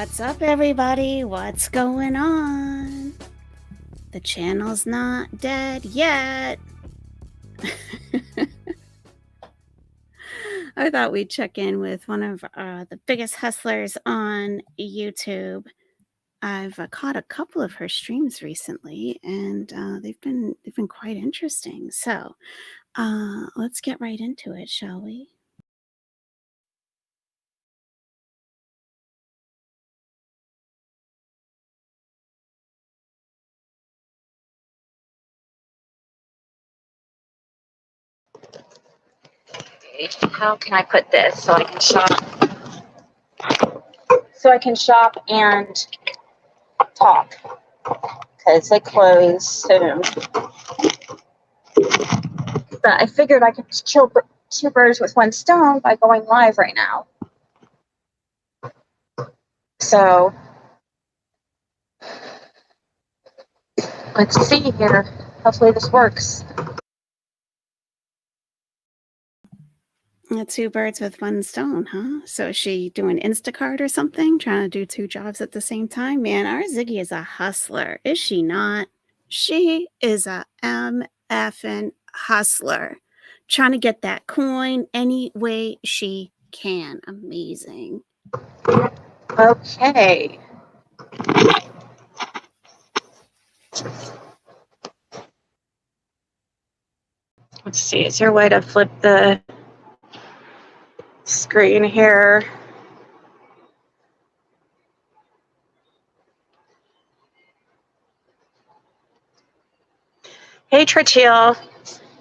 What's up, everybody? What's going on? The channel's not dead yet. I thought we'd check in with one of the biggest hustlers on YouTube. I've caught a couple of her streams recently, and they've been quite interesting. So let's get right into it, shall we? How can I put this so I can shop? So I can shop and talk because they close soon. But I figured I could kill two birds with one stone by going live right now. So let's see here. Hopefully this works. Two birds with one stone, huh? So is she doing Instacart or something? Trying to do two jobs at the same time? Man, our Ziggy is a hustler, is she not? She is a MFing hustler. Trying to get that coin any way she can. Amazing. Okay. Let's see, is there a way to flip the screen here? Hey, Trichil.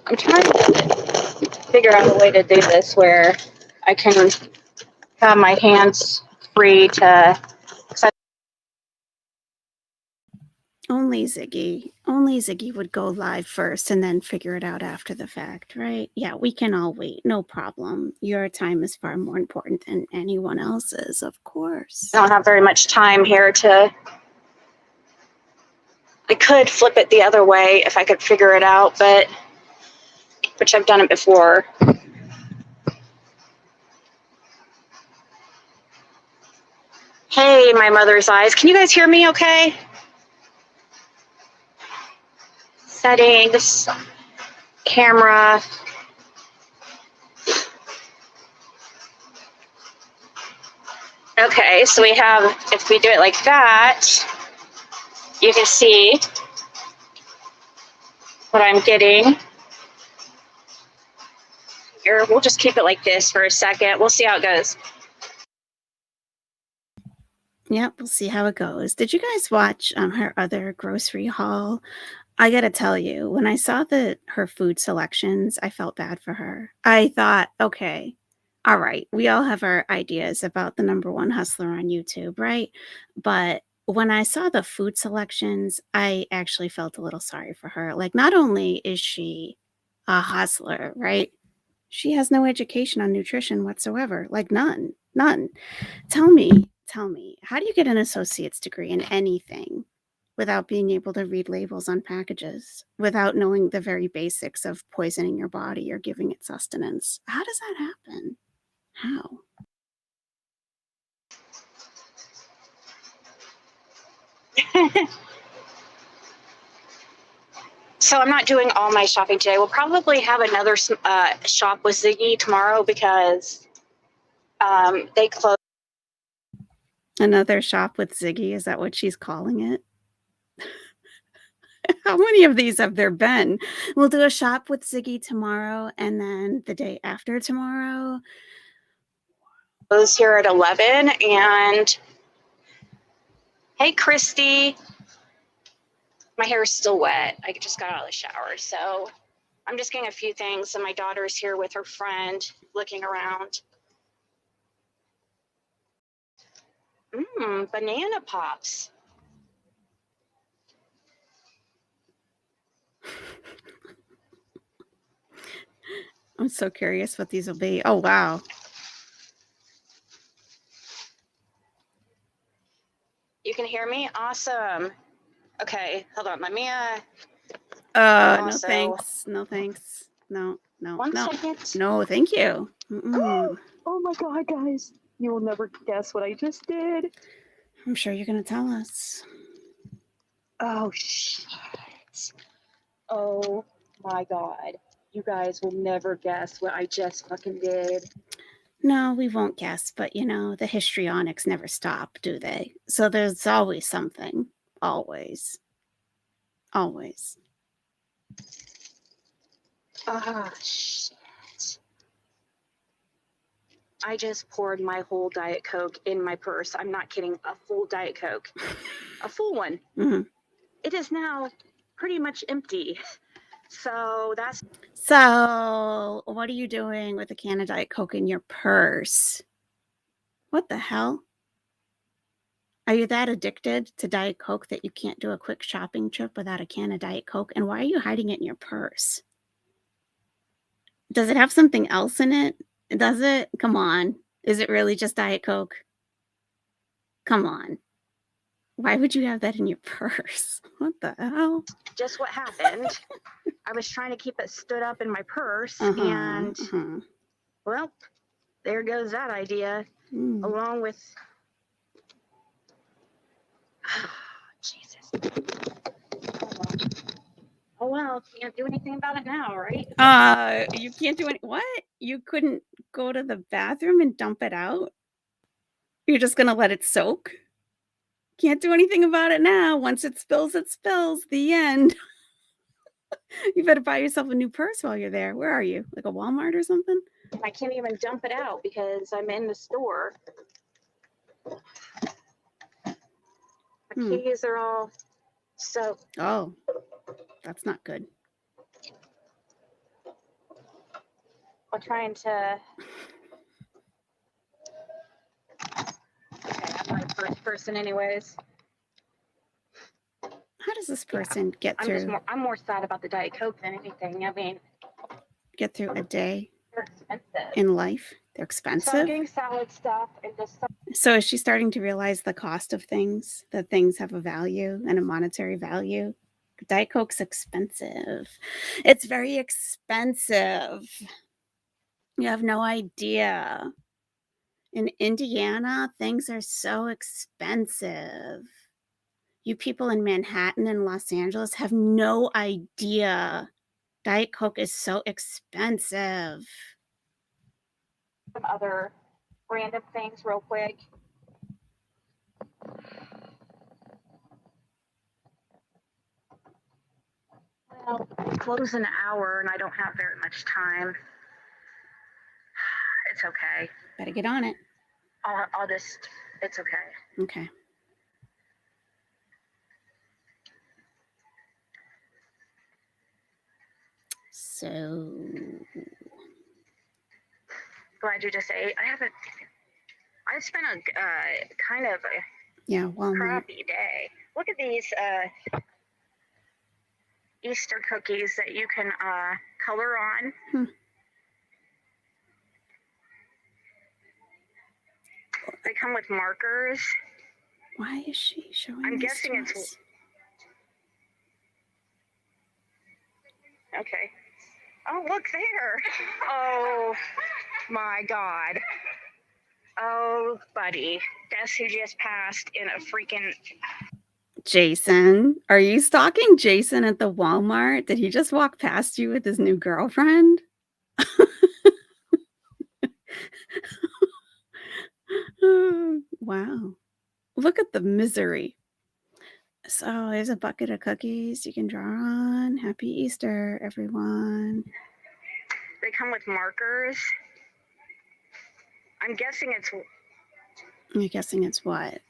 I'm trying to figure out a way to do this where I can have my hands free to. Only Ziggy would go live first and then figure it out after the fact, right? Yeah, we can all wait. No problem. Your time is far more important than anyone else's, of course. I don't have very much time here to. I could flip it the other way if I could figure it out, but which I've done it before. Hey, my mother's eyes. Can you guys hear me okay? Settings, camera. Okay, so we have, if we do it like that, you can see what I'm getting. Here, we'll just keep it like this for a second. We'll see how it goes. Yep, we'll see how it goes. Did you guys watch her other grocery haul? I gotta tell you, when I saw her food selections, I felt bad for her. I thought, okay, all right, we all have our ideas about the number one hustler on YouTube, right? But when I saw the food selections, I actually felt a little sorry for her. Like, not only is she a hustler, right? She has no education on nutrition whatsoever. Like, none. Tell me, how do you get an associate's degree in anything without being able to read labels on packages, without knowing the very basics of poisoning your body or giving it sustenance? How does that happen? How? So I'm not doing all my shopping today. We'll probably have another shop with Ziggy tomorrow because they close. Another shop with Ziggy? Is that what she's calling it? How many of these have there been? We'll do a shop with Ziggy tomorrow, and then the day after tomorrow. Close here at 11. And hey, Christy. My hair is still wet. I just got out of the shower, so I'm just getting a few things. And my daughter's here with her friend, looking around. Banana pops. I'm so curious what these will be. Oh, wow. You can hear me? Awesome. Okay, hold on. Let me no thanks. No thanks. No. One second. No, thank you. Oh my god, guys. You will never guess what I just did. I'm sure you're going to tell us. Oh, shit. Oh, my God. You guys will never guess what I just fucking did. No, we won't guess, but you know, the histrionics never stop, do they? So there's always something. Always. Always. Ah, shit. I just poured my whole Diet Coke in my purse. I'm not kidding. A full Diet Coke. A full one. Mm-hmm. It is now pretty much empty. So that's... So, what are you doing with a can of Diet Coke in your purse? What the hell? Are you that addicted to Diet Coke that you can't do a quick shopping trip without a can of Diet Coke? And why are you hiding it in your purse? Does it have something else in it? Does it? Come on. Is it really just Diet Coke? Come on. Why would you have that in your purse? What the hell? just what happened. I was trying to keep it stood up in my purse, and well, there goes that idea, along with... Jesus. Oh well, can't do anything about it now, right? You can't do any... What? You couldn't go to the bathroom and dump it out? You're just gonna let it soak? Can't do anything about it now. Once it spills, it spills. The end. You better buy yourself a new purse while you're there. Where are you? Like a Walmart or something? I can't even dump it out because I'm in the store. The keys are all soaked. Oh, that's not good. I'm trying to... Okay, I'm my first person anyways. How does this person get through? I'm more sad about the Diet Coke than anything. I mean, get through a day they're expensive in life? They're So I'm expensive. getting salad stuff and just... So is she starting to realize the cost of things? That things have a value and a monetary value? Diet Coke's expensive. It's very expensive. You have no idea. In Indiana, things are so expensive. You people in Manhattan and Los Angeles have no idea. Diet Coke is so expensive. Some other random things real quick. Well, we close in an hour and I don't have very much time. It's okay. Better get on it. I'll just... It's okay. Okay. So... Glad you just ate. I spent a kind of a Walmart. crappy day. Look at these Easter cookies that you can color on. They come with markers. Why is she showing I'm this guessing to it's... us? Okay. Oh, look there. Oh, my God. Oh, buddy. Guess who just passed in a freaking... Jason. Are you stalking Jason at the Walmart? Did he just walk past you with his new girlfriend? Wow. Look at the misery. So there's a bucket of cookies you can draw on. Happy Easter, everyone. They come with markers. I'm guessing it's... You're guessing it's what?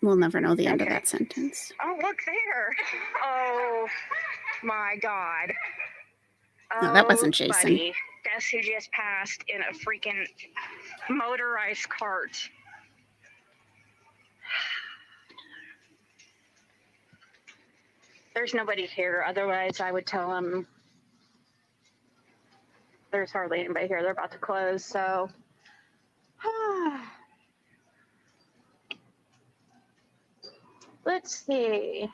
We'll never know the end of that sentence. Oh, look there. Oh, my God. No, that wasn't Jason. Buddy. Guess who just passed in a freaking motorized cart? There's nobody here. Otherwise, I would tell them there's hardly anybody here. They're about to close, so... Let's see.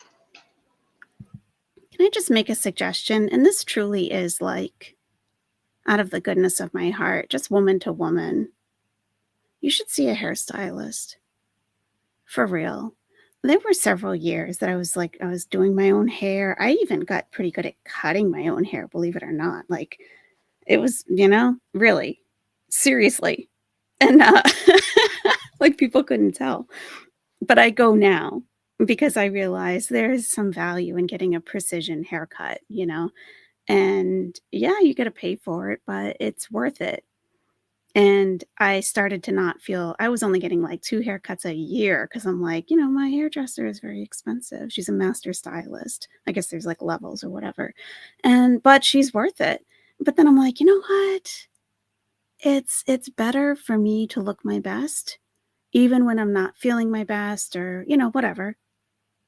Can I just make a suggestion? And this truly is like out of the goodness of my heart, just woman to woman. You should see a hairstylist. For real. There were several years that I was doing my own hair. I even got pretty good at cutting my own hair, believe it or not. Like, it was, really, seriously. And, like, people couldn't tell. But I go now because I realize there is some value in getting a precision haircut. And yeah, you gotta pay for it, but it's worth it. And I started to not feel I was only getting, like, 2 haircuts a year because 'cause I'm like, "My hairdresser is very expensive. She's a master stylist." I guess there's, like, levels or whatever. But she's worth it. But then I'm like, "You know what? It's better for me to look my best even when I'm not feeling my best or, whatever."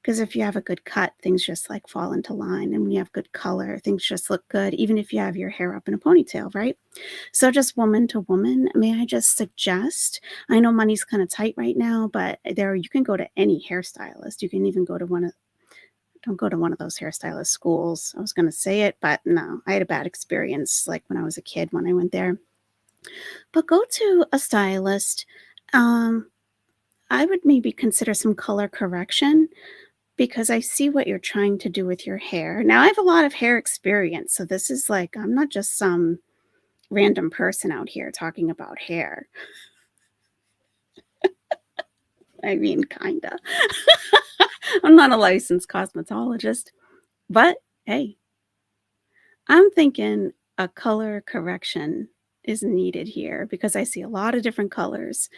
Because if you have a good cut, things just, like, fall into line, and when you have good color, things just look good even if you have your hair up in a ponytail, right? So just woman to woman, may I just suggest, I know money's kinda tight right now, but there you can go to any hairstylist. You can even go to one of don't go to one of those hairstylist schools. I was gonna say it, but no, I had a bad experience, like, when I was a kid when I went there. But go to a stylist. Um, I would maybe consider some color correction because I see what you're trying to do with your hair. Now, I have a lot of hair experience, so this is like I'm not just some random person out here talking about hair. I mean, kinda. I'm not a licensed cosmetologist, but hey, I'm thinking a color correction is needed here because I see a lot of different colors,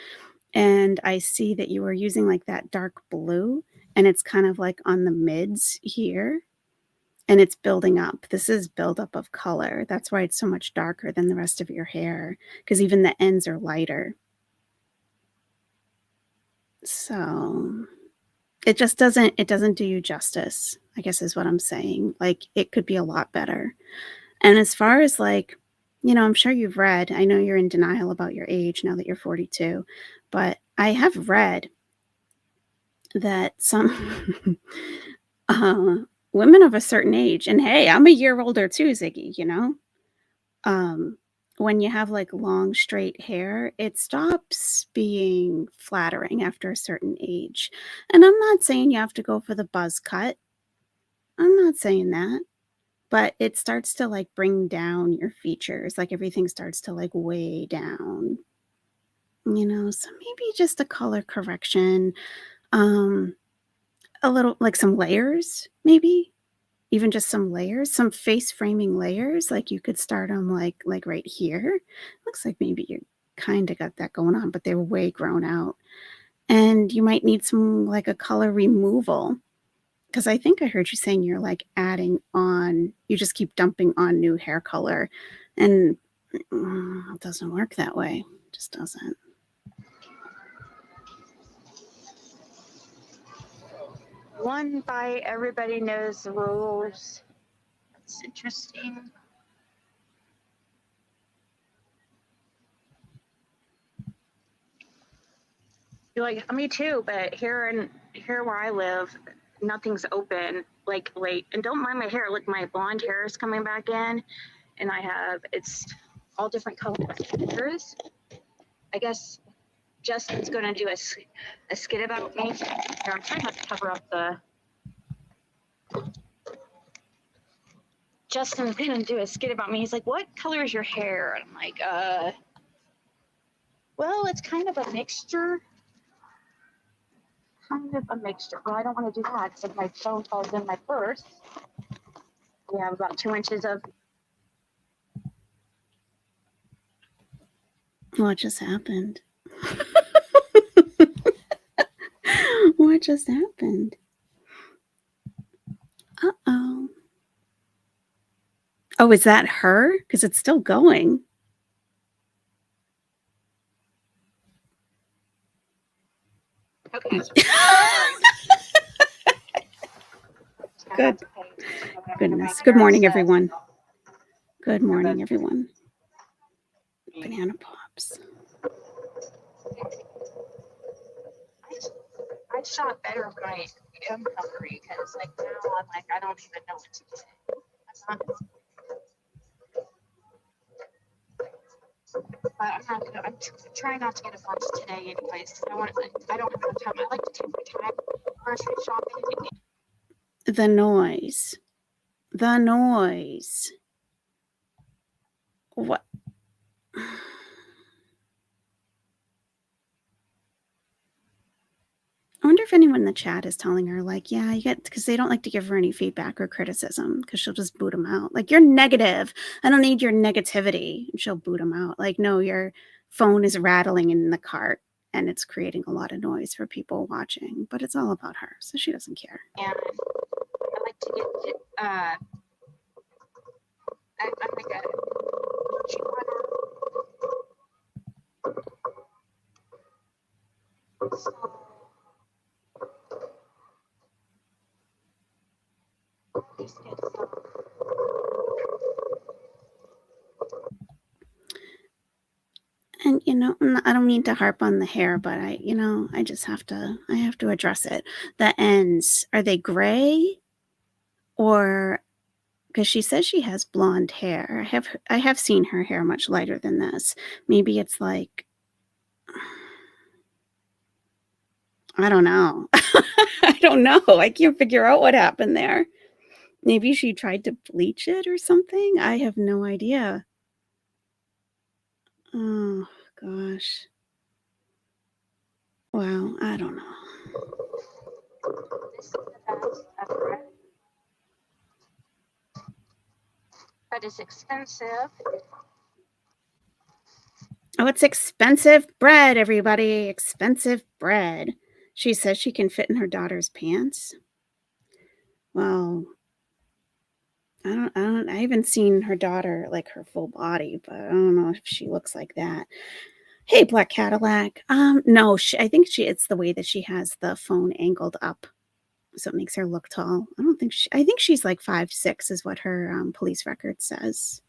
and I see that you were using, like, that dark blue, and it's kind of, like, on the mids here, and it's building up. This is buildup of color. That's why it's so much darker than the rest of your hair, because even the ends are lighter. So, it doesn't do you justice, I guess is what I'm saying. Like, it could be a lot better. And as far as, like, I'm sure you've read I know you're in denial about your age now that you're 42, but I have read that some, uh, women of a certain age and hey, I'm a year older too, Ziggy. Um, when you have, like, long, straight hair, it stops being flattering after a certain age. And I'm not saying you have to go for the buzz cut. I'm not saying that. But it starts to, like, bring down your features, like, everything starts to, like, weigh down. So maybe just a color correction, um, a little like, some layers, maybe? Even just some layers, some face framing layers, like, you could start them like, right here. Looks like maybe you kinda got that going on, but they were way grown out. And you might need some like, a color removal. 'Cause I think I heard you saying you're, like, adding on you just keep dumping on new hair color, and, it doesn't work that way. It just doesn't. One by everybody knows the rules. That's interesting. You're like, me too, but here where I live, nothing's open like late. And don't mind my hair. Look, my blonde hair is coming back in, and it's all different colors. I guess Justin's gonna do a skit about me. Here, I'm trying not to cover up the. Justin's gonna do a skit about me. He's like, "What color is your hair?" And I'm like, well, it's kind of a mixture. Kind of a mixture. Well, I don't want to do that because if my phone falls in my purse, we have about 2 inches of. What just happened? What just happened? Uh-oh. Oh, is that her? Because it's still going. Okay. Good. Goodness. Good morning, everyone. Good morning, everyone. Banana Pops. I shot better when I am hungry because like now I'm like I don't even know what to get. I'm not but I'm trying not to get a bunch today anyways, because I don't have enough time. I like to take my time grocery shopping. The noise. The noise. What? I wonder if anyone in the chat is telling her, like, yeah, you get, because they don't like to give her any feedback or criticism because she'll just boot them out. Like, you're negative. I don't need your negativity. And she'll boot them out. Like, no, your phone is rattling in the cart and it's creating a lot of noise for people watching, but it's all about her. So she doesn't care. And I like to get, I'm like a so, and I don't need to harp on the hair, but I just have to address it. The ends, are they gray? Or because she says she has blonde hair. I have seen her hair much lighter than this. Maybe it's like, I don't know. I don't know. I can't figure out what happened there. Maybe she tried to bleach it or something. I have no idea. Oh, gosh. Well, I don't know. This is the best ever. But it's expensive. Oh, it's expensive bread, everybody. Expensive bread. She says she can fit in her daughter's pants. Well, I haven't seen her daughter, like her full body, but I don't know if she looks like that. Hey, Black Cadillac. No, I think it's the way that she has the phone angled up, so it makes her look tall. I think she's like 5'6" is what her police record says.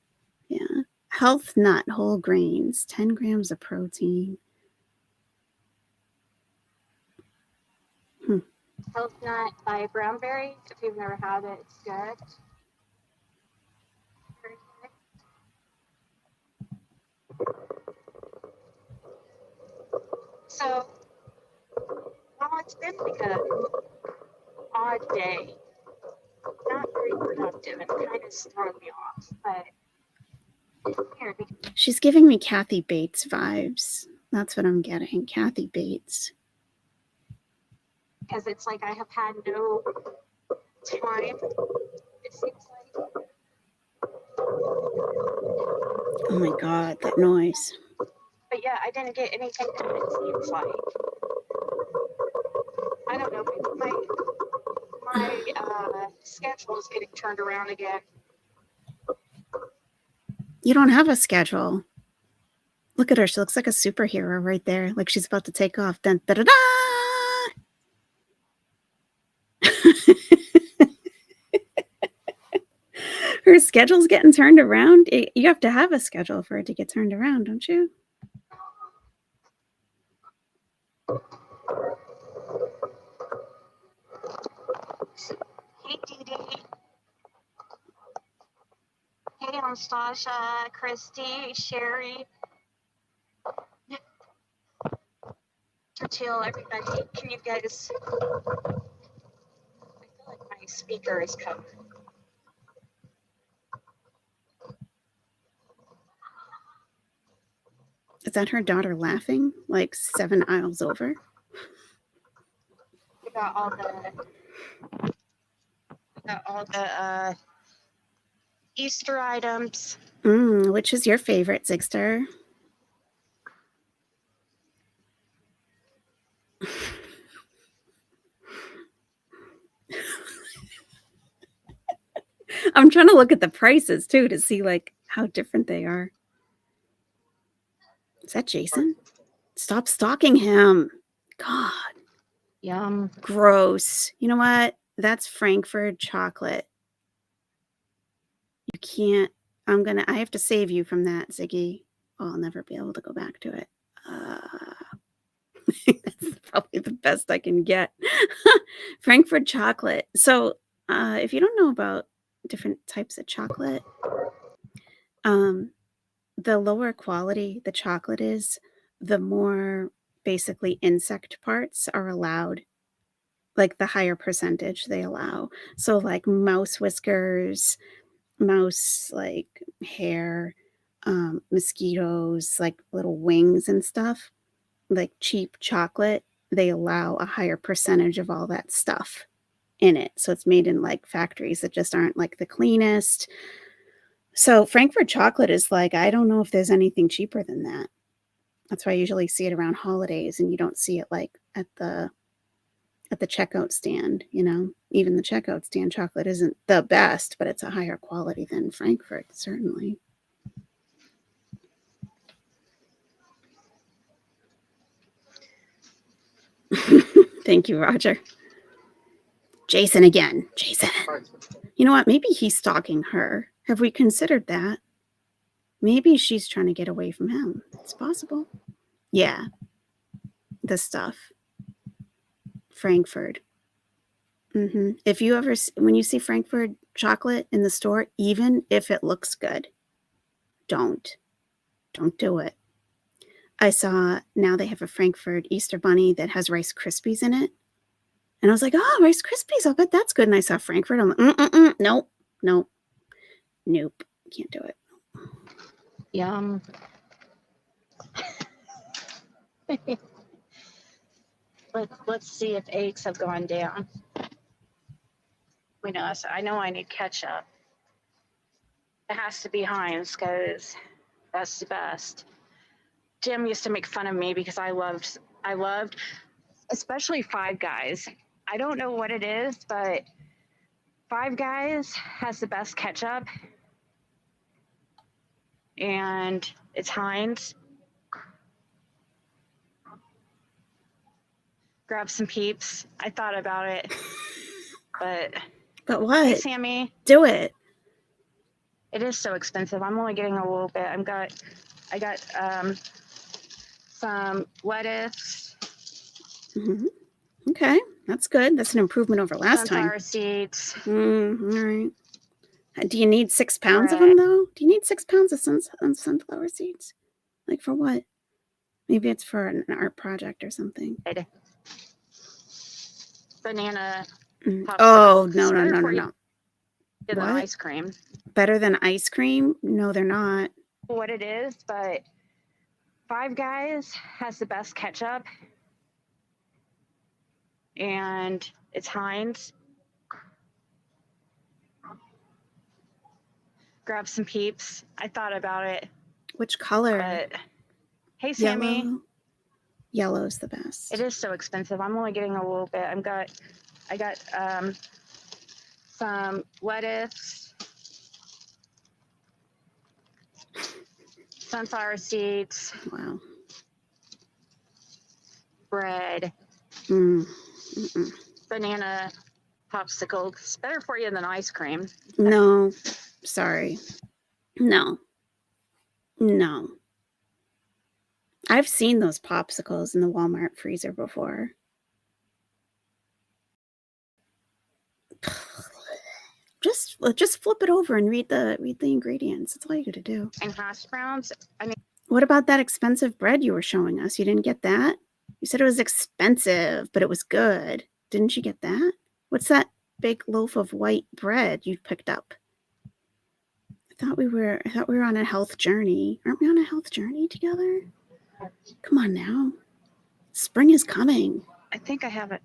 Yeah. Health nut, whole grains, 10 grams of protein. Health nut by Brownberry. If you've never had it, it's good. So, well, it's been like a odd day. Not very productive and kind of throwing me off, but it's weird because she's giving me Kathy Bates vibes. That's what I'm getting. Kathy Bates. Because it's like I have had no time, it seems like. Oh my God, that noise. But yeah, I didn't get anything done, it seems like. I don't know, my schedule is getting turned around again. You don't have a schedule. Look at her. She looks like a superhero right there. Like she's about to take off. Dun, da, da, da! Her schedule's getting turned around. You have to have a schedule for it to get turned around, don't you? Hey, Dee Dee. Hey, Anastasia, Christy, Sherry. Till everybody, can you guys? I feel like my speaker is covered. Is that her daughter laughing like 7 aisles over? We got all the Easter items. Which is your favorite, Zigster? I'm trying to look at the prices too to see like how different they are. Is that Jason? Stop stalking him. God. Yum. Gross. You know what? That's Frankfurt chocolate. You can't. I have to save you from that, Ziggy. Oh, I'll never be able to go back to it. That's probably the best I can get. Frankfurt chocolate. So if you don't know about different types of chocolate, the lower quality the chocolate is, the more basically insect parts are allowed, like the higher percentage they allow. So, like mouse whiskers, mouse like hair, mosquitoes, like little wings and stuff, like cheap chocolate, they allow a higher percentage of all that stuff in it. So it's made in like factories that just aren't like the cleanest. So Frankfurt chocolate is like, I don't know if there's anything cheaper than that. That's why I usually see it around holidays and you don't see it like at the checkout stand, you know. Even the checkout stand chocolate isn't the best, but it's a higher quality than Frankfurt, certainly. Thank you, Roger. Jason again. Jason. You know what? Maybe he's stalking her. Have we considered that? Maybe she's trying to get away from him. It's possible. Yeah. The stuff. Frankfurt. If you ever, when you see Frankfurt chocolate in the store, even if it looks good, don't do it. I saw now they have a Frankfurt Easter bunny that has Rice Krispies in it. And I was like, oh, Rice Krispies, I'll bet that's good. And I saw Frankfurt. I'm like, nope. Can't do it. Yum. Let's see if eggs have gone down. I know I need ketchup. It has to be Heinz because that's the best. Jim used to make fun of me because I loved, especially Five Guys. I don't know what it is, but Five Guys has the best ketchup, and it's Heinz. Grab some Peeps. I thought about it, but what? Hey, Sammy, do it. It is so expensive. I'm only getting a little bit. I got some lettuce. Okay, that's good. That's an improvement over last sunflower time. Seeds. All right. Do you need 6 pounds of them though? Do you need 6 pounds of sunflower seeds? Like for what? Maybe it's for an art project or something. Banana. Oh, no. What? Ice cream. Better than ice cream? No, they're not. What it is, but Five Guys has the best ketchup, and it's Heinz. Grab some Peeps. I thought about it. Which color? But hey, Sammy. Yellow's the best. It is so expensive. I'm only getting a little bit. I got some lettuce, sunflower seeds. Wow. Bread. Banana popsicle. It's better for you than ice cream. No, sorry. No. I've seen those popsicles in the Walmart freezer before. Just flip it over and read the ingredients. That's all you got to do. And hash browns. What about that expensive bread you were showing us? You didn't get that? You said it was expensive, but it was good. Didn't you get that? What's that big loaf of white bread you picked up? I thought we were on a health journey. Aren't we on a health journey together? Come on now. Spring is coming. I think I have it.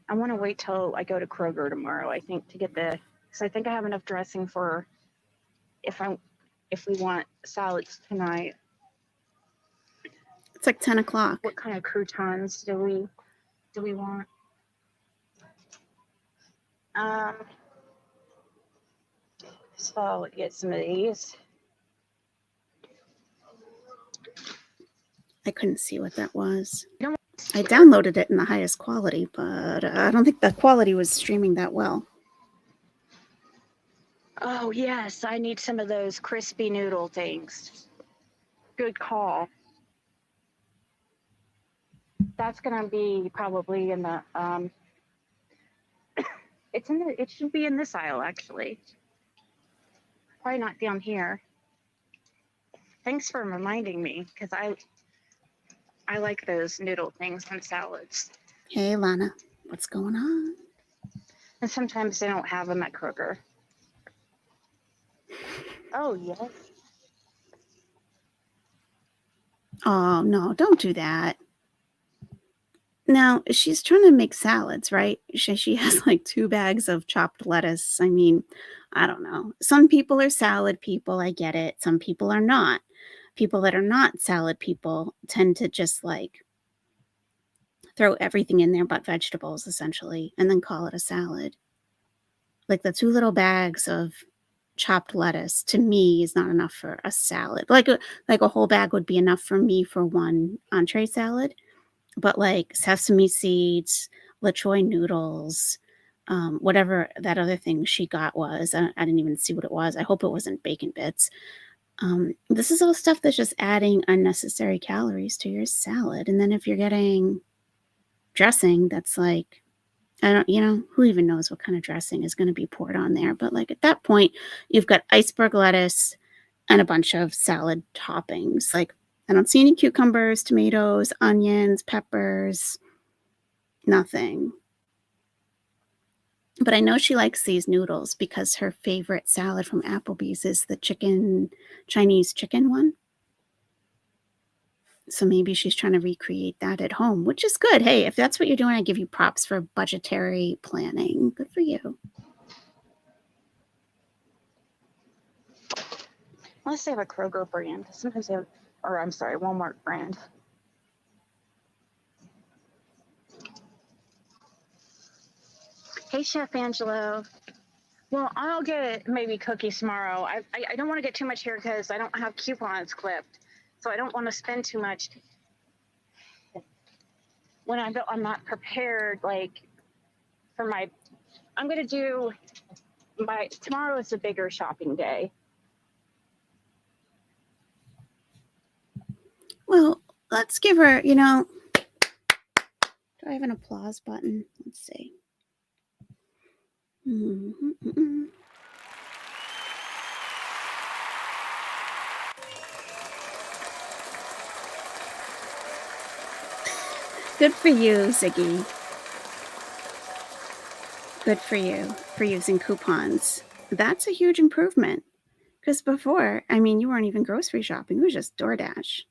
I want to wait till I go to Kroger tomorrow, I think, to get because I think I have enough dressing for if we want salads tonight. It's like 10 o'clock. What kind of croutons do we want? So I'll get some of these. I couldn't see what that was. I downloaded it in the highest quality, but I don't think the quality was streaming that well. Oh, yes. I need some of those crispy noodle things. Good call. That's going to be probably in the, it should be in this aisle, actually. Probably not down here. Thanks for reminding me, because I like those noodle things on salads. Hey, Lana, what's going on? And sometimes they don't have them at Kroger. Oh, yes. Oh, no, don't do that. Now, she's trying to make salads, right? She has like 2 bags of chopped lettuce. I mean, I don't know. Some people are salad people, I get it. Some people are not. People that are not salad people tend to just like throw everything in there but vegetables, essentially, and then call it a salad. Like the 2 little bags of chopped lettuce to me is not enough for a salad. Like a whole bag would be enough for me for one entree salad, but like sesame seeds, LaChoy noodles, whatever that other thing she got was, I didn't even see what it was. I hope it wasn't bacon bits. This is all stuff that's just adding unnecessary calories to your salad. And then if you're getting dressing that's like, I don't, who even knows what kind of dressing is going to be poured on there. But like at that point, you've got iceberg lettuce and a bunch of salad toppings. Like I don't see any cucumbers, tomatoes, onions, peppers, nothing. But I know she likes these noodles because her favorite salad from Applebee's is the Chinese chicken one. So maybe she's trying to recreate that at home, which is good. Hey, if that's what you're doing, I give you props for budgetary planning. Good for you. Unless they have a Kroger brand. Sometimes they have, or I'm sorry, Walmart brand. Hey, Chef Angelo. Well, I'll get maybe cookies tomorrow. I don't want to get too much here because I don't have coupons clipped. So I don't want to spend too much when I'm not prepared, like, for my, I'm going to do tomorrow is a bigger shopping day. Well, let's give her, do I have an applause button? Let's see. Mm-hmm. Good for you, Ziggy. Good for you for using coupons. That's a huge improvement. Because before, I mean, you weren't even grocery shopping. It was just DoorDash.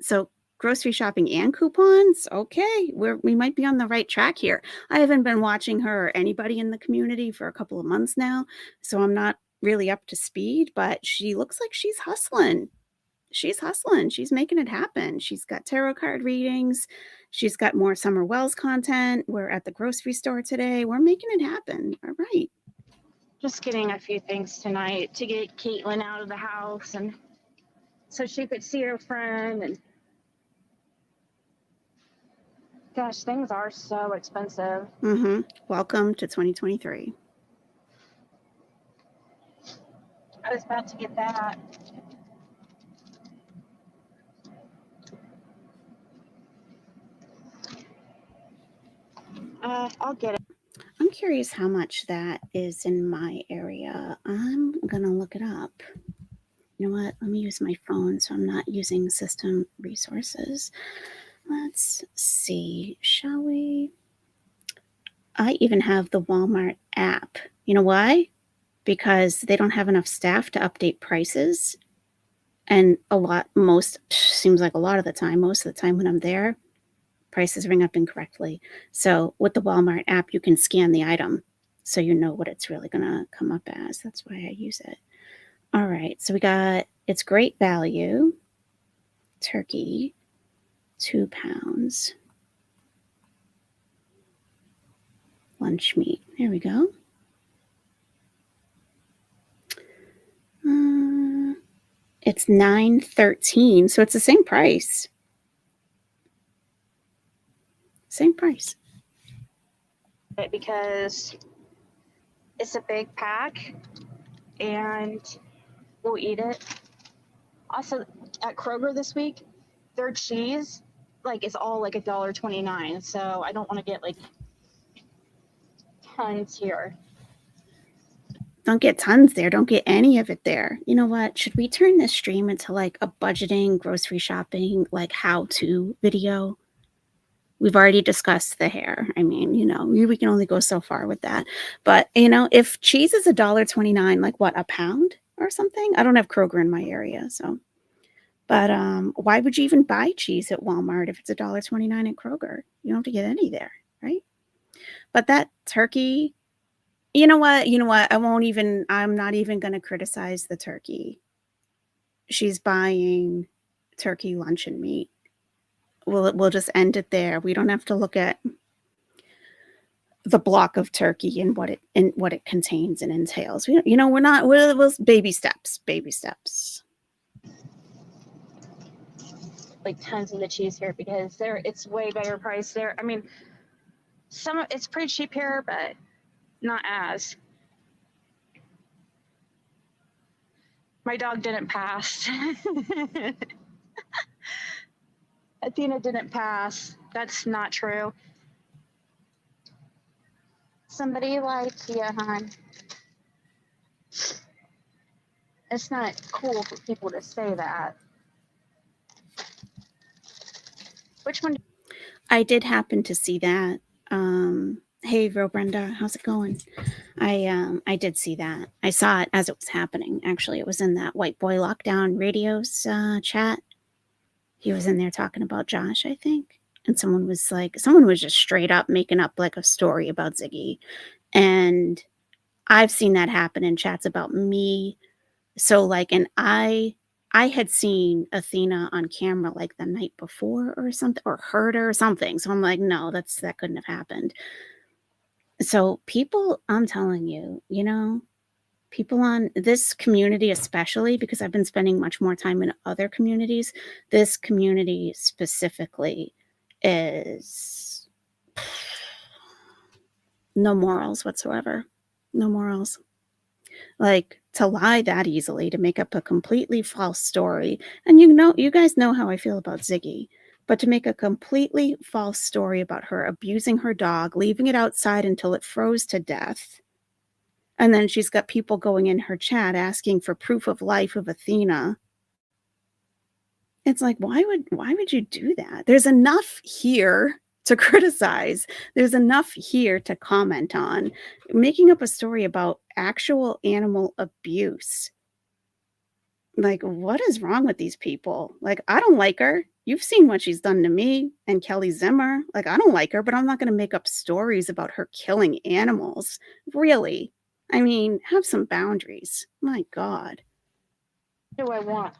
So grocery shopping and coupons, okay, we might be on the right track here. I haven't been watching her or anybody in the community for a couple of months now, so I'm not really up to speed, but she looks like she's hustling. She's hustling. She's making it happen. She's got tarot card readings. She's got more Summer Wells content. We're at the grocery store today. We're making it happen. All right. Just getting a few things tonight to get Caitlin out of the house and so she could see her friend. And gosh, things are so expensive. Welcome to 2023. I was about to get that. I'll get it. I'm curious how much that is in my area. I'm going to look it up. You know what? Let me use my phone so I'm not using system resources. Let's see. Shall we? I even have the Walmart app. You know why? Because they don't have enough staff to update prices. And seems like a lot of the time, most of the time when I'm there, prices ring up incorrectly. So with the Walmart app, you can scan the item so you know what it's really going to come up as. That's why I use it. All right. So we got, it's great value. Turkey, 2 pounds. Lunch meat. There we go. It's $9.13. So it's the same price. Same price. Because it's a big pack and we'll eat it. Also, at Kroger this week, their cheese is all like $1.29. So I don't want to get like tons here. Don't get tons there. Don't get any of it there. You know what? Should we turn this stream into like a budgeting, grocery shopping, like how-to video? We've already discussed the hair. I mean, we can only go so far with that. But, if cheese is $1.29, like what, a pound or something? I don't have Kroger in my area, so. But why would you even buy cheese at Walmart if it's $1.29 at Kroger? You don't have to get any there, right? But that turkey, you know what? I'm not even going to criticize the turkey. She's buying turkey luncheon meat. We'll just end it there. We don't have to look at the block of turkey and what it contains and entails. We're baby steps. Like tons of the cheese here because it's way better price there. I mean, it's pretty cheap here, but not as. My dog didn't pass. Athena didn't pass. That's not true. Somebody like yeah, hon. It's not cool for people to say that. Which one? I did happen to see that. Hey, Real Brenda, how's it going? I did see that. I saw it as it was happening. Actually, it was in that White Boy Lockdown Radio's chat. He was in there talking about Josh, I think. And someone was just straight up making up like a story about Ziggy. And I've seen that happen in chats about me. So like, and I had seen Athena on camera like the night before or something, or heard her or something. So I'm like, no, that couldn't have happened. So people, I'm telling you, people on this community, especially because I've been spending much more time in other communities, this community specifically is no morals whatsoever. No morals. Like, to lie that easily, to make up a completely false story. And you guys know how I feel about Ziggy. But to make a completely false story about her abusing her dog, leaving it outside until it froze to death. And then she's got people going in her chat asking for proof of life of Athena. It's like, why would you do that? There's enough here to criticize. There's enough here to comment on. Making up a story about actual animal abuse. Like, what is wrong with these people? Like, I don't like her. You've seen what she's done to me and Kelly Zimmer. Like, I don't like her, but I'm not going to make up stories about her killing animals. Really? I mean, have some boundaries. My God. What do I want?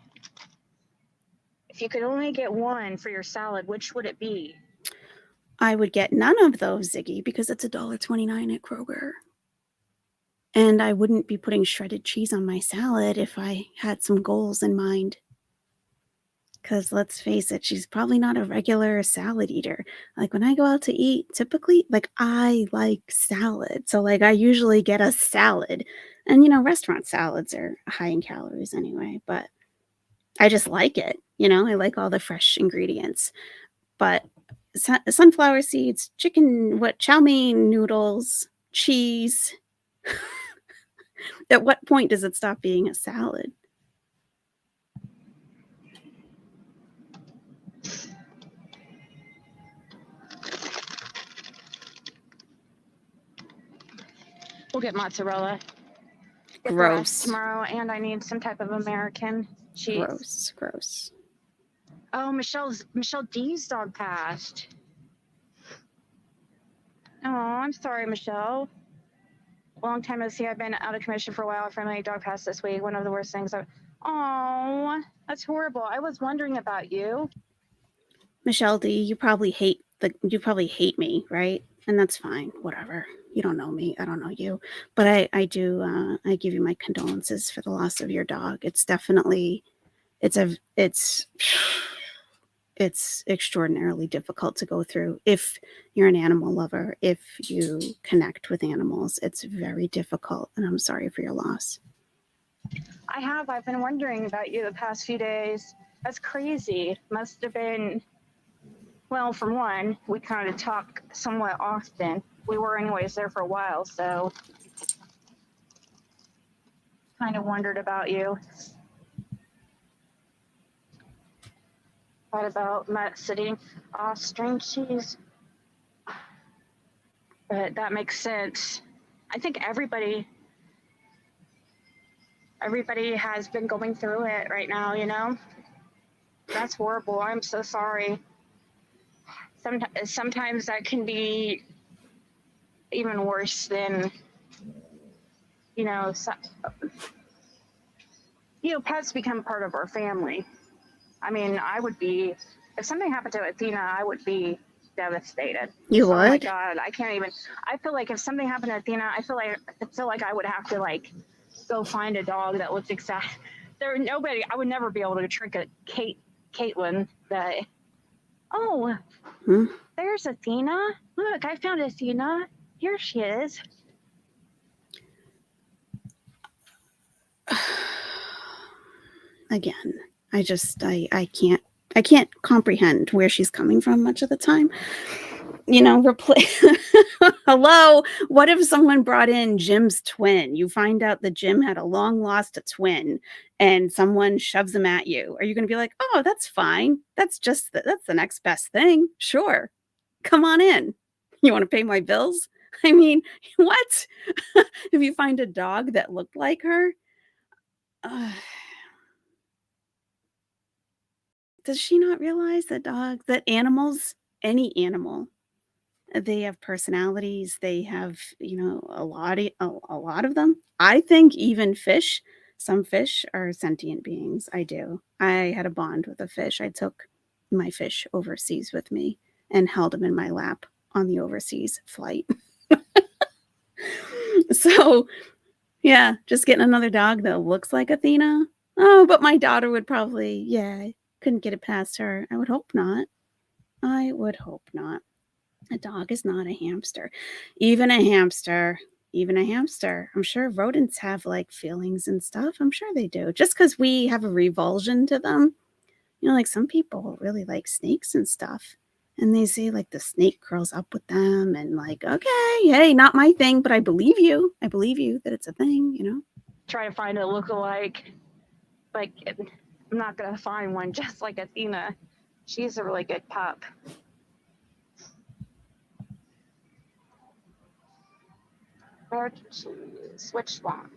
If you could only get one for your salad, which would it be? I would get none of those, Ziggy, because it's $1.29 at Kroger. And I wouldn't be putting shredded cheese on my salad if I had some goals in mind. Because let's face it, she's probably not a regular salad eater. Like when I go out to eat, typically, like I like salad. So like I usually get a salad. And restaurant salads are high in calories anyway, but I just like it. I like all the fresh ingredients. But sunflower seeds, chow mein noodles, cheese. At what point does it stop being a salad? We'll get mozzarella. Gross. Tomorrow, and I need some type of American cheese. Gross. Oh, Michelle D's dog passed. Oh, I'm sorry, Michelle. Long time no see. I've been out of commission for a while. I finally dog passed this week. One of the worst things. Oh, that's horrible. I was wondering about you. Michelle D, you probably hate me, right? And that's fine. Whatever. You don't know me. I don't know you. But I do I give you my condolences for the loss of your dog. It's definitely it's extraordinarily difficult to go through. If you're an animal lover, if you connect with animals, it's very difficult. And I'm sorry for your loss. I've been wondering about you the past few days. That's crazy. Must have been, well, for one, we kind of talk somewhat often. We were anyways there for a while, so. kind of wondered about you. What about Matt sitting off string cheese? But that makes sense. I think everybody has been going through it right now, you know? That's horrible. I'm so sorry. Sometimes that can be even worse than, you know, pets become part of our family. I mean, if something happened to Athena, I would be devastated. You would? Oh my God, I can't even. I feel like if something happened to Athena, I feel like I would have to like go find a dog that looks exact. I would never be able to trick Caitlin that. Oh, there's Athena. Look, I found Athena. Here she is. Again, I can't comprehend where she's coming from much of the time. You know, hello, what if someone brought in Jim's twin? You find out that Jim had a long lost twin and someone shoves him at you. Are you going to be like, oh, that's fine. That's the next best thing. Sure. Come on in. You want to pay my bills? I mean, what? If you find a dog that looked like her, does she not realize that animals, any animal, they have personalities. They have, a lot of them. I think even fish, some fish are sentient beings. I do. I had a bond with a fish. I took my fish overseas with me and held him in my lap on the overseas flight. So, yeah, just getting another dog that looks like Athena. Oh, but my daughter would probably, couldn't get it past her. I would hope not. I would hope not. A dog is not a hamster. Even a hamster, I'm sure rodents have like feelings and stuff. I'm sure they do. Just because we have a revulsion to them, like some people really like snakes and stuff. And they say like the snake curls up with them and like, okay, hey, not my thing, but I believe you. I believe you that it's a thing. Try to find a look-alike. Like, I'm not going to find one just like Athena. She's a really good pup. Where can she use? Which one?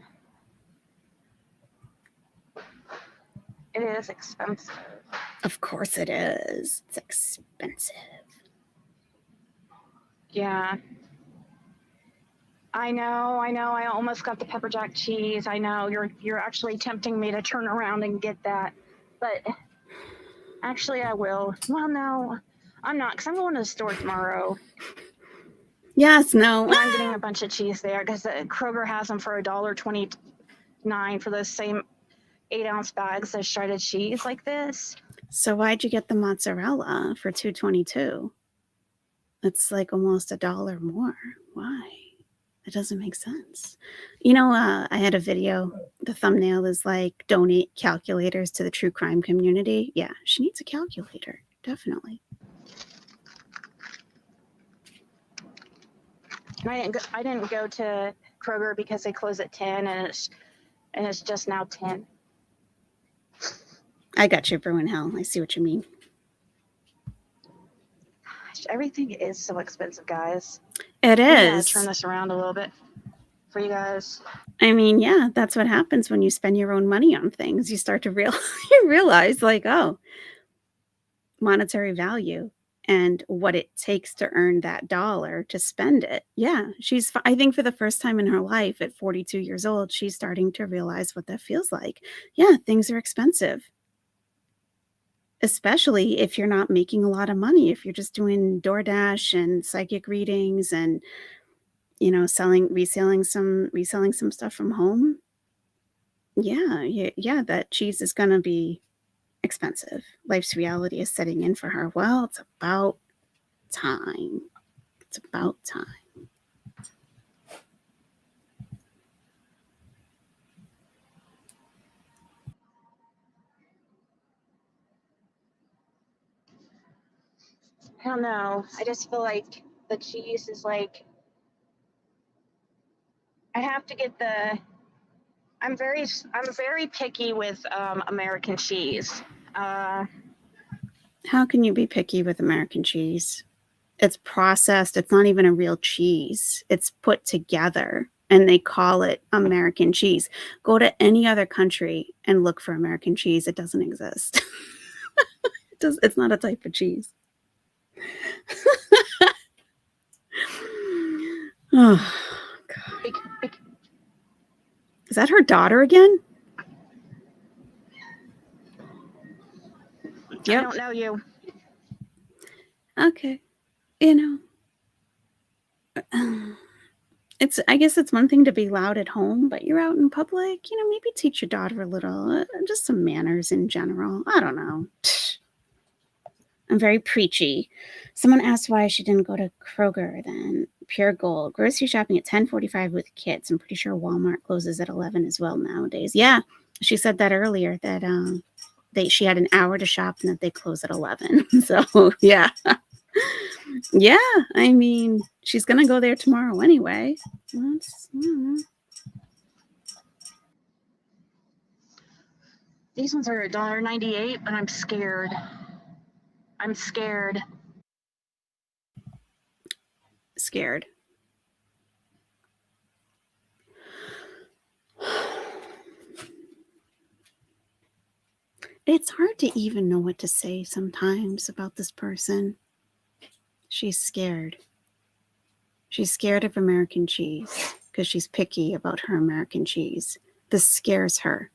It is expensive. Of course it is. It's expensive. Yeah. I know. I almost got the pepper jack cheese. I know you're actually tempting me to turn around and get that, but actually I will. Well, no, I'm not, because I'm going to the store tomorrow. Yes, no. And I'm getting a bunch of cheese there because Kroger has them for $1.29 for those same 8-ounce bags of shredded cheese like this. So why'd you get the mozzarella for $2.22? It's like almost $1 more. Why? It doesn't make sense. I had a video. The thumbnail is like, donate calculators to the true crime community. Yeah, she needs a calculator. Definitely. And I didn't go to Kroger because they close at 10 and it's just now 10. I got you, Bruin Hell. I see what you mean. Gosh, everything is so expensive, guys. It is. Turn this around a little bit for you guys. I mean, yeah, that's what happens when you spend your own money on things. You start to realize like, oh, monetary value and what it takes to earn that dollar to spend it. Yeah, I think for the first time in her life at 42 years old, she's starting to realize what that feels like. Yeah, things are expensive. Especially if you're not making a lot of money, if you're just doing DoorDash and psychic readings and reselling some stuff from home. Yeah, that cheese is going to be expensive. Life's reality is setting in for her. Well, it's about time. It's about time. I don't know. I just feel like the cheese is like, I have to get the I'm very picky with American cheese. How can you be picky with American cheese? It's processed. It's not even a real cheese. It's put together and they call it American cheese. Go to any other country and look for American cheese. It doesn't exist. It's not a type of cheese. Oh, God. Is that her daughter again? Yep. I don't know you. Okay. You know, I guess it's one thing to be loud at home, but you're out in public, maybe teach your daughter a little, just some manners in general. I don't know. I'm very preachy. Someone asked why she didn't go to Kroger then. Pure gold. Grocery shopping at 10:45 with kids. I'm pretty sure Walmart closes at 11 as well nowadays. Yeah, she said that earlier that she had an hour to shop and that they close at 11. So yeah. Yeah, I mean, she's gonna go there tomorrow anyway. These ones are $1.98, but I'm scared. I'm scared. Scared. It's hard to even know what to say sometimes about this person. She's scared. She's scared of American cheese because she's picky about her American cheese. This scares her.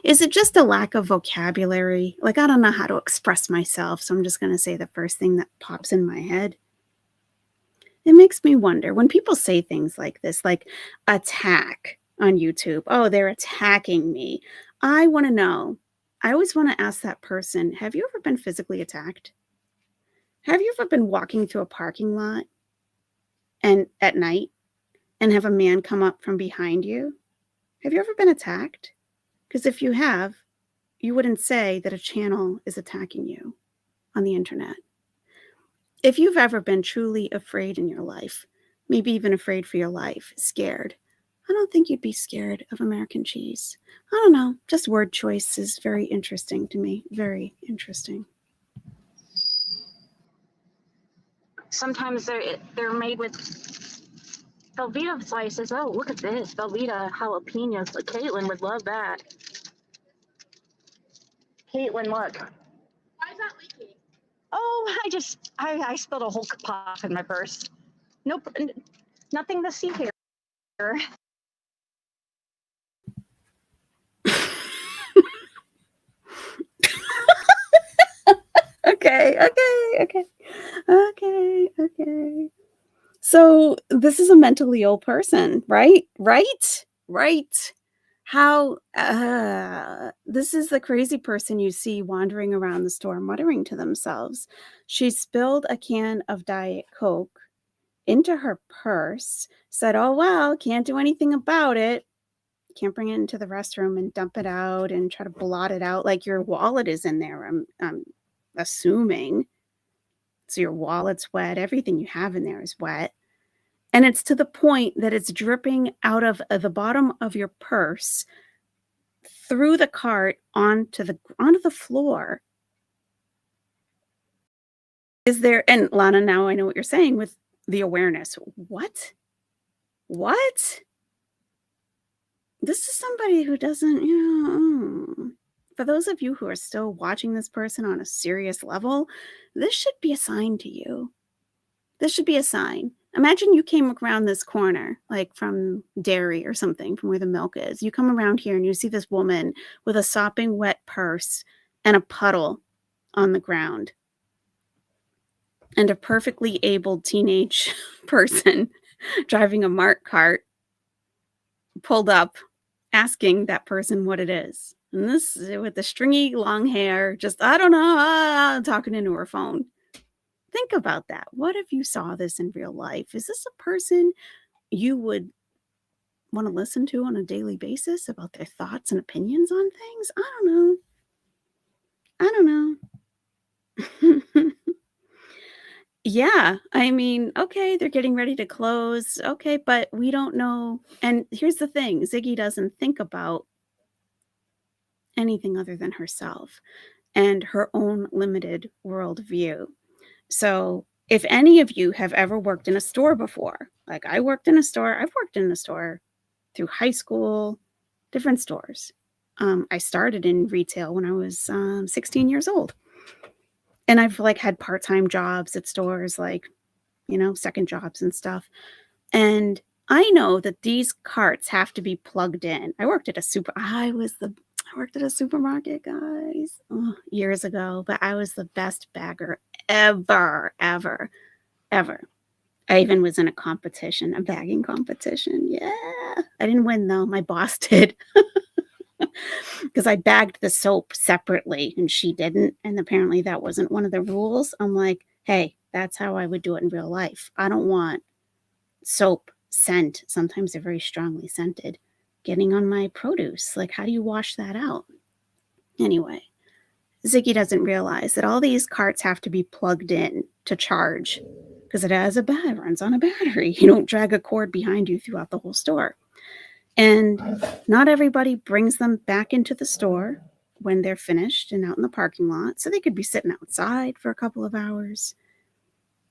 Is it just a lack of vocabulary? Like, I don't know how to express myself, so I'm just going to say the first thing that pops in my head. It makes me wonder when people say things like this, like attack on YouTube. Oh, they're attacking me. I want to know. I always want to ask that person, have you ever been physically attacked? Have you ever been walking through a parking lot and at night and have a man come up from behind you? Have you ever been attacked? Because if you have, you wouldn't say that a channel is attacking you on the internet. If you've ever been truly afraid in your life, maybe even afraid for your life, scared, I don't think you'd be scared of American cheese. I don't know. Just word choice is very interesting to me. Very interesting. Sometimes they're made with Velveeta slices. Oh, look at this. Velveeta jalapenos. Caitlin would love that. Caitlin, look. Why is that leaking? Oh, I spilled a whole pot in my purse. Nope, nothing to see here. Okay. So this is a mentally ill person, right? How this is the crazy person you see wandering around the store muttering to themselves. She spilled a can of Diet Coke into her purse, said, oh, well, can't do anything about it. Can't bring it into the restroom and dump it out and try to blot it out like your wallet is in there. I'm assuming. So your wallet's wet. Everything you have in there is wet. And it's to the point that it's dripping out of the bottom of your purse through the cart onto the floor. Is there, and Lana, now I know what you're saying with the awareness. What? This is somebody who doesn't, for those of you who are still watching this person on a serious level, this should be a sign to you. This should be a sign. Imagine you came around this corner, like from dairy or something, from where the milk is. You come around here and you see this woman with a sopping wet purse and a puddle on the ground. And a perfectly able teenage person driving a Mart cart pulled up asking that person what it is. And this with the stringy long hair, just, I don't know, talking into her phone. Think about that. What if you saw this in real life? Is this a person you would want to listen to on a daily basis about their thoughts and opinions on things? I don't know. Yeah, I mean, okay, they're getting ready to close, okay, but we don't know, and here's the thing, Ziggy doesn't think about anything other than herself and her own limited worldview. So, if any of you have ever worked in a store before, like I worked in a store, I've worked in a store through high school, different stores. I started in retail when I was 16 years old, and I've like had part-time jobs at stores, like second jobs and stuff. And I know that these carts have to be plugged in. I worked at a supermarket, guys, years ago, but I was the best bagger ever, ever, ever. I even was in a competition, a bagging competition. Yeah. I didn't win though. My boss did because I bagged the soap separately and she didn't. And apparently that wasn't one of the rules. I'm like, hey, that's how I would do it in real life. I don't want soap scent. Sometimes they're very strongly scented getting on my produce. Like, how do you wash that out? Anyway, Ziggy doesn't realize that all these carts have to be plugged in to charge because it runs on a battery. You don't drag a cord behind you throughout the whole store. And not everybody brings them back into the store when they're finished and out in the parking lot. So they could be sitting outside for a couple of hours.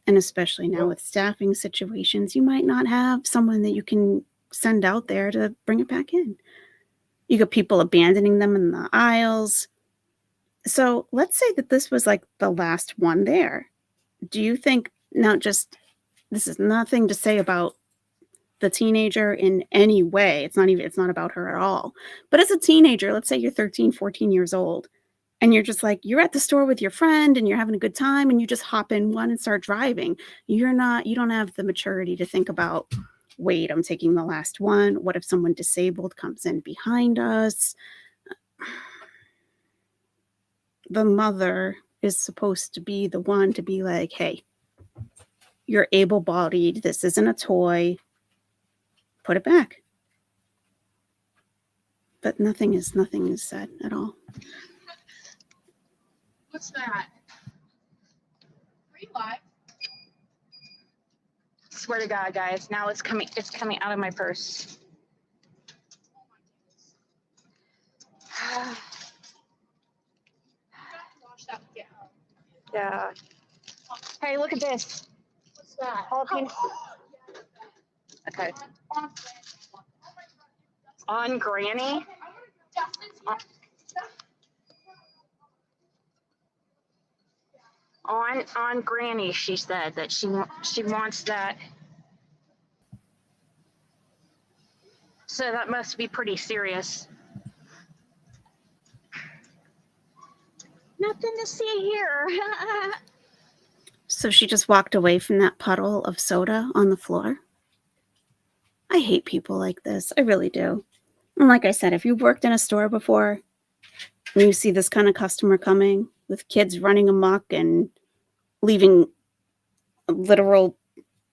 And especially now with staffing situations, you might not have someone that you can send out there to bring it back in. You got people abandoning them in the aisles. So let's say that this was like the last one there. Do you think, now just, this is nothing to say about the teenager in any way. It's not about her at all. But as a teenager, let's say you're 13, 14 years old, and you're just like, you're at the store with your friend and you're having a good time and you just hop in one and start driving. You don't have the maturity to think about, wait, I'm taking the last one. What if someone disabled comes in behind us? The mother is supposed to be the one to be like, hey, you're able bodied. This isn't a toy. Put it back. But nothing is said at all. What's that? Are you live? Swear to God, guys, now it's coming out of my purse. Oh my goodness. You have to watch that get home. Yeah. Hey, look at this. What's that? Jalapeno. Okay. On Granny. On Granny, she said that she wants that. So that must be pretty serious. Nothing to see here. So she just walked away from that puddle of soda on the floor. I hate people like this. I really do. And like I said, if you've worked in a store before and you see this kind of customer coming with kids running amok and leaving literal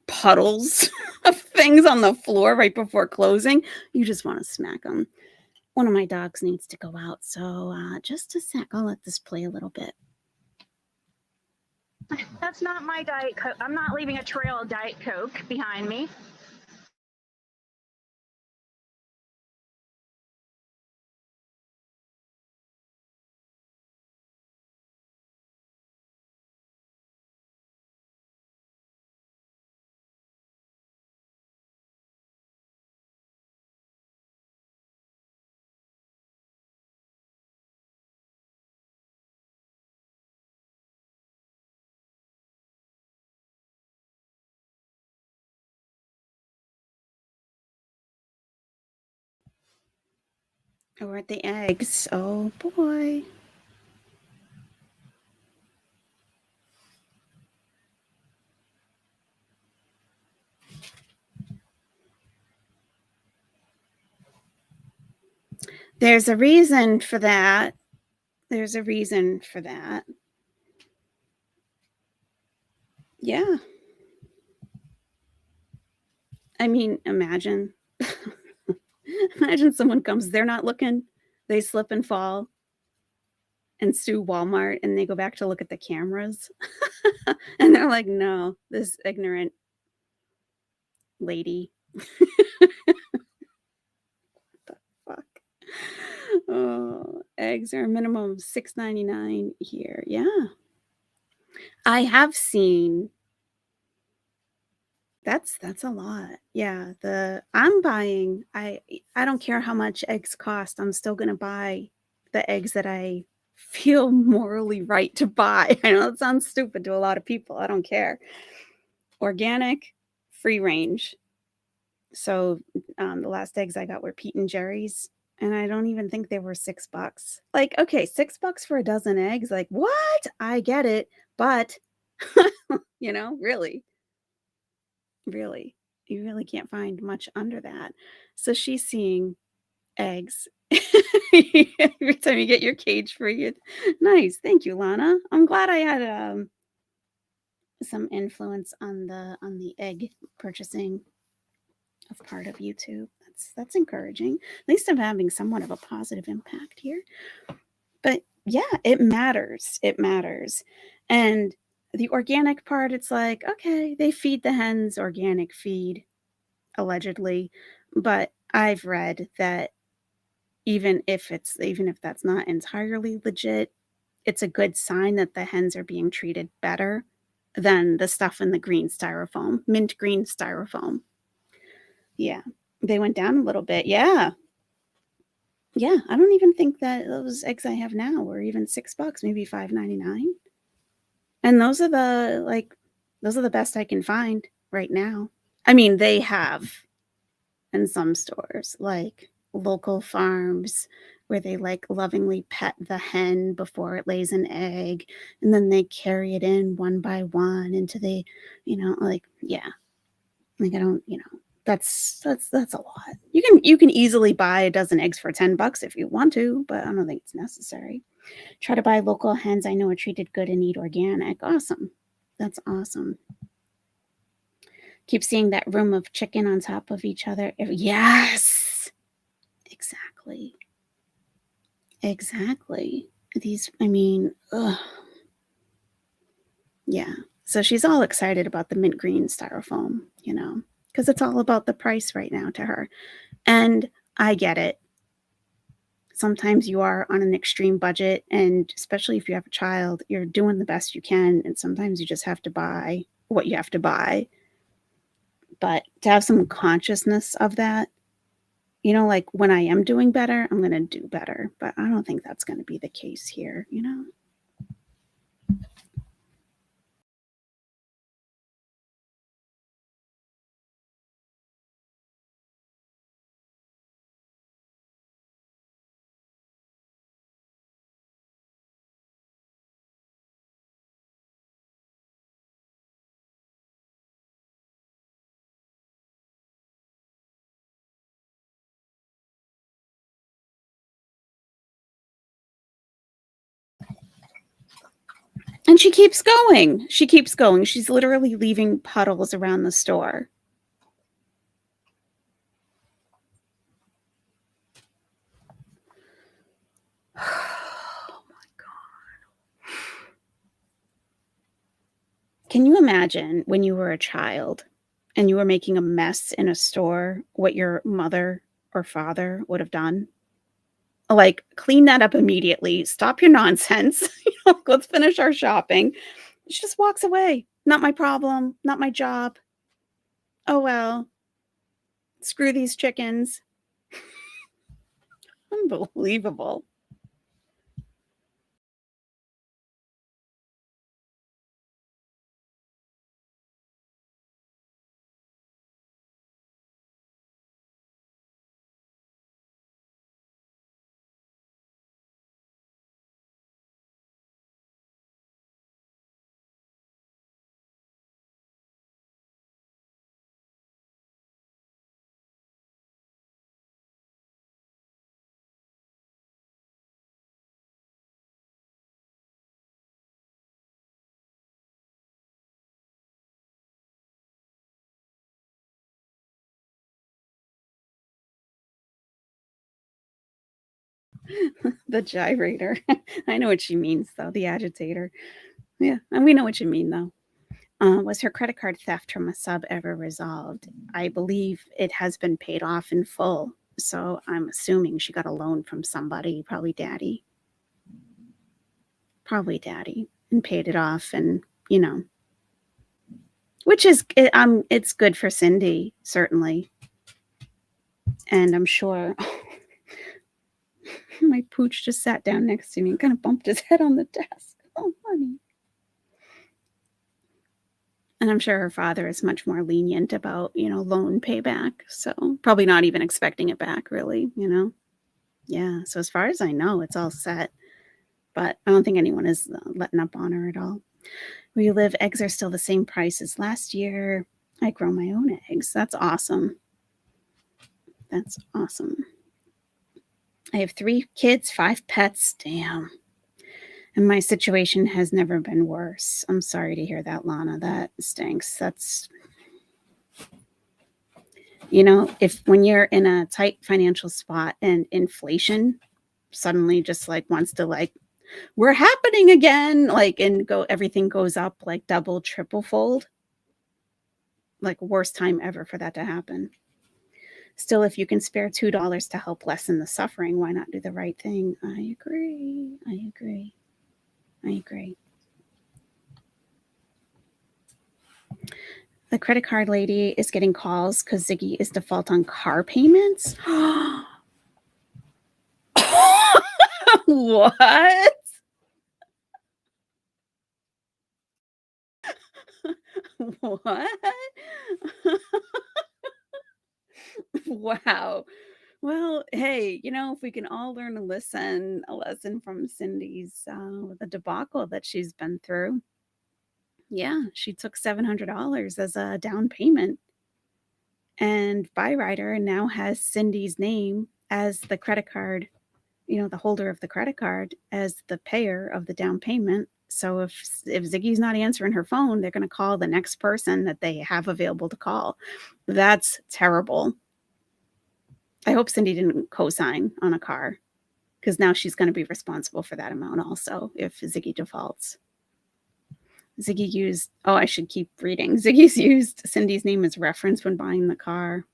puddles of things on the floor right before closing, you just want to smack them. One of my dogs needs to go out, so just a sec. I'll let this play a little bit. That's not my Diet Coke. I'm not leaving a trail of Diet Coke behind me. Oh, aren't the eggs? Oh boy. There's a reason for that. There's a reason for that. Yeah. I mean, imagine. Imagine someone comes, they're not looking, they slip and fall. and sue Walmart, and they go back to look at the cameras, and they're like, "No, this ignorant lady." The fuck? Oh, eggs are a minimum of $6.99 here. Yeah. I have seen that's a lot. Yeah, I'm buying I don't care how much eggs cost, I'm still gonna buy the eggs that I feel morally right to buy. I know that sounds stupid to a lot of people, I don't care. Organic, free range. So, the last eggs I got were Pete and Jerry's, and I don't even think they were $6. Like, okay, $6 for a dozen eggs, like, what? I get it, but, really, really, you really can't find much under that. So she's seeing eggs every time you get your cage free. Nice, thank you, Lana. I'm glad I had, some influence on the egg purchasing of part of YouTube. That's encouraging. At least I'm having somewhat of a positive impact here. But yeah, it matters. It matters. And the organic part, it's like, okay, they feed the hens organic feed, allegedly. But I've read that even if that's not entirely legit, it's a good sign that the hens are being treated better than the stuff in the green styrofoam, mint green styrofoam. Yeah. They went down a little bit. Yeah. Yeah, I don't even think that those eggs I have now were even $6, maybe $5.99. And those are the best I can find right now. I mean, they have in some stores, like local farms where they like lovingly pet the hen before it lays an egg, and then they carry it in one by one into the, like, yeah. Like, I don't, that's a lot. You can easily buy a dozen eggs for $10 if you want to, but I don't think it's necessary. Try to buy local hens I know are treated good and eat organic. Awesome. That's awesome. Keep seeing that room of chicken on top of each other. Yes. Exactly. Exactly. I mean, ugh. Yeah. So she's all excited about the mint green styrofoam, because it's all about the price right now to her. And I get it. Sometimes you are on an extreme budget, and especially if you have a child, you're doing the best you can, and sometimes you just have to buy what you have to buy. But to have some consciousness of that, like when I am doing better, I'm going to do better. But I don't think that's going to be the case here. And she keeps going. She keeps going. She's literally leaving puddles around the store. Oh my God. Can you imagine when you were a child and you were making a mess in a store, what your mother or father would have done? Like, clean that up immediately. Stop your nonsense. Let's finish our shopping. She just walks away. Not my problem. Not my job. Oh, well. Screw these chickens. Unbelievable. The gyrator. I know what she means, though. The agitator. Yeah, and we know what you mean, though. Was her credit card theft from a sub ever resolved? I believe it has been paid off in full. So I'm assuming she got a loan from somebody, probably daddy. Probably daddy, and paid it off. And, you know, which is, it's good for Cindy, certainly. And I'm sure my pooch just sat down next to me and kind of bumped his head on the desk. Oh, honey. And I'm sure her father is much more lenient about, loan payback. So probably not even expecting it back, really, Yeah. So as far as I know, it's all set. But I don't think anyone is letting up on her at all. Where you live, eggs are still the same price as last year. I grow my own eggs. That's awesome. That's awesome. I have 3 kids, 5 pets. Damn. And my situation has never been worse. I'm sorry to hear that, Lana. That stinks. That's, if when you're in a tight financial spot and inflation suddenly just wants to we're happening again, and everything goes up double, triple fold. Worst time ever for that to happen. Still, if you can spare $2 to help lessen the suffering, why not do the right thing? I agree. The credit card lady is getting calls because Ziggy is default on car payments. What? What? Wow. Well, hey, if we can all learn a lesson from Cindy's the debacle that she's been through. Yeah, she took $700 as a down payment, and Byrider now has Cindy's name as the credit card, the holder of the credit card as the payer of the down payment. So if Ziggy's not answering her phone, they're going to call the next person that they have available to call. That's terrible. I hope Cindy didn't co-sign on a car, because now she's going to be responsible for that amount also if Ziggy defaults. Ziggy used, I should keep reading. Ziggy's used Cindy's name as reference when buying the car.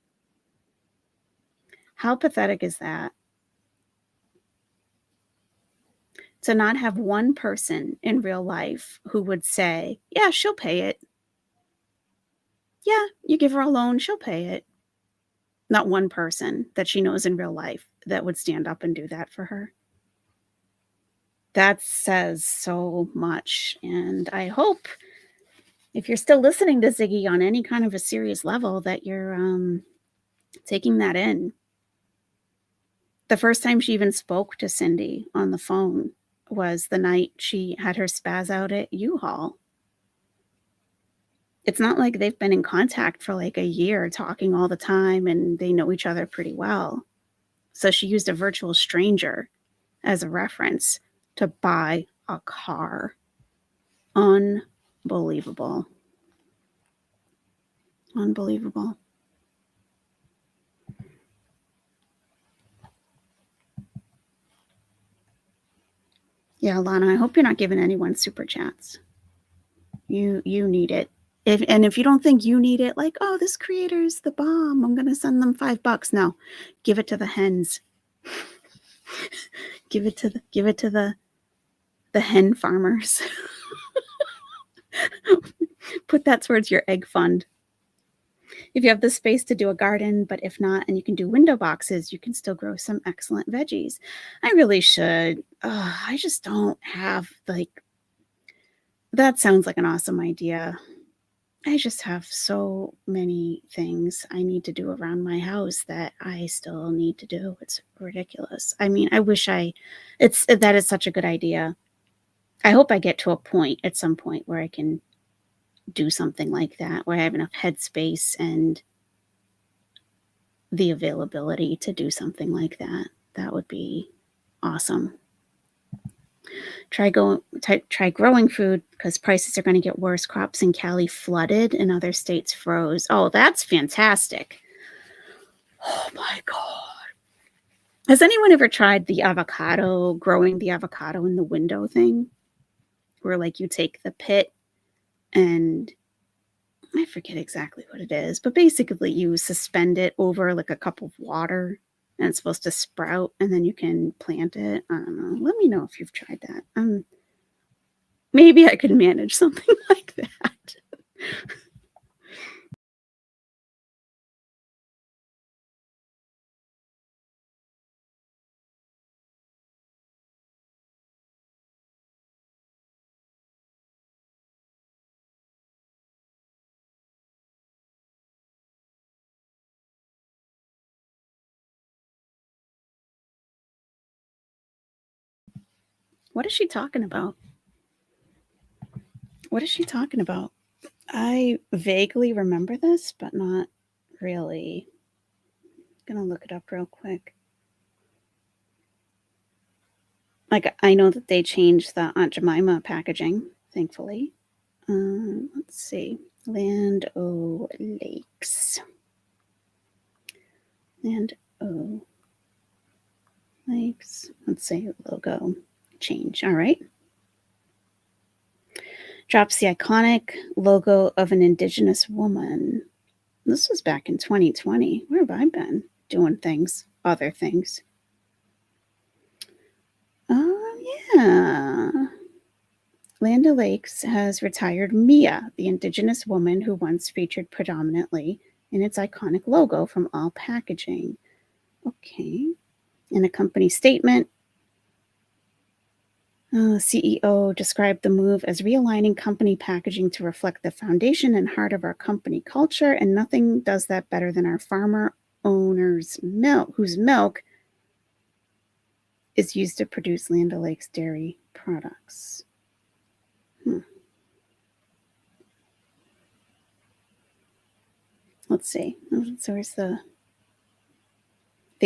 How pathetic is that? To not have one person in real life who would say, yeah, she'll pay it. Yeah, you give her a loan, she'll pay it. Not one person that she knows in real life that would stand up and do that for her. That says so much. And I hope if you're still listening to Ziggy on any kind of a serious level that you're taking that in. The first time she even spoke to Cindy on the phone was the night she had her spaz out at U-Haul. It's not like they've been in contact for a year talking all the time and they know each other pretty well. So she used a virtual stranger as a reference to buy a car. Unbelievable. Unbelievable. Yeah, Lana, I hope you're not giving anyone super chats. You need it. If you don't think you need it, this creator's the bomb, I'm gonna send them $5. No, give it to the hens. give it to the hen farmers. Put that towards your egg fund. If you have the space to do a garden, but if not, and you can do window boxes, you can still grow some excellent veggies. I really should. I just don't have that sounds like an awesome idea. I just have so many things I need to do around my house that I still need to do. It's ridiculous. I mean, I wish that is such a good idea. I hope I get to a point at some point where I can do something like that, where I have enough headspace and the availability to do something like that. That would be awesome. Try growing food because prices are going to get worse. Crops in Cali flooded and other states froze. Oh, that's fantastic. Oh my God. Has anyone ever tried the avocado, growing the avocado in the window thing? Where like you take the pit and I forget exactly what it is, but basically you suspend it over like a cup of water and it's supposed to sprout and then you can plant it. I don't know. Let me know if you've tried that. Maybe I could manage something like that. What is she talking about? What is she talking about? I vaguely remember this, but not really. I'm gonna look it up real quick. Like I know that they changed the Aunt Jemima packaging, thankfully. Let's see. Land O Lakes. Land O Lakes. Let's say logo change. All right. Drops the iconic logo of an Indigenous woman. This was back in 2020. Where have I been? Doing things, other things. Oh, yeah. Land O'Lakes has retired Mia, the Indigenous woman who once featured predominantly in its iconic logo from all packaging. Okay. In a company statement, CEO described the move as realigning company packaging to reflect the foundation and heart of our company culture, and nothing does that better than our farmer owners' milk, whose milk is used to produce Land O'Lakes dairy products. Let's see. So where's the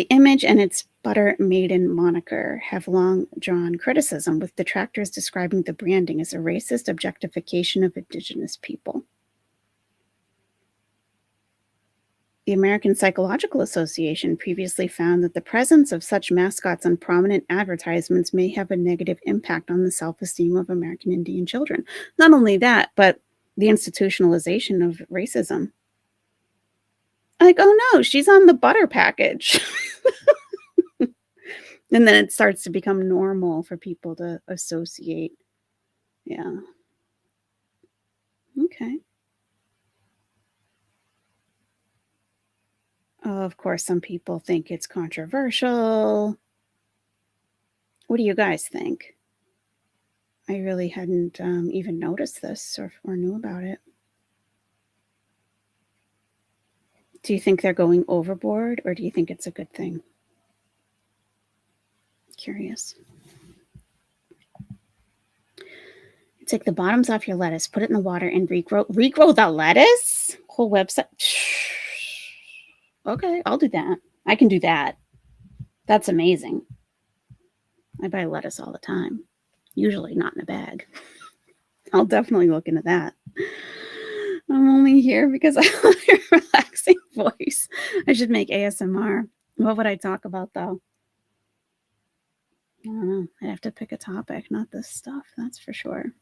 image and its butter maiden moniker have long drawn criticism, with detractors describing the branding as a racist objectification of Indigenous people. The American Psychological Association previously found that the presence of such mascots on prominent advertisements may have a negative impact on the self-esteem of American Indian children. Not only that, but the institutionalization of racism. Like, oh no, she's on the butter package. And then it starts to become normal for people to associate. Yeah. Okay. Of course, some people think it's controversial. What do you guys think? I really hadn't even noticed this or knew about it. Do you think they're going overboard or do you think it's a good thing? Curious. Take the bottoms off your lettuce, put it in the water, and regrow the lettuce? Whole website. Okay, I'll do that. I can do that. That's amazing. I buy lettuce all the time. Usually not in a bag. I'll definitely look into that. I'm only here because I love your relaxing voice. I should make ASMR. What would I talk about though? I don't know. I'd have to pick a topic, not this stuff, that's for sure.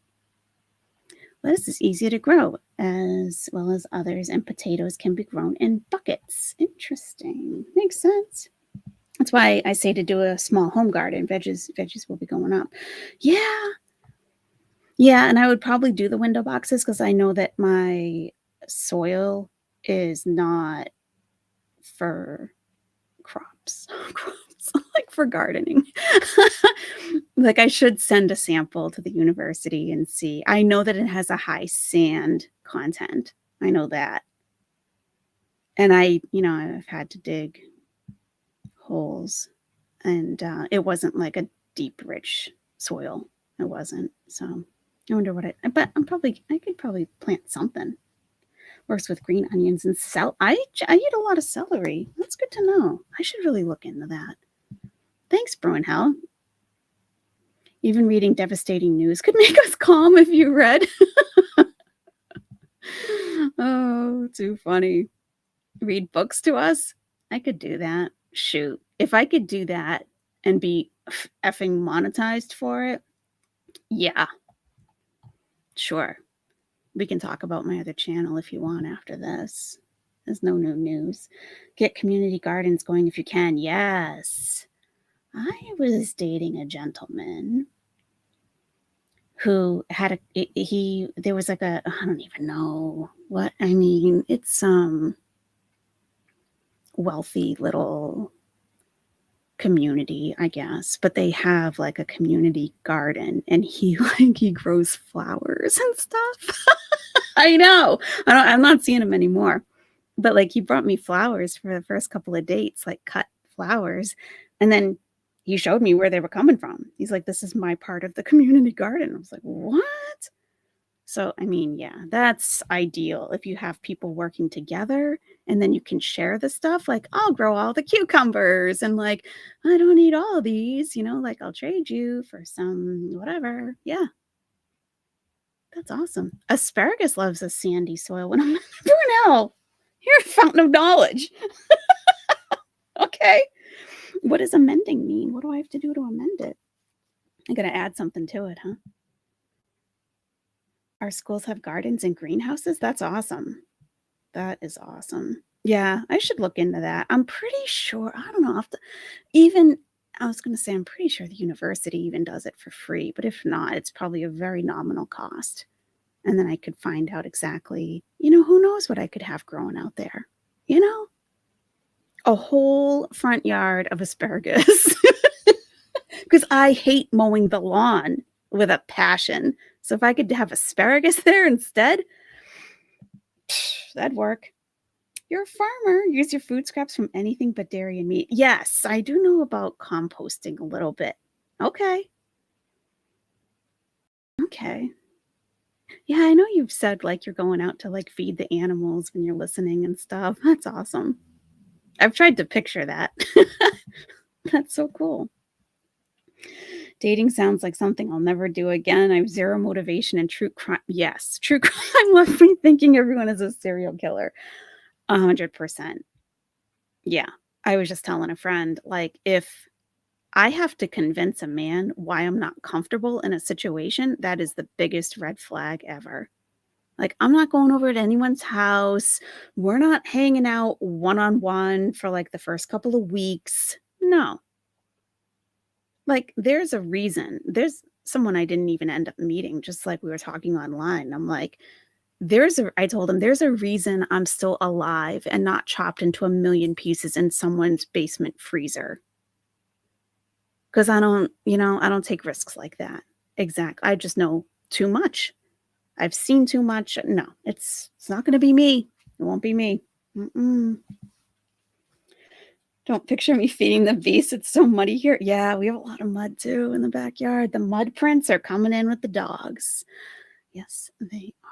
Lettuce is easy to grow, as well as others, and potatoes can be grown in buckets. Interesting. Makes sense. That's why I say to do a small home garden. Veggies will be going up. Yeah. Yeah, and I would probably do the window boxes because I know that my soil is not for crops. Like for gardening. Like I should send a sample to the university and see. I know that it has a high sand content. I know that. And I've had to dig holes and it wasn't like a deep, rich soil. It wasn't. So I wonder but I could probably plant something. Works with green onions and I eat a lot of celery. That's good to know. I should really look into that. Thanks, Bruinhell. Even reading devastating news could make us calm if you read. Oh, too funny. Read books to us? I could do that. Shoot. If I could do that and be effing monetized for it, yeah, sure. We can talk about my other channel if you want after this. There's no new news. Get community gardens going if you can. Yes. I was dating a gentleman who had there was like I don't even know what, I mean, it's wealthy little community, I guess, but they have like a community garden and he grows flowers and stuff. I know. I'm not seeing him anymore. But like he brought me flowers for the first couple of dates, like cut flowers. And then he showed me where they were coming from. He's like, this is my part of the community garden. I was like, what? So, I mean, yeah, that's ideal if you have people working together and then you can share the stuff. Like, I'll grow all the cucumbers and like, I don't need all these, like I'll trade you for some whatever. Yeah, that's awesome. Asparagus loves a sandy soil. When I'm Brunel, you're a fountain of knowledge. Okay. What does amending mean? What do I have to do to amend it? I got to add something to it, huh? Our schools have gardens and greenhouses? That's awesome. That is awesome. Yeah, I should look into that. I'm pretty sure, I don't know, even, I was going to say, I'm pretty sure the university even does it for free, but if not, it's probably a very nominal cost. And then I could find out exactly, who knows what I could have growing out there, a whole front yard of asparagus. Because I hate mowing the lawn with a passion. So if I could have asparagus there instead, that'd work. You're a farmer. Use your food scraps from anything but dairy and meat. Yes, I do know about composting a little bit. Okay. Okay. Yeah, I know you've said like you're going out to like feed the animals when you're listening and stuff. That's awesome. I've tried to picture that. That's so cool. Dating sounds like something I'll never do again. I have zero motivation and true crime. Yes, true crime left me thinking everyone is a serial killer. 100%. Yeah. I was just telling a friend, like, if I have to convince a man why I'm not comfortable in a situation, that is the biggest red flag ever. Like, I'm not going over to anyone's house. We're not hanging out one on one for like the first couple of weeks. No. Like, there's a reason. There's someone I didn't even end up meeting, just like we were talking online. I'm like, I told him, there's a reason I'm still alive and not chopped into a million pieces in someone's basement freezer. Because I don't take risks like that. Exactly. I just know too much. I've seen too much. No, it's not going to be me. It won't be me. Mm-mm. Don't picture me feeding the beast. It's so muddy here. Yeah, we have a lot of mud too in the backyard. The mud prints are coming in with the dogs. Yes, they are.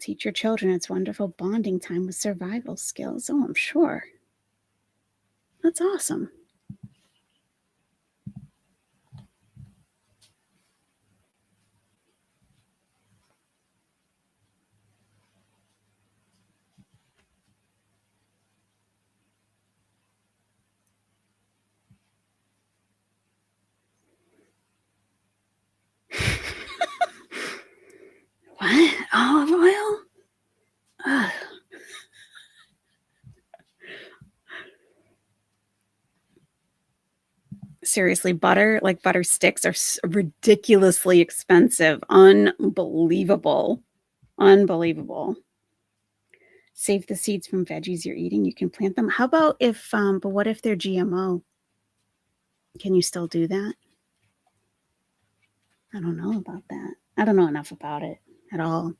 Teach your children. It's wonderful bonding time with survival skills. Oh, I'm sure. That's awesome. What? Olive oil? Ugh. Seriously, butter sticks are ridiculously expensive. Unbelievable. Unbelievable. Save the seeds from veggies you're eating. You can plant them. How about but what if they're GMO? Can you still do that? I don't know about that. I don't know enough about it at all.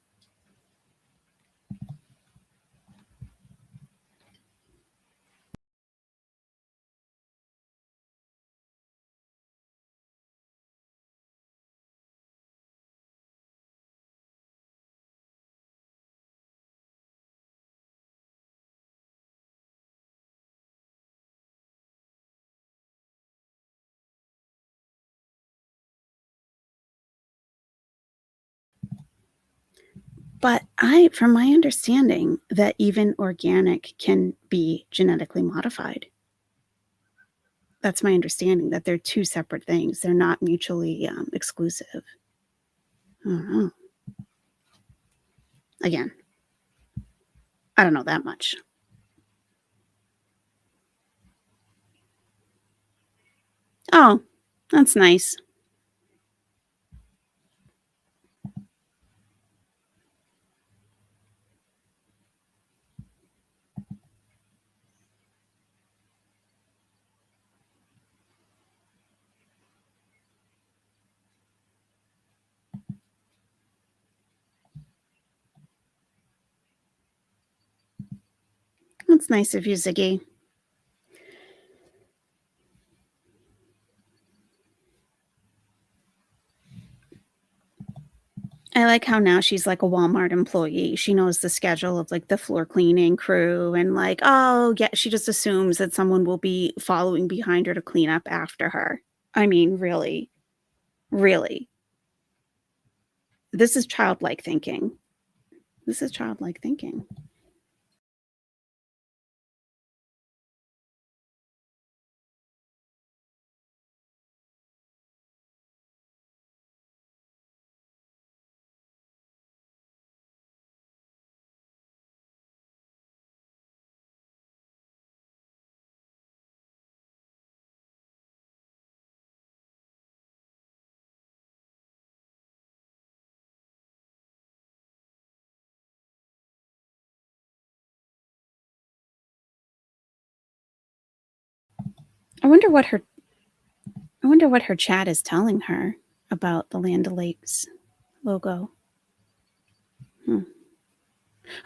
But from my understanding, that even organic can be genetically modified. That's my understanding, that they're two separate things. They're not mutually exclusive. I don't know. Again, I don't know that much. Oh, that's nice. That's nice of you, Ziggy. I like how now she's like a Walmart employee. She knows the schedule of like the floor cleaning crew and like, oh, yeah, she just assumes that someone will be following behind her to clean up after her. I mean, really, really. This is childlike thinking. This is childlike thinking. I wonder what her chat is telling her about the Land O'Lakes logo.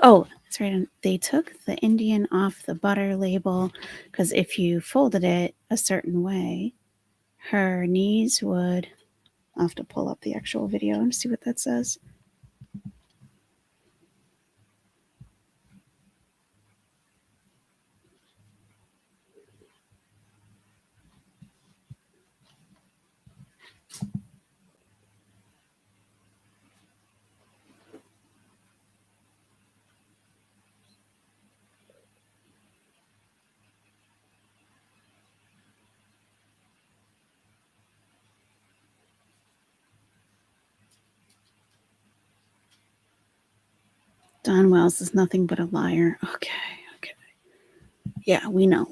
Oh, that's right. They took the Indian off the butter label because if you folded it a certain way, her knees would. I'll have to pull up the actual video and see what that says. Don Wells is nothing but a liar. Okay. Yeah, we know.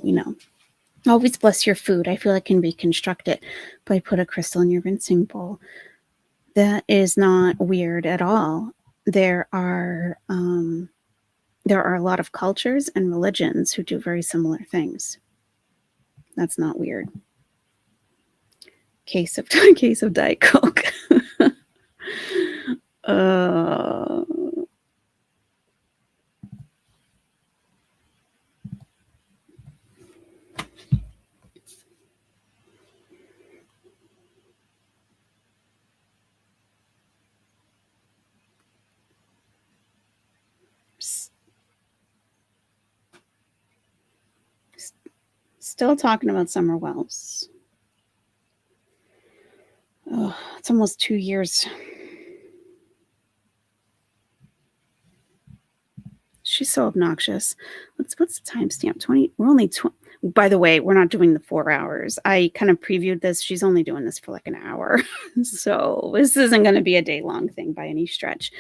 Always bless your food. I feel I can reconstruct it by put a crystal in your rinsing bowl. That is not weird at all. There are a lot of cultures and religions who do very similar things. That's not weird. Case of Diet Coke. uh, Still talking about Summer Wells. Oh, it's almost 2 years. She's so obnoxious. What's the timestamp? 20. We're only 20. By the way, we're not doing the 4 hours. I kind of previewed this. She's only doing this for like an hour. So this isn't going to be a day-long thing by any stretch.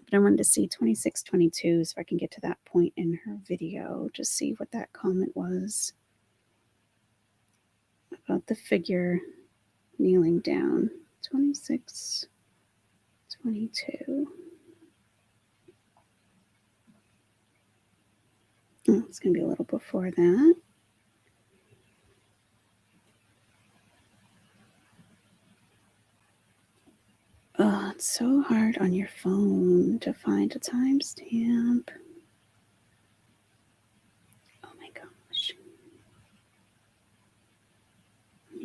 But I wanted to see 2622 so I can get to that point in her video. Just see what that comment was about the figure kneeling down. 2622. Oh, it's going to be a little before that. Oh, it's so hard on your phone to find a timestamp. Oh my gosh.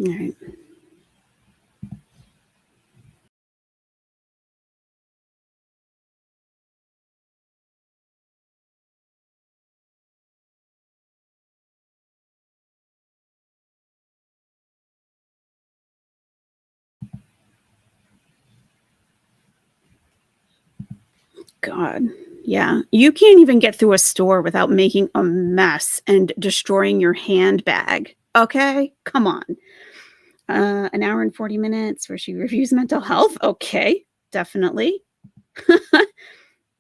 All right. God. Yeah. You can't even get through a store without making a mess and destroying your handbag. Okay? Come on. An hour and 40 minutes where she reviews mental health. Okay. Definitely.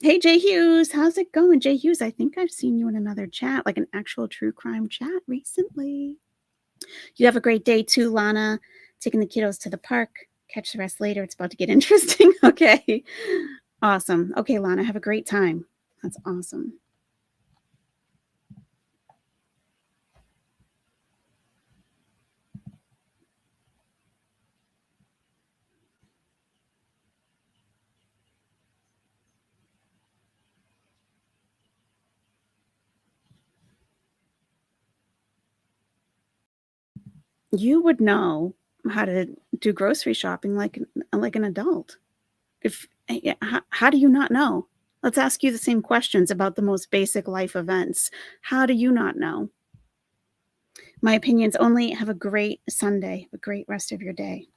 Hey, Jay Hughes. How's it going? Jay Hughes, I think I've seen you in another chat, like an actual true crime chat recently. You have a great day too, Lana. Taking the kiddos to the park. Catch the rest later. It's about to get interesting. Okay. Awesome. Okay, Lana, have a great time. That's awesome. You would know how to do grocery shopping like an adult. If how do you not know? Let's ask you the same questions about the most basic life events. How do you not know? My opinions only. Have a great Sunday, a great rest of your day.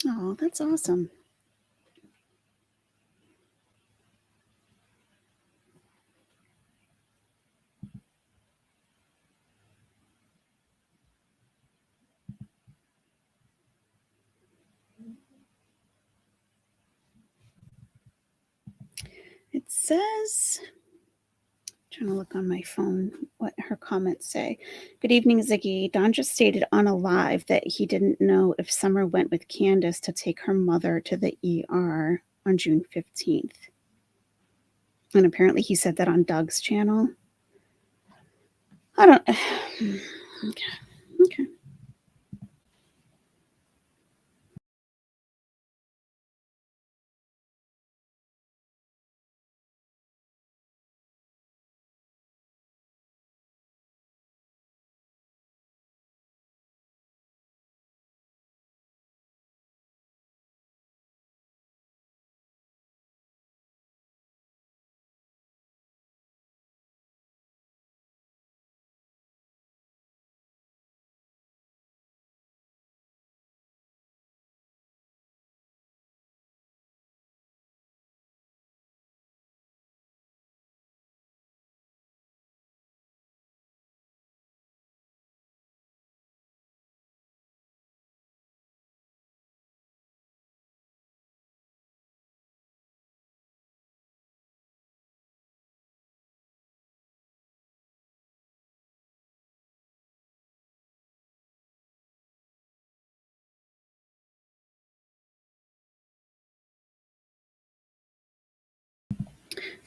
Oh, that's awesome. It says, trying to look on my phone what her comments say. Good evening, Ziggy. Don just stated on a live that he didn't know if Summer went with Candace to take her mother to the ER on June 15th. And apparently he said that on Doug's channel. I don't. Okay. Okay.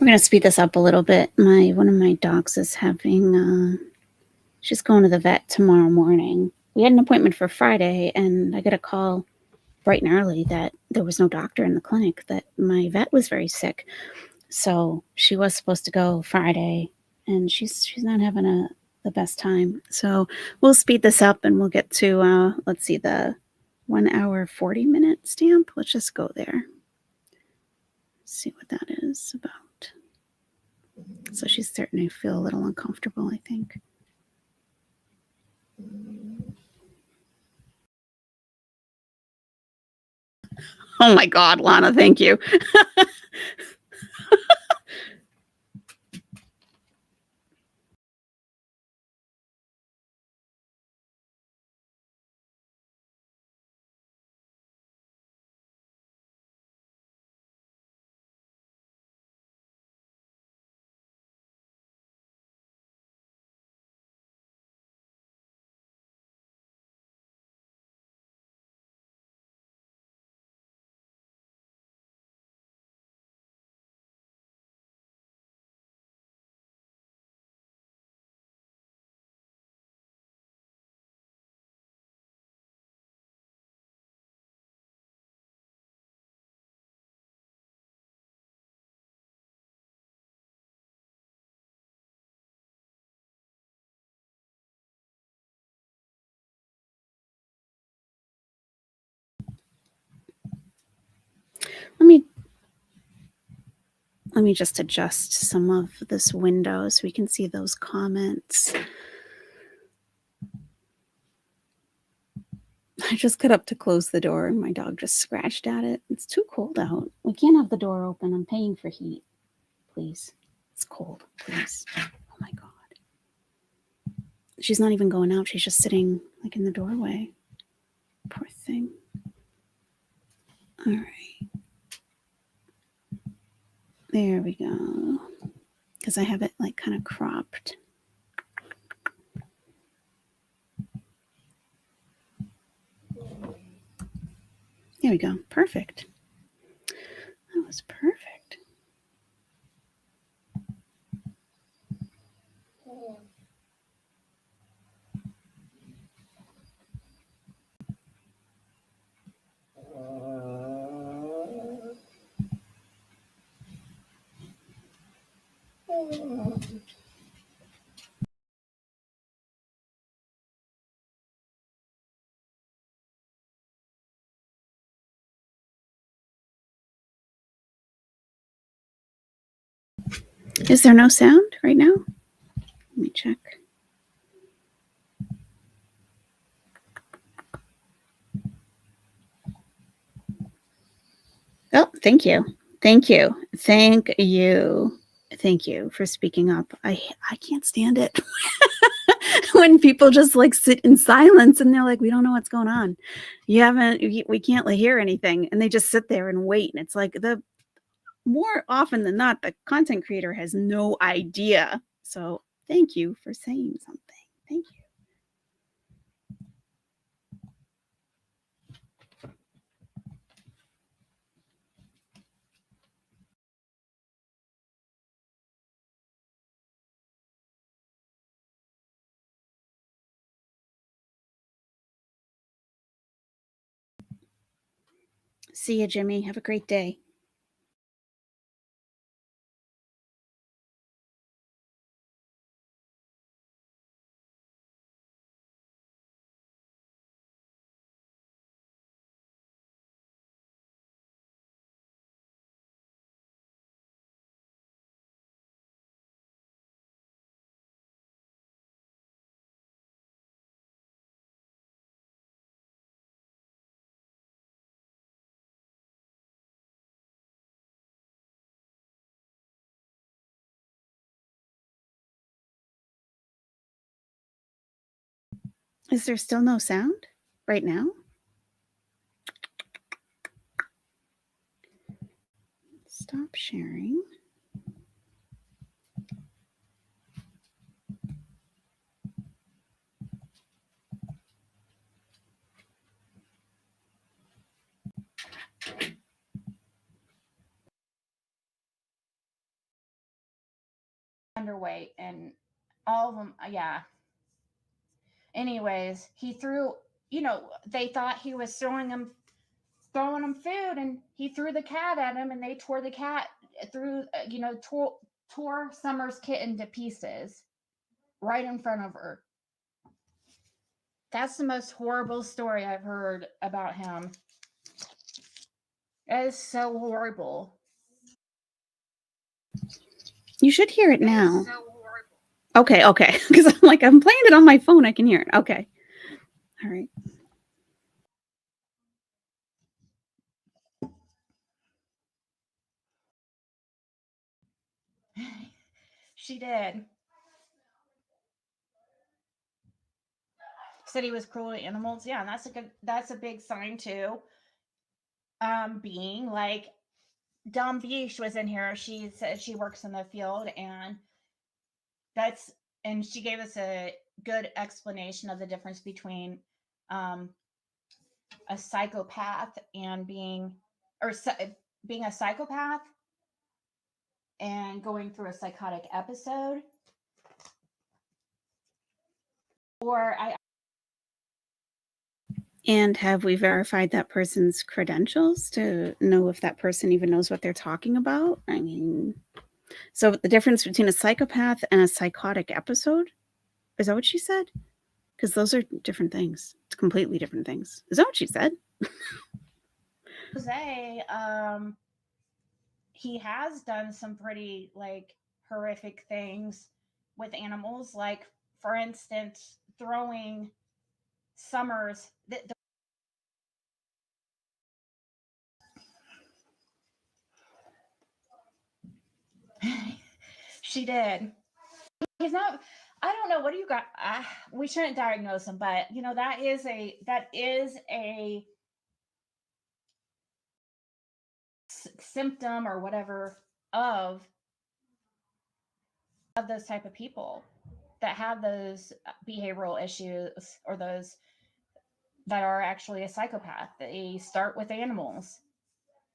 We're gonna speed this up a little bit. One of my dogs is having she's going to the vet tomorrow morning. We had an appointment for Friday, and I got a call bright and early that there was no doctor in the clinic, that my vet was very sick. So she was supposed to go Friday, and she's not having the best time. So we'll speed this up, and we'll get to let's see, the 1 hour 40-minute stamp. Let's just go there. See what that is about. So she's starting to feel a little uncomfortable, I think. Oh my God, Lana, thank you. Let me just adjust some of this window so we can see those comments. I just got up to close the door and my dog just scratched at it. It's too cold out. We can't have the door open. I'm paying for heat. Please. It's cold. Please. Oh my God. She's not even going out. She's just sitting like in the doorway. Poor thing. All right. There we go. Because I have it like kind of cropped. There we go. Perfect. That was perfect. Is there no sound right now? Let me check. Oh, thank you. Thank you. Thank you. Thank you for speaking up. I can't stand it when people just like sit in silence and they're like, we don't know what's going on. We can't hear anything. And they just sit there and wait. And it's like more often than not, the content creator has no idea. So thank you for saying something. Thank you. See you, Jimmy. Have a great day. Is there still no sound right now? Stop sharing. Underweight and all of them, yeah. Anyways, he threw, they thought he was throwing them food, and he threw the cat at him, and they tore the cat through, tore Summer's kitten to pieces right in front of her. That's the most horrible story I've heard about him. It is so horrible. You should hear it now. Okay. Because I'm like, I'm playing it on my phone. I can hear it. Okay. All right. She did. Said he was cruel to animals. Yeah, and that's a big sign too. Being like Dom Bish was in here. She said she works in the field, and she gave us a good explanation of the difference between a psychopath and being a psychopath and going through a psychotic episode. And have we verified that person's credentials to know if that person even knows what they're talking about? I mean, so the difference between a psychopath and a psychotic episode? Is that what she said? Because those are different things. It's completely different things. Is that what she said? Jose, he has done some pretty like horrific things with animals, like for instance throwing Summers she did. He's not. I don't know. What do you got? We shouldn't diagnose him, but you know that is a symptom or whatever of those type of people that have those behavioral issues, or those that are actually a psychopath. They start with animals.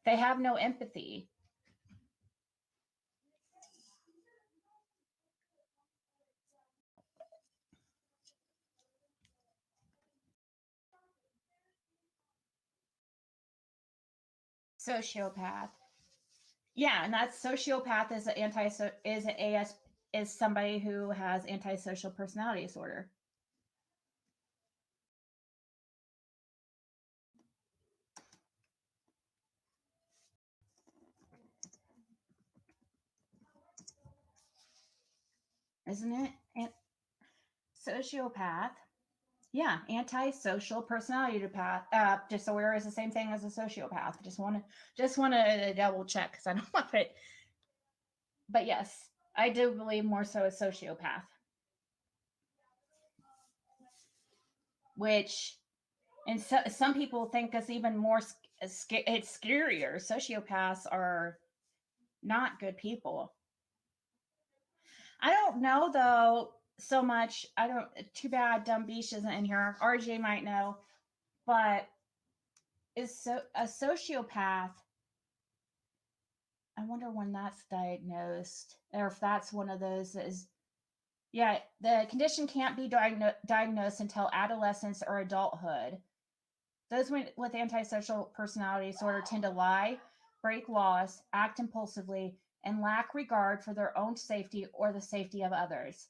They have no empathy. Sociopath. Yeah, and that's sociopath is an anti is an AS is somebody who has antisocial personality disorder. Isn't it? And sociopath. Yeah, antisocial personality disorder is the same thing as a sociopath. Just want to double check because I don't want it. But yes, I do believe more so a sociopath, which and some people think is even more. It's scarier. Sociopaths are not good people. I don't know though so much. I don't. Too bad Dumb Beach isn't in here. RJ might know, but is so a sociopath. I wonder when that's diagnosed, or if that's one of those that is. Yeah, the condition can't be diagnosed until adolescence or adulthood. Those with antisocial personality disorder tend to lie, break laws, act impulsively, and lack regard for their own safety or the safety of others.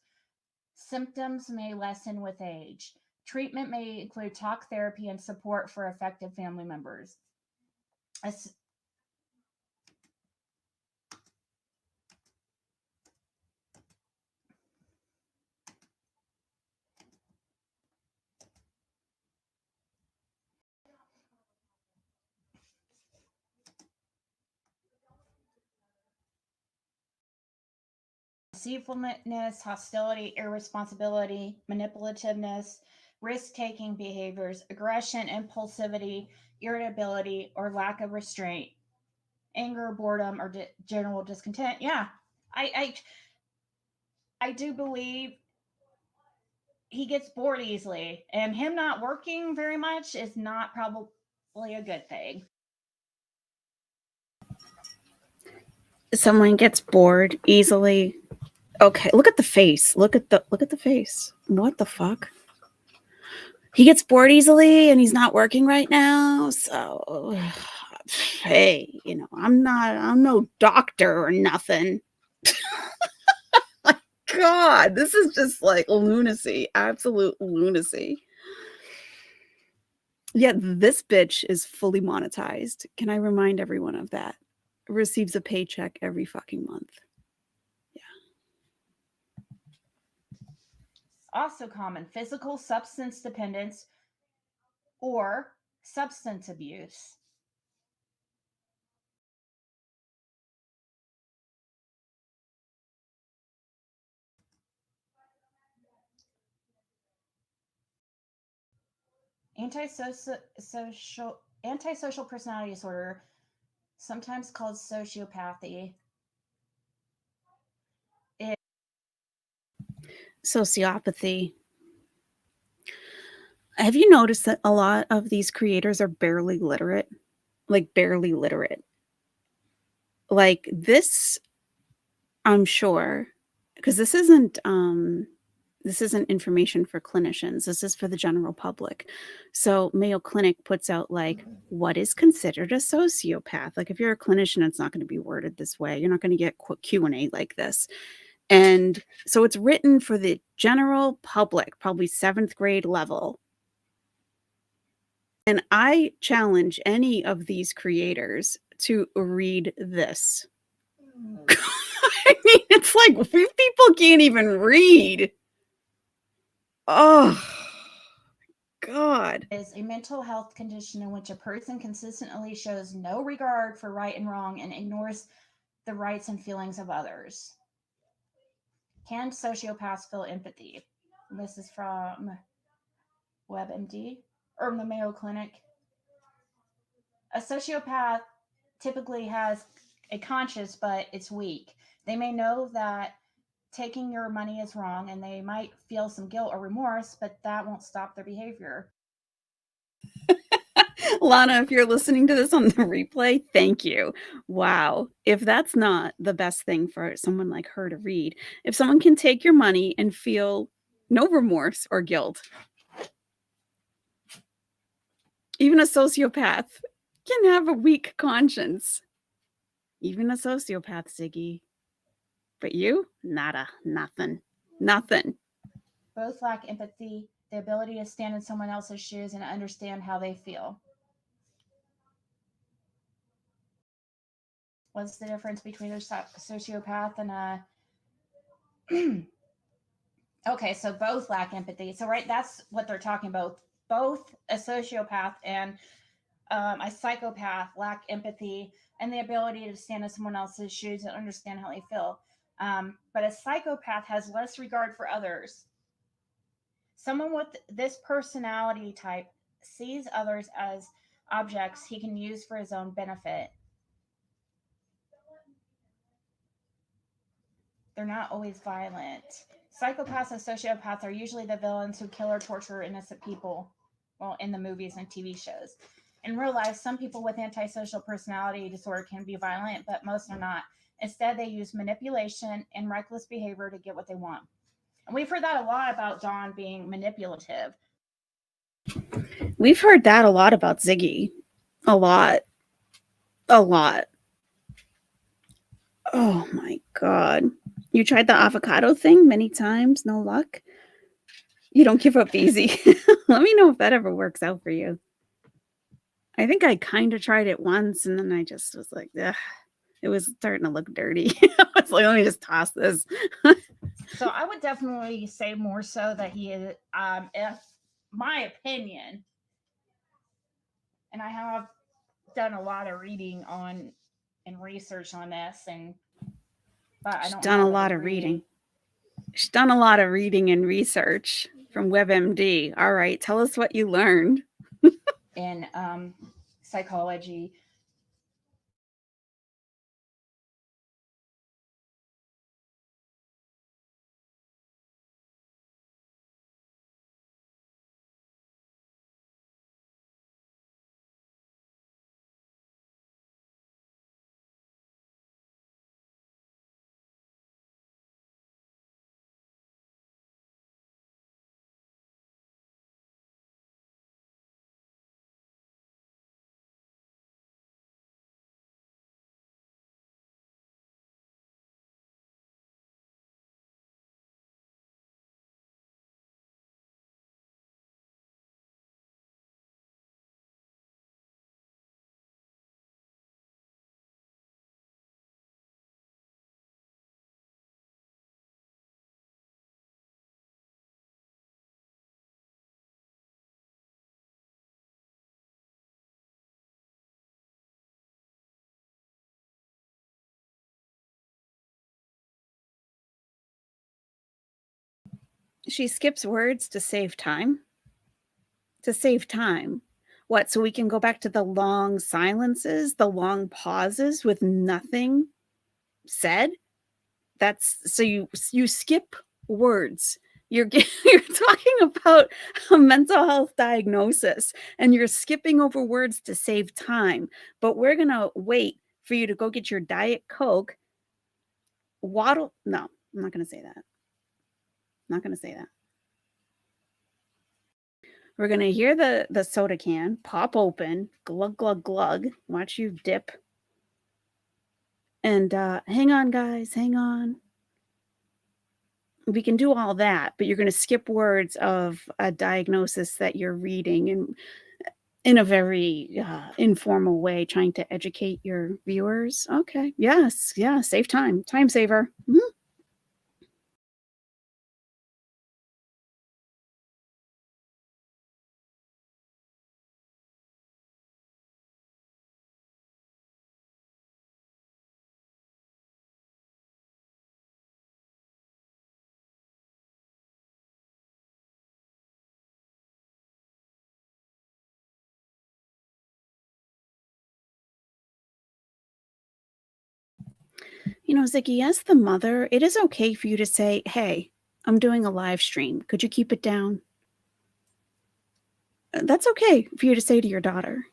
Symptoms may lessen with age. Treatment may include talk therapy and support for affected family members. As deceitfulness, hostility, irresponsibility, manipulativeness, risk taking behaviors, aggression, impulsivity, irritability, or lack of restraint, anger, boredom, or general discontent. Yeah, I, I do believe he gets bored easily, and him not working very much is not probably a good thing. Someone gets bored easily. Okay, look at the face. Look at the face. What the fuck? He gets bored easily and he's not working right now. So hey, I'm no doctor or nothing. My God, this is just like lunacy, absolute lunacy. Yet this bitch is fully monetized. Can I remind everyone of that? Receives a paycheck every fucking month. Also common physical substance dependence or substance abuse. Antisocial personality disorder, sometimes called sociopathy. Sociopathy. Have you noticed that a lot of these creators are barely literate? Like barely literate. Like this, I'm sure, because this isn't information for clinicians. This is for the general public. So Mayo Clinic puts out like what is considered a sociopath. Like if you're a clinician, it's not going to be worded this way. You're not going to get Q&A like this. And so it's written for the general public, probably 7th grade level. And I challenge any of these creators to read this. I mean, it's like people can't even read. Oh, God. Is a mental health condition in which a person consistently shows no regard for right and wrong and ignores the rights and feelings of others. Can sociopaths feel empathy? This is from WebMD or the Mayo Clinic. A sociopath typically has a conscience, but it's weak. They may know that taking your money is wrong and they might feel some guilt or remorse, but that won't stop their behavior. Lana, if you're listening to this on the replay, thank you. Wow. If that's not the best thing for someone like her to read, if someone can take your money and feel no remorse or guilt, even a sociopath can have a weak conscience. Even a sociopath, Ziggy. But you? Nada. Nothing. Nothing. Both lack empathy, the ability to stand in someone else's shoes and understand how they feel. What's the difference between a sociopath and a okay, so both lack empathy. So right, that's what they're talking about. Both a sociopath and a psychopath lack empathy and the ability to stand in someone else's shoes and understand how they feel. But a psychopath has less regard for others. Someone with this personality type sees others as objects he can use for his own benefit. They're not always violent. Psychopaths and sociopaths are usually the villains who kill or torture innocent people, well, in the movies and TV shows. In real life, some people with antisocial personality disorder can be violent, but most are not. Instead, they use manipulation and reckless behavior to get what they want. And we've heard that a lot about Dawn being manipulative. We've heard that a lot about Ziggy. A lot. A lot. Oh my God. You tried the avocado thing many times, no luck? You don't give up easy. Let me know if that ever works out for you. I think I kind of tried it once and then I just was like, ugh, it was starting to look dirty. I was like, let me just toss this. So I would definitely say more so that he is, if my opinion, and I have done a lot of reading on and research on this, and but I don't done a have lot of degree. reading. She's done a lot of reading and research from WebMD. All right, tell us what you learned. In psychology. She skips words to save time. To save time. What? So we can go back to the long silences, the long pauses with nothing said? That's so you skip words. You're you're talking about a mental health diagnosis and you're skipping over words to save time. But we're going to wait for you to go get your Diet Coke. Waddle. No, I'm not going to say that. I'm not going to say that. We're going to hear the soda can pop open, glug, glug, glug. Watch you dip. And hang on, guys, hang on. We can do all that, but you're going to skip words of a diagnosis that you're reading. And In a very informal way, trying to educate your viewers. Okay. Yes. Yeah. Save time. Time saver. Mhm. Ziggy, as the mother, it is okay for you to say, hey, I'm doing a live stream. Could you keep it down? That's okay for you to say to your daughter.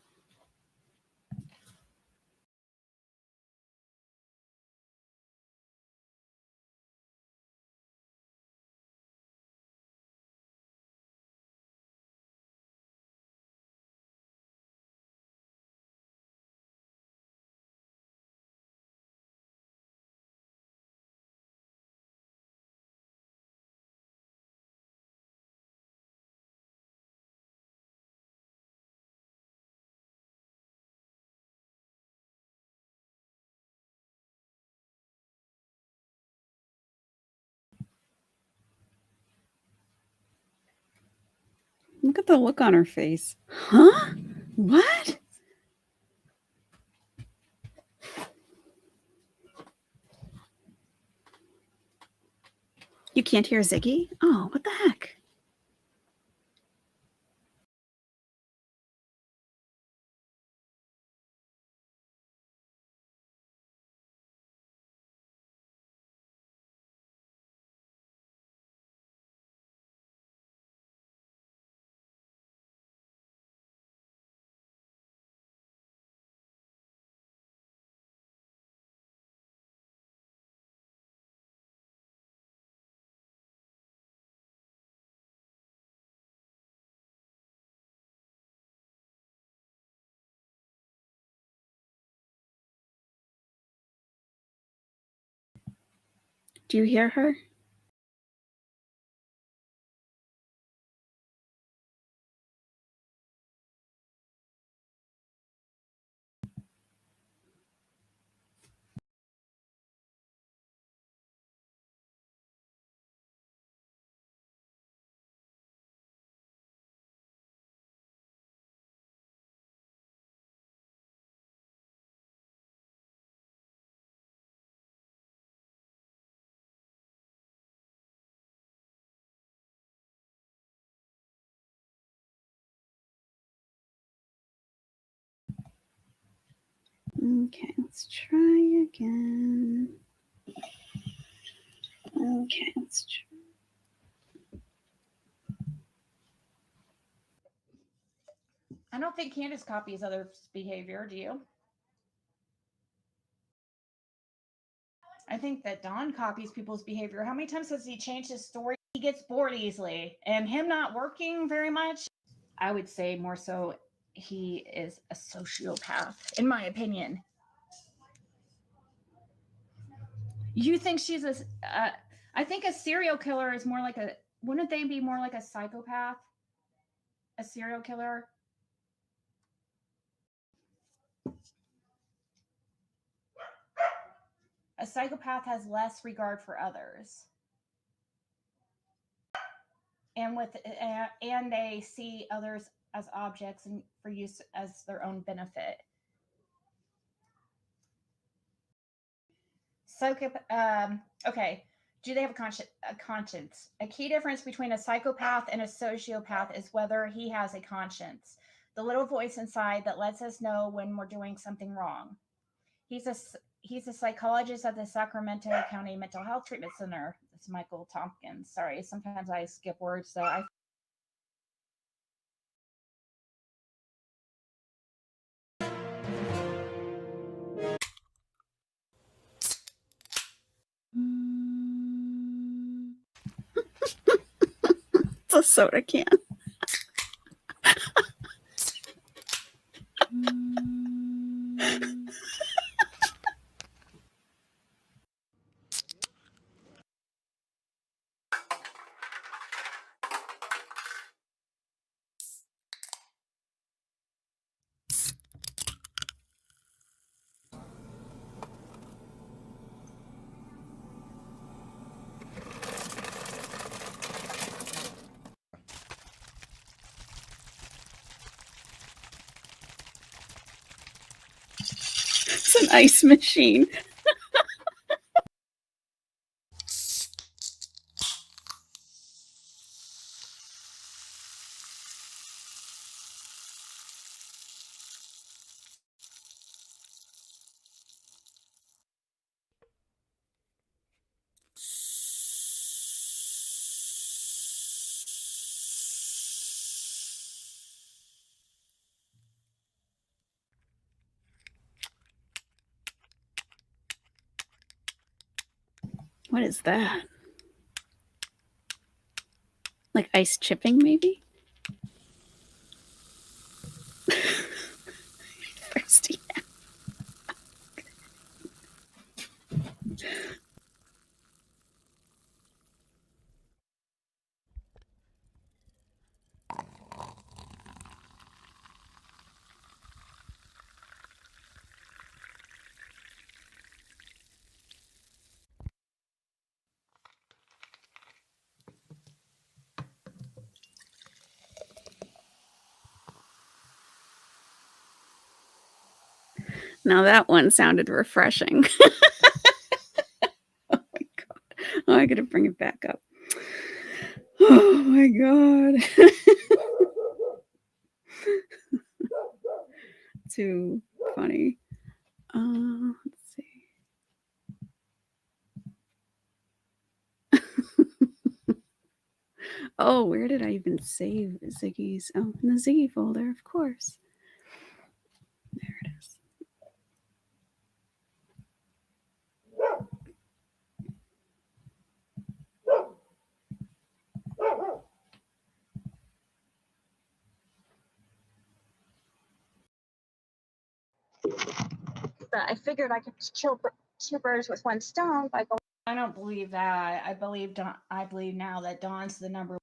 Look at the look on her face. Huh? What? You can't hear Ziggy? Oh, what the heck? Do you hear her? Okay, let's try again. Okay, let's try. I don't think Candace copies others' behavior. Do you? I think that Don copies people's behavior. How many times has he changed his story? He gets bored easily. And him not working very much, I would say more so he is a sociopath, in my opinion. You think she's a. I think a serial killer is more like a. Wouldn't they be more like a psychopath? A serial killer? A psychopath has less regard for others. And they see others as objects and for use as their own benefit. Okay. Do they have a conscience? A key difference between a psychopath and a sociopath is whether he has a conscience, the little voice inside that lets us know when we're doing something wrong. He's a psychologist at the Sacramento County Mental Health Treatment Center. It's Michael Tompkins. Sorry, sometimes I skip words, so I. It's a soda can. ice machine. What is that? Like ice chipping, maybe? Thirsty. Now that one sounded refreshing. Oh my god. Oh, I gotta bring it back up. Oh my god. Too funny. Let's see. Oh, where did I even save Ziggy's? Oh, in the Ziggy folder, of course. There it is. But I figured I could kill two birds with one stone by going. I don't believe that. I believe now that Dawn's the number one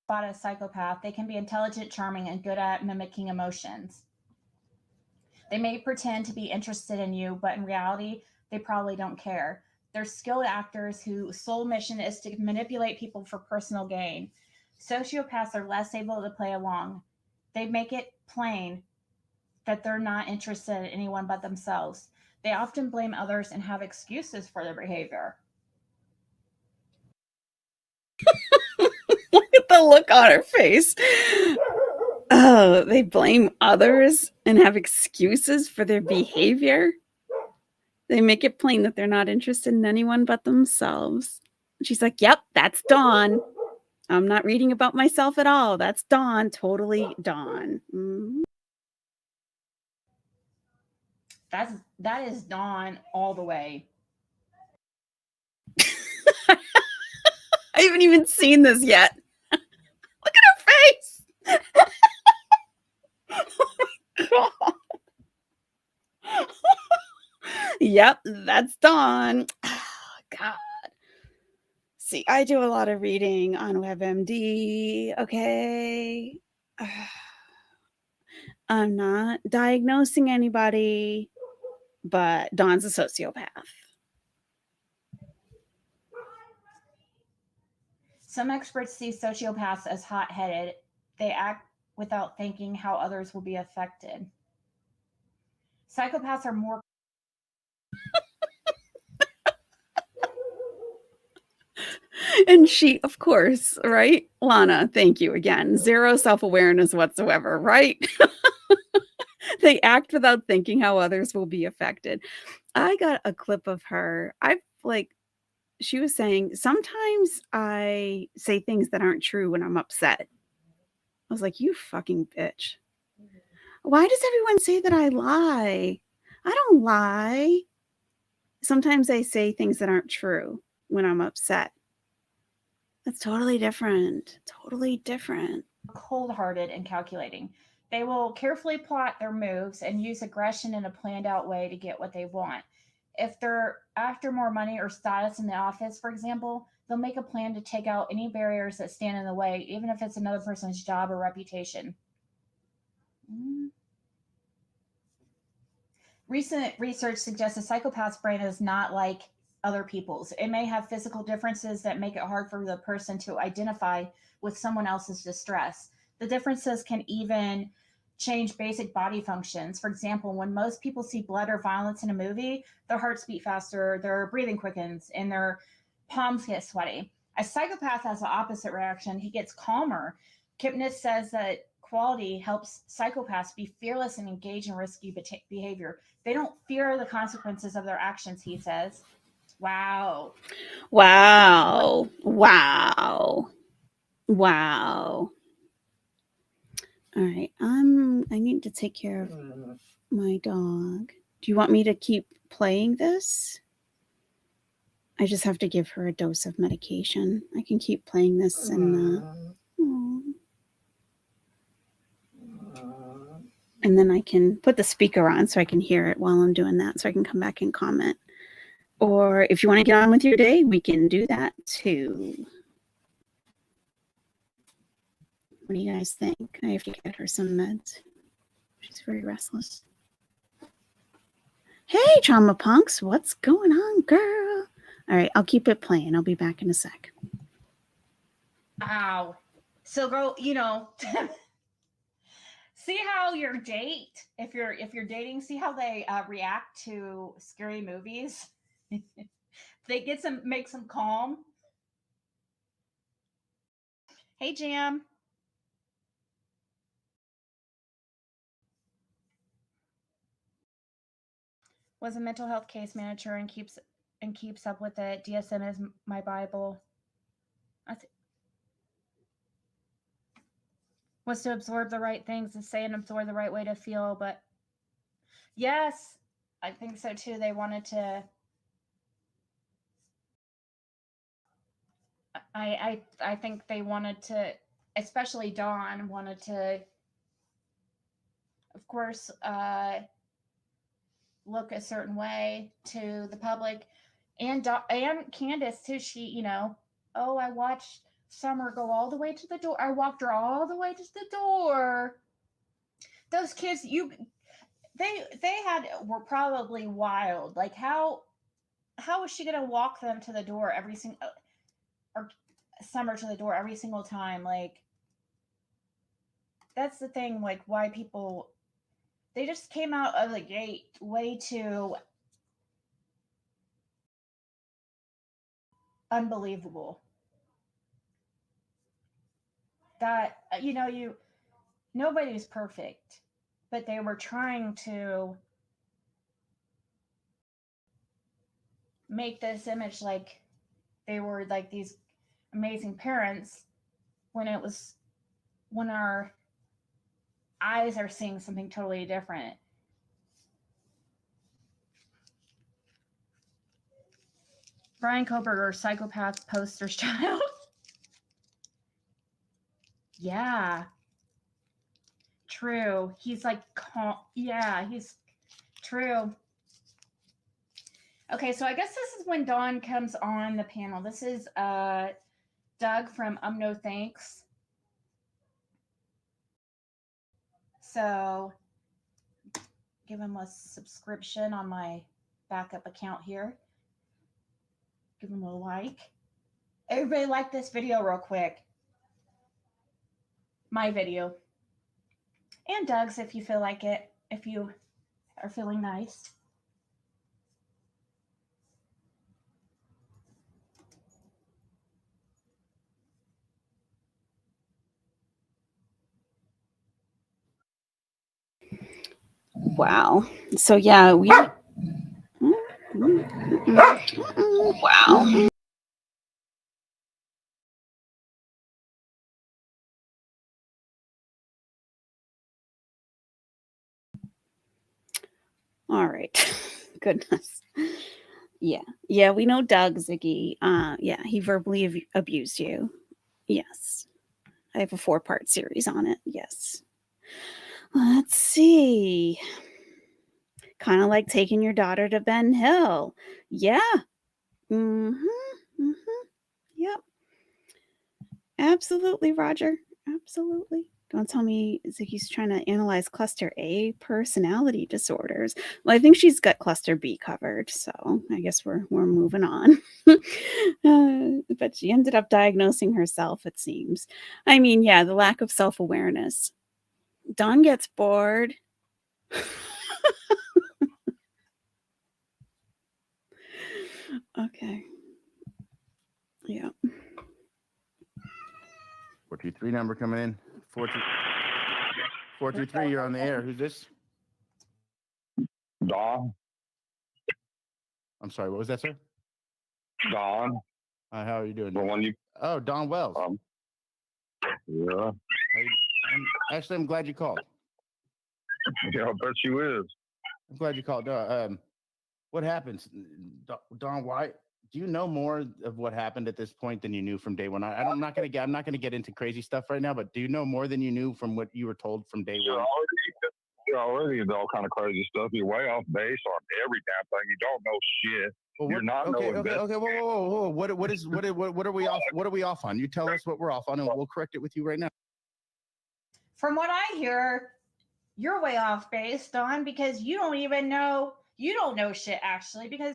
spot a psychopath. They can be intelligent, charming, and good at mimicking emotions. They may pretend to be interested in you, but in reality, they probably don't care. They're skilled actors whose sole mission is to manipulate people for personal gain. Sociopaths are less able to play along. They make it plain that they're not interested in anyone but themselves. They often blame others and have excuses for their behavior. Look at the look on her face. Oh, they blame others and have excuses for their behavior. They make it plain that they're not interested in anyone but themselves. She's like, yep, that's Dawn. I'm not reading about myself at all. That's Dawn. Totally Dawn. Mm-hmm. That is Dawn all the way. I haven't even seen this yet. Look at her face. Oh my god. Yep, that's Dawn. Oh, god. See, I do a lot of reading on WebMD. Okay. I'm not diagnosing anybody, but Dawn's a sociopath. Some experts see sociopaths as hot-headed. They act without thinking how others will be affected. Psychopaths are more. And she, of course, right? Lana, thank you again. Zero self-awareness whatsoever, right? They act without thinking how others will be affected. I got a clip of her. She was saying, sometimes I say things that aren't true when I'm upset. I was like, you fucking bitch. Why does everyone say that I lie? I don't lie. Sometimes I say things that aren't true when I'm upset. That's totally different. Totally different. Cold-hearted and calculating. They will carefully plot their moves and use aggression in a planned out way to get what they want. If they're after more money or status in the office, for example, they'll make a plan to take out any barriers that stand in the way, even if it's another person's job or reputation. Recent research suggests a psychopath's brain is not like other people's. It may have physical differences that make it hard for the person to identify with someone else's distress. The differences can even change basic body functions. For example, when most people see blood or violence in a movie, their hearts beat faster, their breathing quickens, and their palms get sweaty. A psychopath has the opposite reaction. He gets calmer. Kipnis says that quality helps psychopaths be fearless and engage in risky behavior. They don't fear the consequences of their actions, he says. Wow. Wow. Wow. Wow. All right. I need to take care of my dog. Do you want me to keep playing this? I just have to give her a dose of medication. I can keep playing this and then I can put the speaker on so I can hear it while I'm doing that, so I can come back and comment. Or if you want to get on with your day, we can do that too. What do you guys think? I have to get her some meds. She's very restless. Hey, Trauma Punks, what's going on, girl? All right, I'll keep it playing. I'll be back in a sec. Ow. So go, see how your date, if you're dating, see how they react to scary movies. They make some calm. Hey, Jam. Was a mental health case manager and keeps up with it. DSM is my Bible. Was to absorb the right things and say and absorb the right way to feel, but yes, I think so too. They wanted to. I think they wanted to, especially Dawn wanted to, of course, look a certain way to the public, and Candace too. She, oh, I watched Summer go all the way to the door. I walked her all the way to the door. Those kids, were probably wild. Like how was she gonna walk them to the door every single, or Summer to the door every single time? Like that's the thing. Like why people, they just came out of the gate way too unbelievable. That nobody's perfect, but they were trying to make this image like they were like these amazing parents when our eyes are seeing something totally different. Brian Koberger, psychopath poster's child. Yeah. True. He's like, yeah, he's true. Okay, so I guess this is when Dawn comes on the panel. This is Doug from No Thanks. So give him a subscription on my backup account here. Give him a like. Everybody like this video real quick. My video. And Doug's if you feel like it, if you are feeling nice. Wow. So yeah, we. Wow. All right. Goodness. Yeah, we know Doug, Ziggy. Yeah, he verbally abused you. Yes. I have a 4-part series on it. Yes. Let's see. Kind of like taking your daughter to Ben Hill. Yeah. Yep. Absolutely, Roger. Absolutely. Don't tell me Ziggy's trying to analyze cluster A personality disorders. Well, I think she's got cluster B covered, so I guess we're moving on. But she ended up diagnosing herself, it seems. I mean, yeah, the lack of self-awareness. Dawn gets bored. Okay. Yeah. 423 number coming in. 423, you're on the air. Who's this? Don. I'm sorry, what was that, sir? Don. How are you doing? The one you. Oh, Don Wells. Yeah. I'm glad you called. Yeah, I bet you is. I'm glad you called. What happens, Don? Why do you know more of what happened at this point than you knew from day one? I'm not gonna get into crazy stuff right now, but do you know more than you knew from what you were told from day one? You're already into all kind of crazy stuff. You're way off base on every damn thing. You don't know shit. Well, You're not okay. Whoa. What are we off? What are we off on? You tell us what we're off on, and we'll correct it with you right now. From what I hear, you're way off base, Don, because you don't know shit actually, because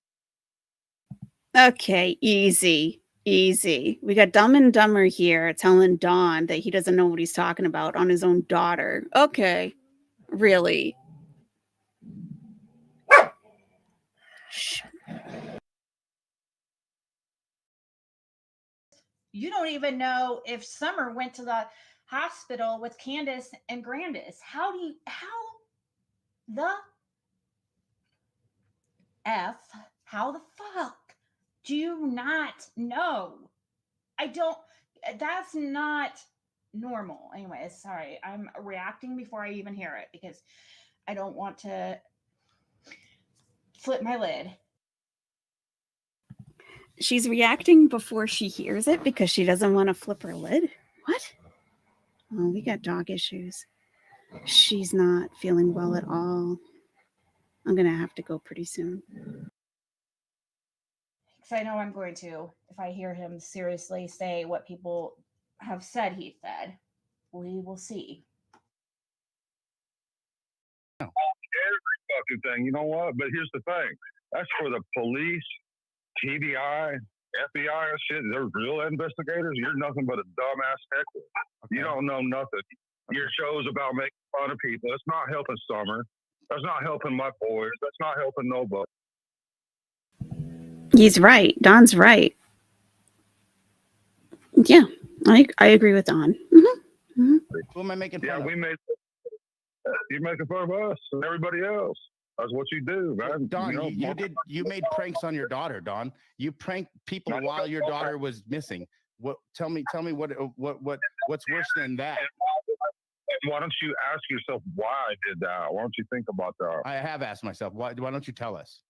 Okay, easy. We got Dumb and Dumber here telling Don that he doesn't know what he's talking about on his own daughter. Okay, really? you don't even know if Summer went to the hospital with Candace and Grandis. How the fuck do you not know? That's not normal. Anyways, sorry, I'm reacting before I even hear it because I don't want to flip my lid. She's reacting before she hears it because she doesn't want to flip her lid? What? Oh, we got dog issues. She's not feeling well at all. I'm going to have to go pretty soon. Because I know I'm going to, if I hear him seriously say what people have said he said. We will see. Every fucking thing. You know what? But here's the thing. That's for the police, TBI, FBI and shit. They're real investigators. You're nothing but a dumbass heckler. Okay. You don't know nothing. Your show's about making fun of people. It's not helping Summer. That's not helping my boys. That's not helping nobody. He's right. Don's right. Yeah, I agree with Don. Mm-hmm. Mm-hmm. Who am I making fun of? You're making fun of us and everybody else. That's what you do, man. Don, you made pranks on your daughter, Don. You pranked people while your daughter was missing. What? Tell me what's worse than that? Why don't you ask yourself why I did that? Why don't you think about that? I have asked myself. Why don't you tell us?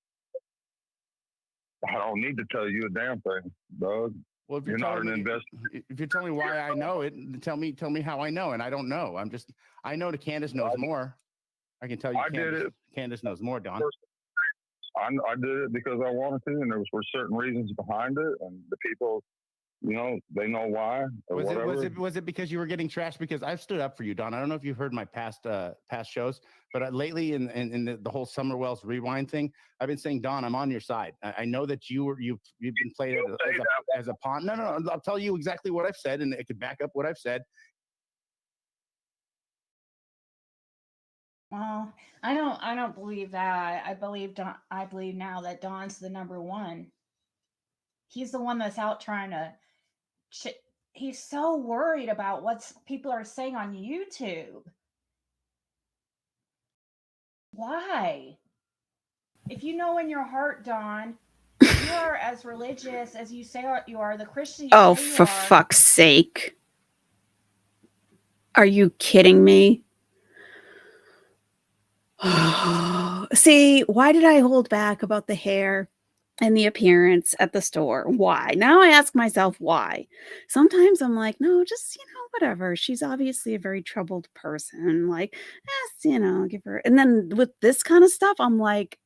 I don't need to tell you a damn thing, Doug. Well, if you're not an investor, if you're telling me why I know it, tell me how I know, and I don't know. I know that Candace knows more. I can tell you, Candace knows more, Don. I did it because I wanted to, and there were certain reasons behind it, and the people, they know why. Was it because you were getting trashed? Because I've stood up for you, Don. I don't know if you've heard my past shows, but lately in the whole Summer Wells rewind thing, I've been saying, Don, I'm on your side. I know that you've been played as a pawn. No, I'll tell you exactly what I've said, and it could back up what I've said. Well, I don't believe that. I believe now that Don's the number one. He's the one that's out trying to. He's so worried about what people are saying on YouTube. Why? If you know in your heart, Don, you are as religious as you say you are, the Christian you Oh, say you for are. fuck's sake. Are you kidding me? See, why did I hold back about the hair and the appearance at the store? Why? Now I ask myself why. Sometimes I'm like, no, just, whatever. She's obviously a very troubled person. Like, give her. And then with this kind of stuff, I'm like,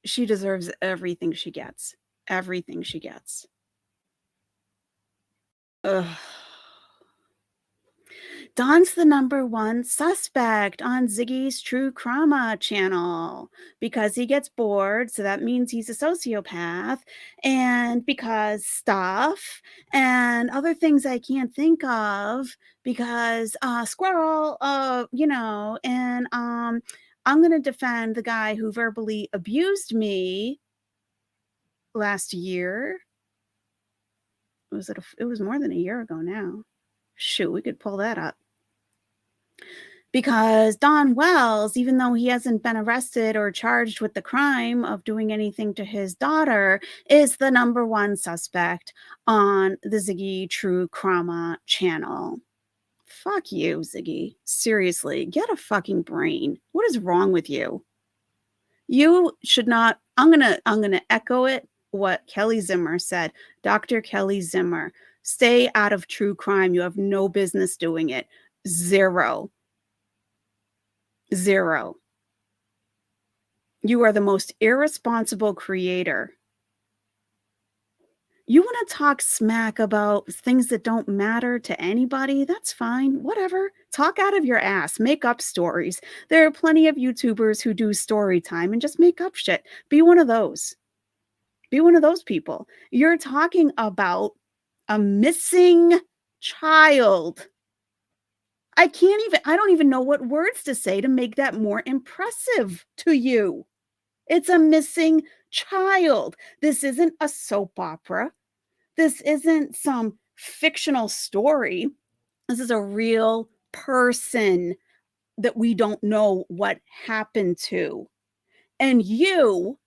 she deserves everything she gets. Everything she gets. Ugh. Don's the #1 suspect on Ziggy's True Crime channel because he gets bored, so that means he's a sociopath, and because stuff and other things I can't think of because squirrel, and I'm going to defend the guy who verbally abused me last year. It was more than a year ago now. Shoot, we could pull that up. Because Don Wells, even though he hasn't been arrested or charged with the crime of doing anything to his daughter, is the #1 suspect on the Ziggy True Crime channel. Fuck you, Ziggy. Seriously, get a fucking brain. What is wrong with you? You should not. I'm gonna echo it. What Kelly Zimmer said. Dr. Kelly Zimmer, stay out of true crime. You have no business doing it. 0. You are the most irresponsible creator. You want to talk smack about things that don't matter to anybody? That's fine. Whatever. Talk out of your ass. Make up stories. There are plenty of YouTubers who do story time and just make up shit. Be one of those. Be one of those people. You're talking about a missing child. I don't even know what words to say to make that more impressive to you. It's a missing child. This isn't a soap opera. This isn't some fictional story. This is a real person that we don't know what happened to. And you,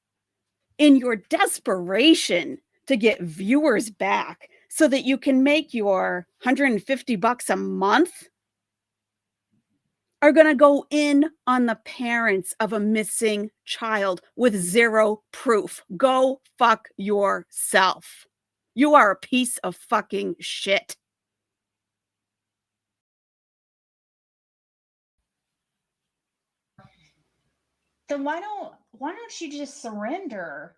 in your desperation to get viewers back so that you can make your $150 a month, are going to go in on the parents of a missing child with 0 proof. Go fuck yourself. You are a piece of fucking shit. Then why don't you just surrender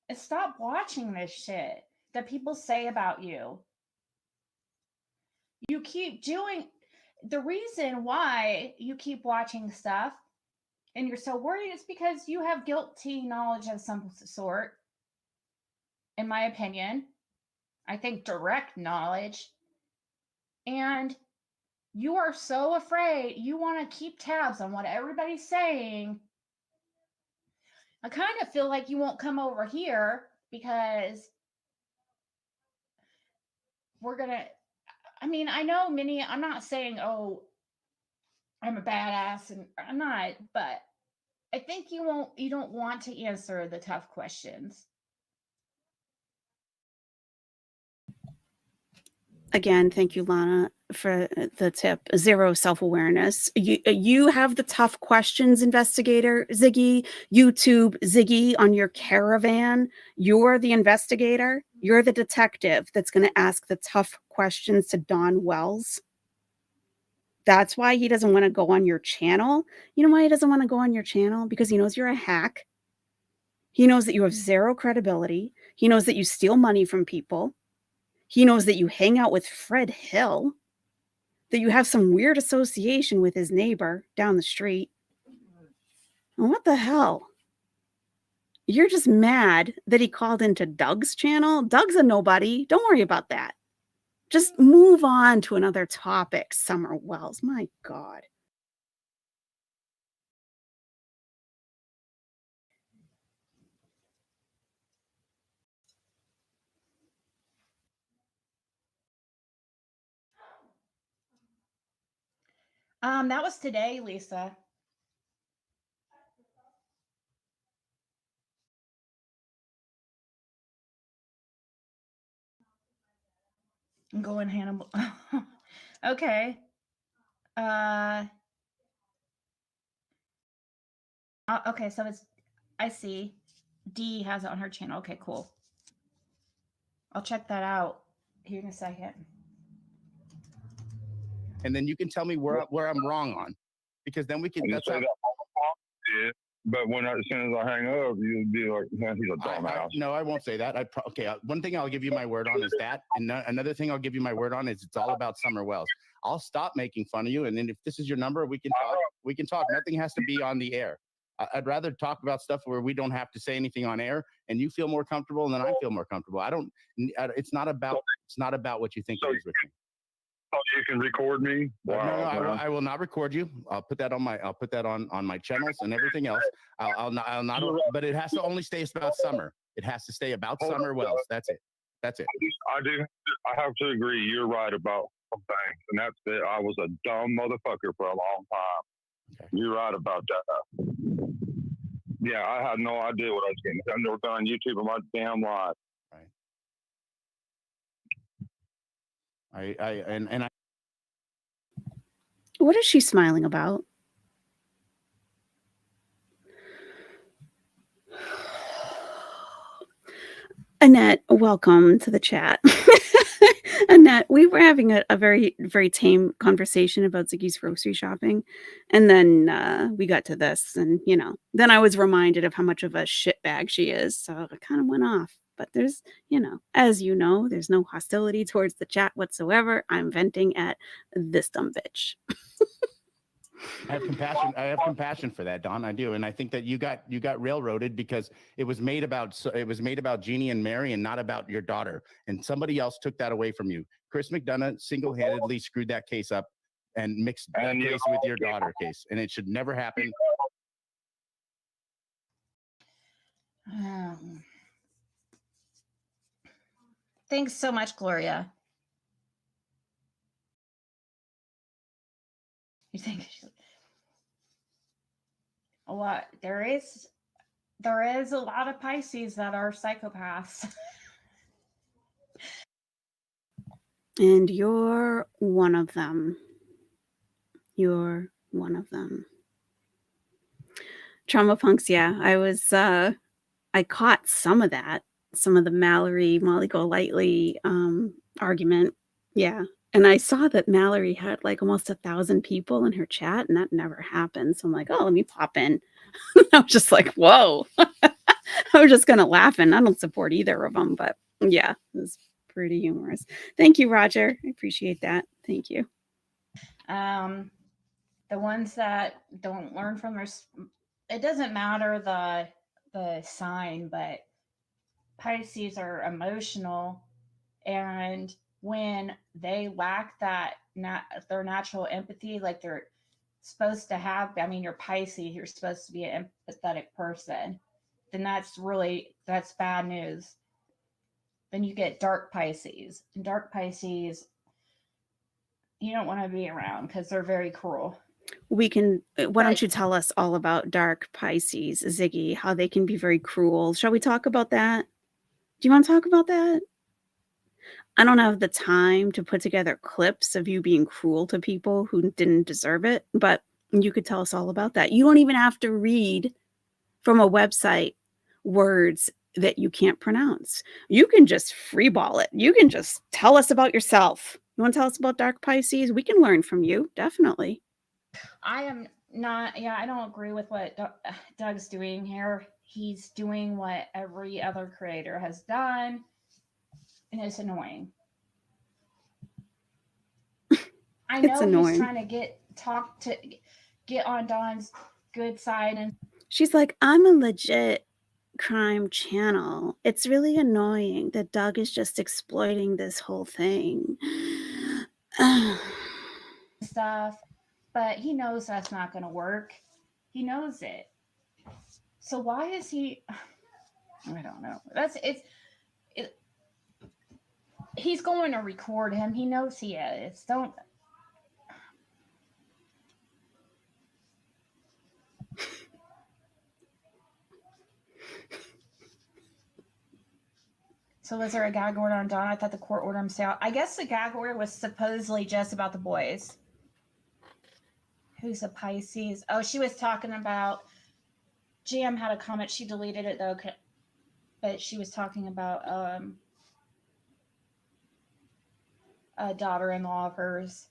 and stop watching this shit that people say about you? You keep doing the reason why you keep watching stuff and you're so worried is because you have guilty knowledge of some sort, in my opinion. I think direct knowledge. And you are so afraid you want to keep tabs on what everybody's saying. I kind of feel like you won't come over here because we're going to, I know I'm not saying, oh, I'm a badass, and I'm not, but I think you don't want to answer the tough questions. Again, thank you, Lana, for the tip. 0 self-awareness. You have the tough questions, investigator Ziggy. YouTube Ziggy on your caravan. You're the investigator. You're the detective that's going to ask the tough questions to Don Wells. That's why he doesn't want to go on your channel. You know why he doesn't want to go on your channel? Because he knows you're a hack. He knows that you have 0 credibility. He knows that you steal money from people. He knows that you hang out with Fred Hill, that you have some weird association with his neighbor down the street. And what the hell? You're just mad that he called into Doug's channel? Doug's a nobody. Don't worry about that. Just move on to another topic, Summer Wells. My God. That was today, Lisa. I'm going Hannibal. Okay. Okay, so I see D has it on her channel. Okay, cool. I'll check that out here in a second. And then you can tell me where I'm wrong on, because then we can. You That's say how, that, But as soon as I hang up, you'd be like, man, he's a dumbass. No, I won't say that. Okay. One thing I'll give you my word on is that, and another thing I'll give you my word on is it's all about Summer Wells. I'll stop making fun of you, and then if this is your number, we can talk. We can talk. Nothing has to be on the air. I'd rather talk about stuff where we don't have to say anything on air, and you feel more comfortable, and then I feel more comfortable. I don't. It's not about what you think it is with me. So you can record me? Wow, no, I will not record you. I'll put that on my channels and everything else. I'll not. But it has to only stay about Summer. It has to stay about Summer Wells. That's it. I have to agree. You're right about some things, and that's it. I was a dumb motherfucker for a long time. Okay. You're right about that. Yeah, I had no idea what I was getting. I've never done on YouTube in my damn life. Right. What is she smiling about? Annette, welcome to the chat. Annette, we were having a very, very tame conversation about Ziggy's grocery shopping. And then we got to this. And, then I was reminded of how much of a shitbag she is. So I kind of went off. But there's, as you know, there's no hostility towards the chat whatsoever. I'm venting at this dumb bitch. I have compassion for that, Don. I do, and I think that you got railroaded because it was made about Jeannie and Mary and not about your daughter. And somebody else took that away from you. Chris McDonough single-handedly screwed that case up and mixed that case with your daughter case, and it should never happen. Thanks so much, Gloria. You think a lot? There is a lot of Pisces that are psychopaths. And you're one of them. You're one of them. Trauma punks, yeah. I caught some of that, some of the Mallory, Molly Golightly argument. Yeah. And I saw that Mallory had like almost 1,000 people in her chat, and that never happened. So I'm like, oh, let me pop in. I was just like, whoa. I was just going to laugh, and I don't support either of them. But yeah, it was pretty humorous. Thank you, Roger. I appreciate that. Thank you. The ones that don't learn from their, it doesn't matter the sign, but Pisces are emotional, and when they lack that their natural empathy, like they're supposed to have, you're Pisces, you're supposed to be an empathetic person, then that's bad news. Then you get dark Pisces, and dark Pisces you don't want to be around because they're very cruel. Why don't you tell us all about dark Pisces, Ziggy, how they can be very cruel? Shall we talk about that? Do you want to talk about that? I don't have the time to put together clips of you being cruel to people who didn't deserve it, but you could tell us all about that. You don't even have to read from a website words that you can't pronounce. You can just freeball it. You can just tell us about yourself. You want to tell us about dark Pisces? We can learn from you, definitely. I am not, I don't agree with what Doug's doing here. He's doing what every other creator has done, and it's annoying. I know he's trying to get on Don's good side, and she's like, I'm a legit crime channel. It's really annoying that Doug is just exploiting this whole thing. Stuff, but he knows that's not going to work. He knows it. So why is he? I don't know. He's going to record him. He knows he is. Don't. So was there a gag order on Don? I thought the court ordered him to stay out. I guess the gag order was supposedly just about the boys. Who's a Pisces? Oh, she was talking about. GM had a comment. She deleted it though, but she was talking about a daughter-in-law of hers.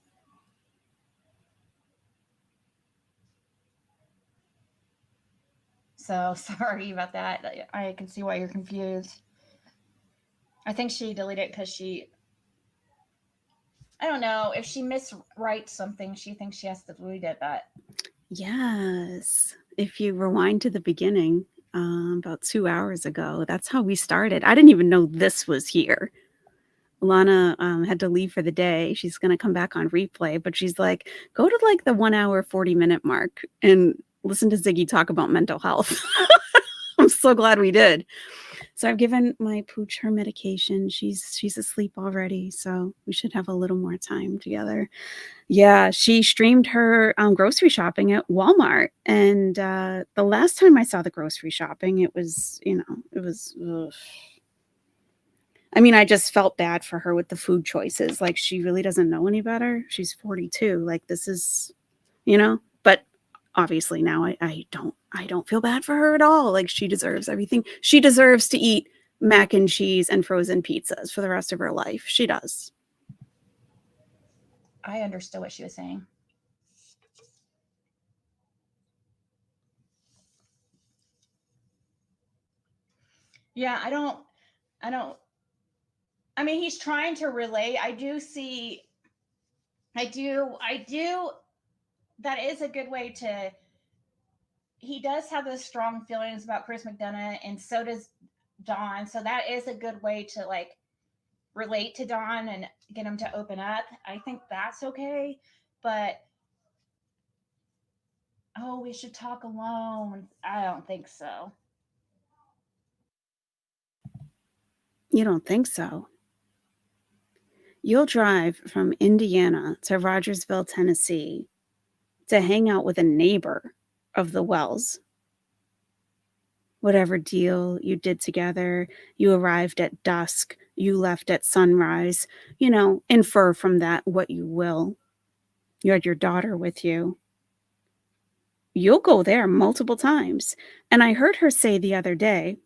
So sorry about that. I can see why you're confused. I think she deleted it because I don't know, if she miswrites something, she thinks she has to delete it, but Yes. If you rewind to the beginning, about 2 hours ago, that's how we started. I didn't even know this was here. Lana had to leave for the day. She's going to come back on replay, but she's like, go to like the 1 hour, 40-minute mark and listen to Ziggy talk about mental health. I'm so glad we did. So I've given my pooch her medication. She's asleep already, so we should have a little more time together. Yeah, she streamed her grocery shopping at Walmart, and the last time I saw the grocery shopping, it was, ugh. I mean, I just felt bad for her with the food choices. Like, she really doesn't know any better. She's 42. Like, this is, but obviously now I don't feel bad for her at all. Like, she deserves everything. She deserves to eat mac and cheese and frozen pizzas for the rest of her life. She does. I understood what she was saying. Yeah, I mean, he's trying to relate. I do, that is a good way to, he does have those strong feelings about Chris McDonough, and so does Dawn. So that is a good way to like relate to Dawn and get him to open up. I think that's okay. But, oh, we should talk alone. I don't think so. You don't think so? You'll drive from Indiana to Rogersville, Tennessee to hang out with a neighbor of the Wells. Whatever deal you did together, you arrived at dusk, you left at sunrise, infer from that what you will. You had your daughter with you. You'll go there multiple times. And I heard her say the other day,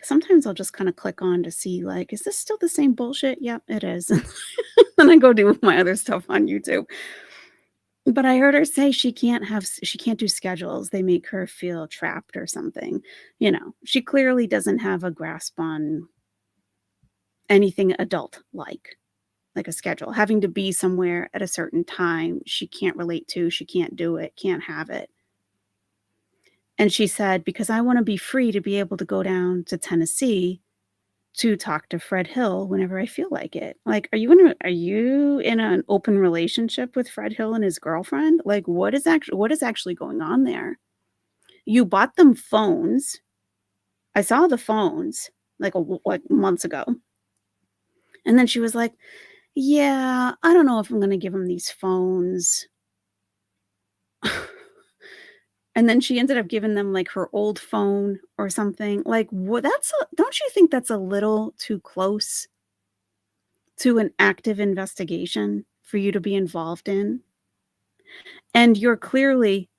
sometimes I'll just kind of click on to see, like, is this still the same bullshit? Yep, it is. Then I go do my other stuff on YouTube. But I heard her say she can't do schedules. They make her feel trapped or something. She clearly doesn't have a grasp on anything adult like a schedule. Having to be somewhere at a certain time, she can't relate to, she can't do it, can't have it. And she said, because I want to be free to be able to go down to Tennessee to talk to Fred Hill whenever I feel like it. Like, are you in an open relationship with Fred Hill and his girlfriend? Like, what is actually going on there? You bought them phones. I saw the phones like months ago. And then she was like, yeah, I don't know if I'm going to give him these phones. And then she ended up giving them like her old phone or something. Like, what? Don't you think that's a little too close to an active investigation for you to be involved in? And you're clearly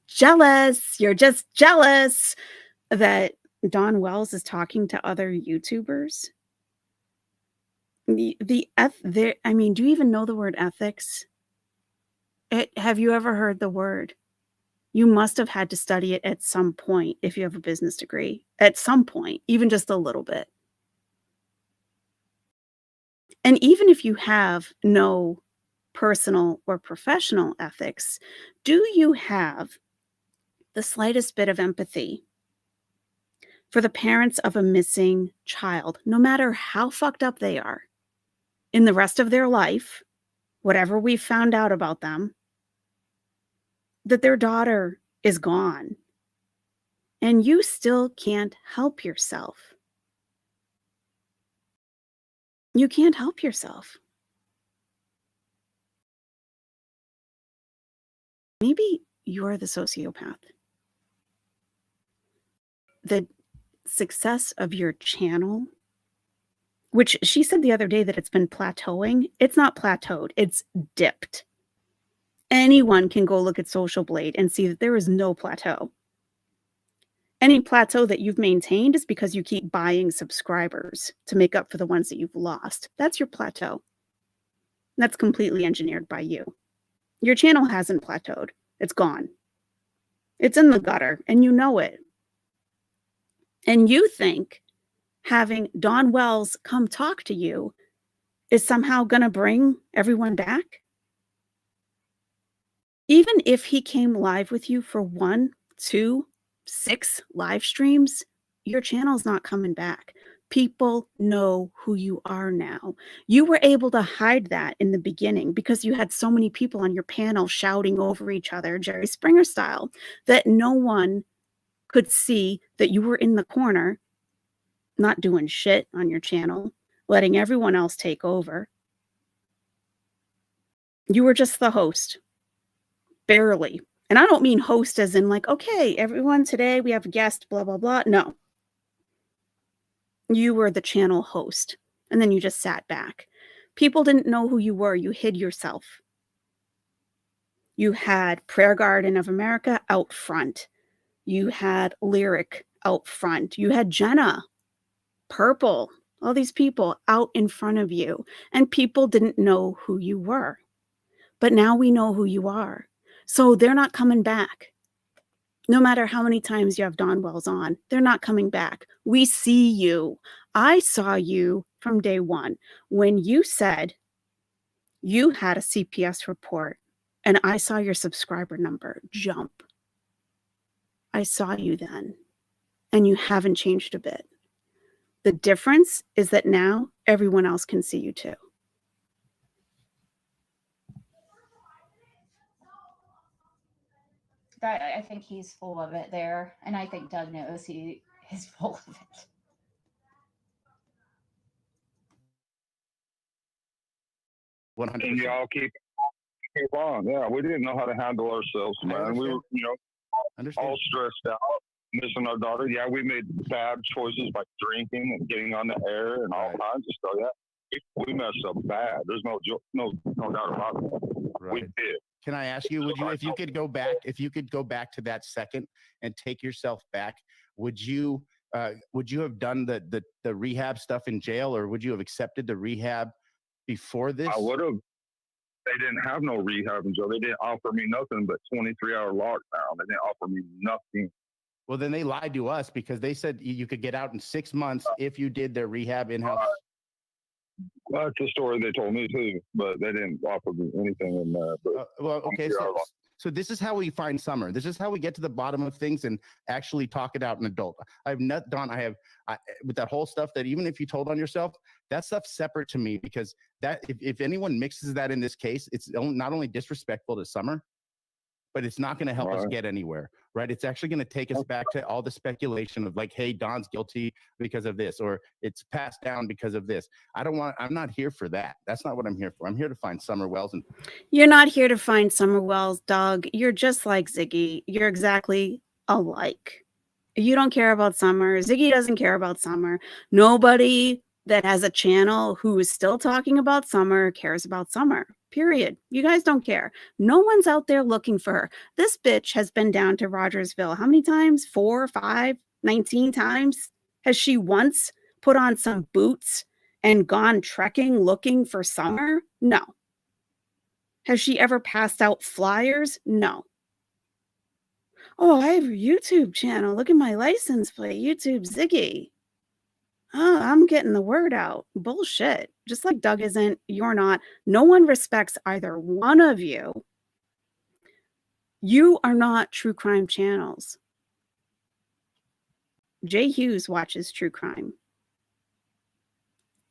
jealous. You're just jealous that Dawn Wells is talking to other YouTubers. I mean, do you even know the word ethics? Have you ever heard the word? You must have had to study it at some point if you have a business degree. At some point, even just a little bit. And even if you have no personal or professional ethics, do you have the slightest bit of empathy for the parents of a missing child, no matter how fucked up they are in the rest of their life, whatever we've found out about them, that their daughter is gone and you still can't help yourself? You can't help yourself. Maybe you're the sociopath. The success of your channel, which she said the other day that it's been plateauing. It's not plateaued, it's dipped. Anyone can go look at Social Blade and see that there is no plateau. Any plateau that you've maintained is because you keep buying subscribers to make up for the ones that you've lost. That's your plateau. That's completely engineered by you. Your channel hasn't plateaued. It's gone. It's in the gutter, and you know it. And you think having Don Wells come talk to you is somehow going to bring everyone back? Even if he came live with you for 1, 2, 6 live streams, your channel's not coming back. People know who you are now. You were able to hide that in the beginning because you had so many people on your panel shouting over each other, Jerry Springer style, that no one could see that you were in the corner, not doing shit on your channel, letting everyone else take over. You were just the host. Barely. And I don't mean host as in like, okay, everyone, today we have a guest, blah, blah, blah. No. You were the channel host. And then you just sat back. People didn't know who you were. You hid yourself. You had Prayer Garden of America out front. You had Lyric out front. You had Jenna, Purple, all these people out in front of you. And people didn't know who you were. But now we know who you are. So they're not coming back. No matter how many times you have Don Wells on, they're not coming back. We see you. I saw you from day one when you said you had a CPS report and I saw your subscriber number jump. I saw you then, and you haven't changed a bit. The difference is that now everyone else can see you too. I think he's full of it there, and I think Doug knows he is full of it. And y'all keep on. Yeah, we didn't know how to handle ourselves, man. We were, all stressed out, missing our daughter. Yeah, we made bad choices by drinking and getting on the air and all kinds of stuff. Yeah, we messed up bad. There's no doubt about it. Right. We did. Can I ask you, if you could go back to that second and take yourself back, would you have done the rehab stuff in jail, or would you have accepted the rehab before this? I would have. They didn't have no rehab in jail. They didn't offer me nothing but 23-hour lockdown. They didn't offer me nothing. Well, then they lied to us because they said you could get out in 6 months if you did their rehab in-house. Well, that's the story they told me too, but they didn't offer me anything in there. Well, okay, so this is how we find Summer. This is how we get to the bottom of things and actually talk it out in adult. With that whole stuff that even if you told on yourself, that stuff's separate to me, because that if anyone mixes that in this case, it's not only disrespectful to Summer, but it's not going to help us get anywhere, right? It's actually going to take us back to all the speculation of like, hey, Don's guilty because of this, or it's passed down because of this. I'm not here for that. That's not what I'm here for. I'm here to find Summer Wells. And you're not here to find Summer Wells, Doug. You're just like Ziggy. You're exactly alike. You don't care about Summer. Ziggy doesn't care about Summer. Nobody that has a channel who is still talking about Summer cares about Summer. Period. You guys don't care. No one's out there looking for her. This bitch has been down to Rogersville. How many times? 4, 5, 19 times? Has she once put on some boots and gone trekking looking for Summer? No. Has she ever passed out flyers? No. Oh, I have a YouTube channel. Look at my license plate. YouTube Ziggy. Oh, I'm getting the word out. Bullshit. Just like Doug isn't, you're not. No one respects either one of you. You are not true crime channels. Jay Hughes watches true crime.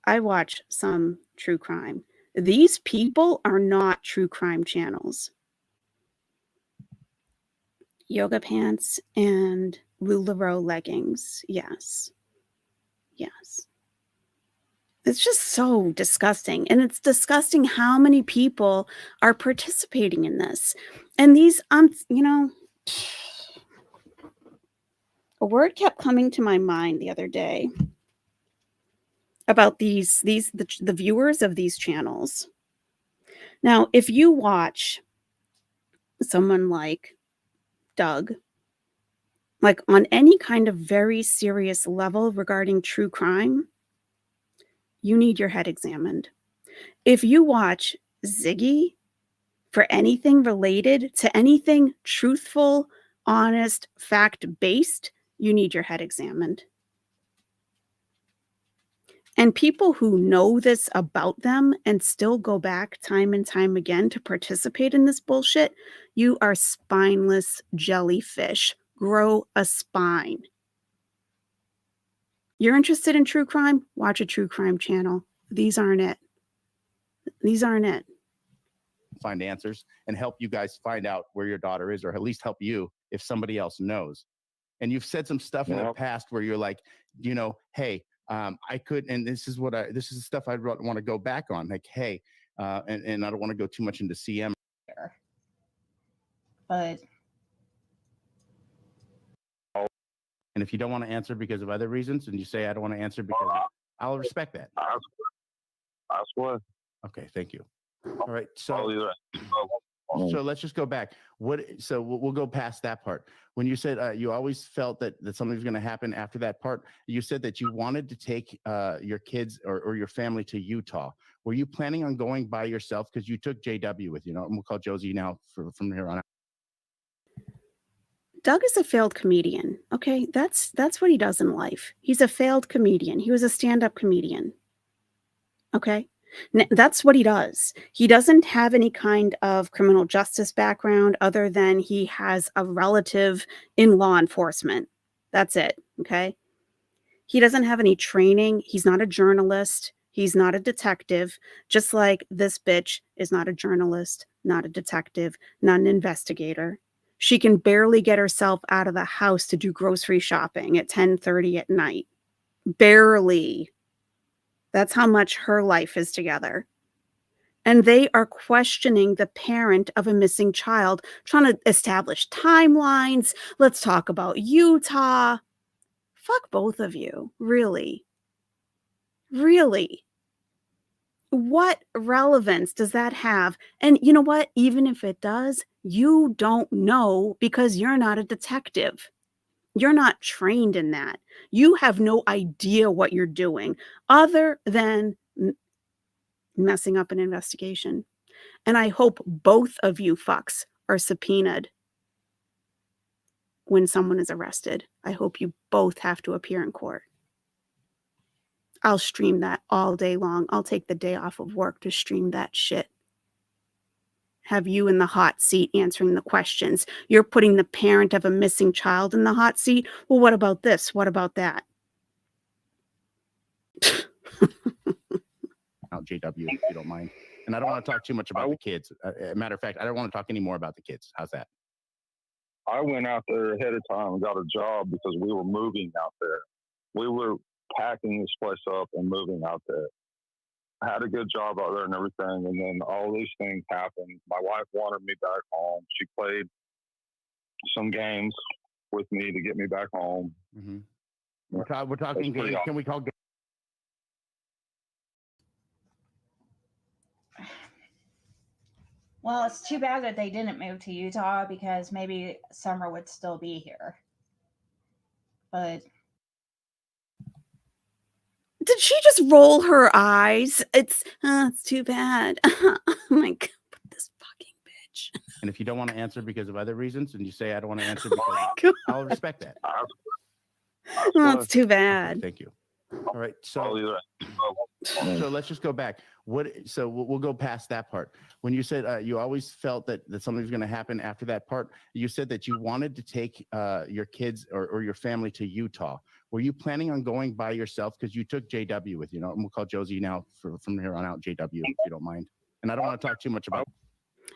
I watch some true crime. These people are not true crime channels. Yoga pants and LuLaRoe leggings. Yes. Yes. It's just so disgusting. And it's disgusting how many people are participating in this. And these, a word kept coming to my mind the other day about the viewers of these channels. Now, if you watch someone like Doug, like on any kind of very serious level regarding true crime, you need your head examined. If you watch Ziggy for anything related to anything truthful honest, fact-based, you need your head examined. And people who know this about them and still go back time and time again to participate in this bullshit, you are spineless jellyfish. Grow a spine. You're interested in true crime? Watch a true crime channel. These aren't it. These aren't it. Find answers and help you guys find out where your daughter is, or at least help you if somebody else knows. And you've said some stuff in the past where you're like, hey, I could, and this is the stuff I'd want to go back on. Like, hey, and I don't want to go too much into CM. But And if you don't want to answer because of other reasons, and you say, I don't want to answer because I'll respect that. I swear. Okay, thank you. All right, so let's just go back. So we'll go past that part. When you said you always felt that something was going to happen after that part, you said that you wanted to take your kids or your family to Utah. Were you planning on going by yourself? Because you took JW with you. And we'll call Josie now from here on out. Doug is a failed comedian. Okay, that's what he does in life. He's a failed comedian. He was a stand-up comedian. Okay, that's what he does. He doesn't have any kind of criminal justice background other than he has a relative in law enforcement. That's it. Okay, he doesn't have any training. He's not a journalist. He's not a detective. Just like this bitch is not a journalist, not a detective, not an investigator. She can barely get herself out of the house to do grocery shopping at 10:30 at night. Barely. That's how much her life is together. And they are questioning the parent of a missing child, trying to establish timelines. Let's talk about Utah. Fuck both of you. Really. Really. What relevance does that have? And you know what? Even if it does, you don't know because you're not a detective. You're not trained in that. You have no idea what you're doing other than messing up an investigation. And I hope both of you fucks are subpoenaed when someone is arrested. I hope you both have to appear in court. I'll stream that all day long. I'll take the day off of work to stream that shit. Have you in the hot seat answering the questions. You're putting the parent of a missing child in the hot seat. Well, what about this? What about that? JW, if you don't mind. And I don't want to talk too much about the kids. Matter of fact, I don't want to talk anymore about the kids. How's that? I went out there ahead of time and got a job because we were moving out there. We were packing this place up and moving out there. I had a good job out there and everything, and then all these things happened. My wife wanted me back home. She played some games with me to get me back home. Mm-hmm. We're talking games. Can we call games? Well, it's too bad that they didn't move to Utah because maybe Summer would still be here. But did she just roll her eyes? It's too bad. Oh my God, this fucking bitch. And if you don't want to answer because of other reasons, and you say I don't want to answer because I'll respect that. Oh, it's too bad. Thank you. All right, so let's just go back. So we'll go past that part. When you said you always felt that something was going to happen after that part, you said that you wanted to take your kids or your family to Utah. Were you planning on going by yourself? Because you took JW with you. And we'll call Josie now from here on out JW, if you don't mind. And I don't want to talk too much about.